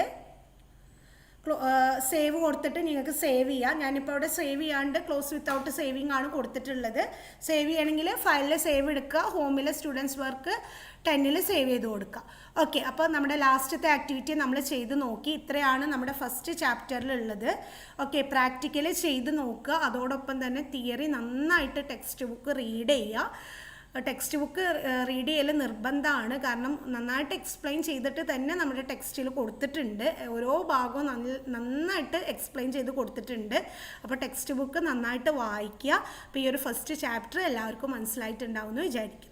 സേവ് കൊടുത്തിട്ട് നിങ്ങൾക്ക് സേവ് ചെയ്യാം. ഞാനിപ്പോൾ ഇവിടെ സേവ് ചെയ്യാണ്ട് ക്ലോസ് വിത്തൗട്ട് സേവിങ് ആണ് കൊടുത്തിട്ടുള്ളത്. സേവ് ചെയ്യണമെങ്കിൽ ഫയലിൽ സേവ് എടുക്കുക, ഹോമിലെ സ്റ്റുഡൻസ് വർക്ക് 10ൽ സേവ് ചെയ്ത് കൊടുക്കുക. ഓക്കെ, അപ്പോൾ നമ്മുടെ ലാസ്റ്റത്തെ ആക്ടിവിറ്റി നമ്മൾ ചെയ്ത് നോക്കി. ഇത്രയാണ് നമ്മുടെ ഫസ്റ്റ് ചാപ്റ്ററിലുള്ളത്. ഓക്കെ, പ്രാക്ടിക്കൽ ചെയ്ത് നോക്കുക. അതോടൊപ്പം തന്നെ തിയറി നന്നായിട്ട് ടെക്സ്റ്റ് ബുക്ക് റീഡ് ചെയ്യുക. ടെക്സ്റ്റ് ബുക്ക് റീഡ് ചെയ്യൽ നിർബന്ധമാണ്. കാരണം നന്നായിട്ട് എക്സ്പ്ലെയിൻ ചെയ്തിട്ട് തന്നെ നമ്മുടെ ടെക്സ്റ്റിൽ കൊടുത്തിട്ടുണ്ട്. ഓരോ ഭാഗവും നന്നായിട്ട് എക്സ്പ്ലെയിൻ ചെയ്ത് കൊടുത്തിട്ടുണ്ട്. അപ്പോൾ ടെക്സ്റ്റ് ബുക്ക് നന്നായിട്ട് വായിക്കുക. അപ്പോൾ ഈ ഒരു ഫസ്റ്റ് ചാപ്റ്റർ എല്ലാവർക്കും മനസ്സിലായിട്ടുണ്ടാവുമെന്ന് വിചാരിക്കും.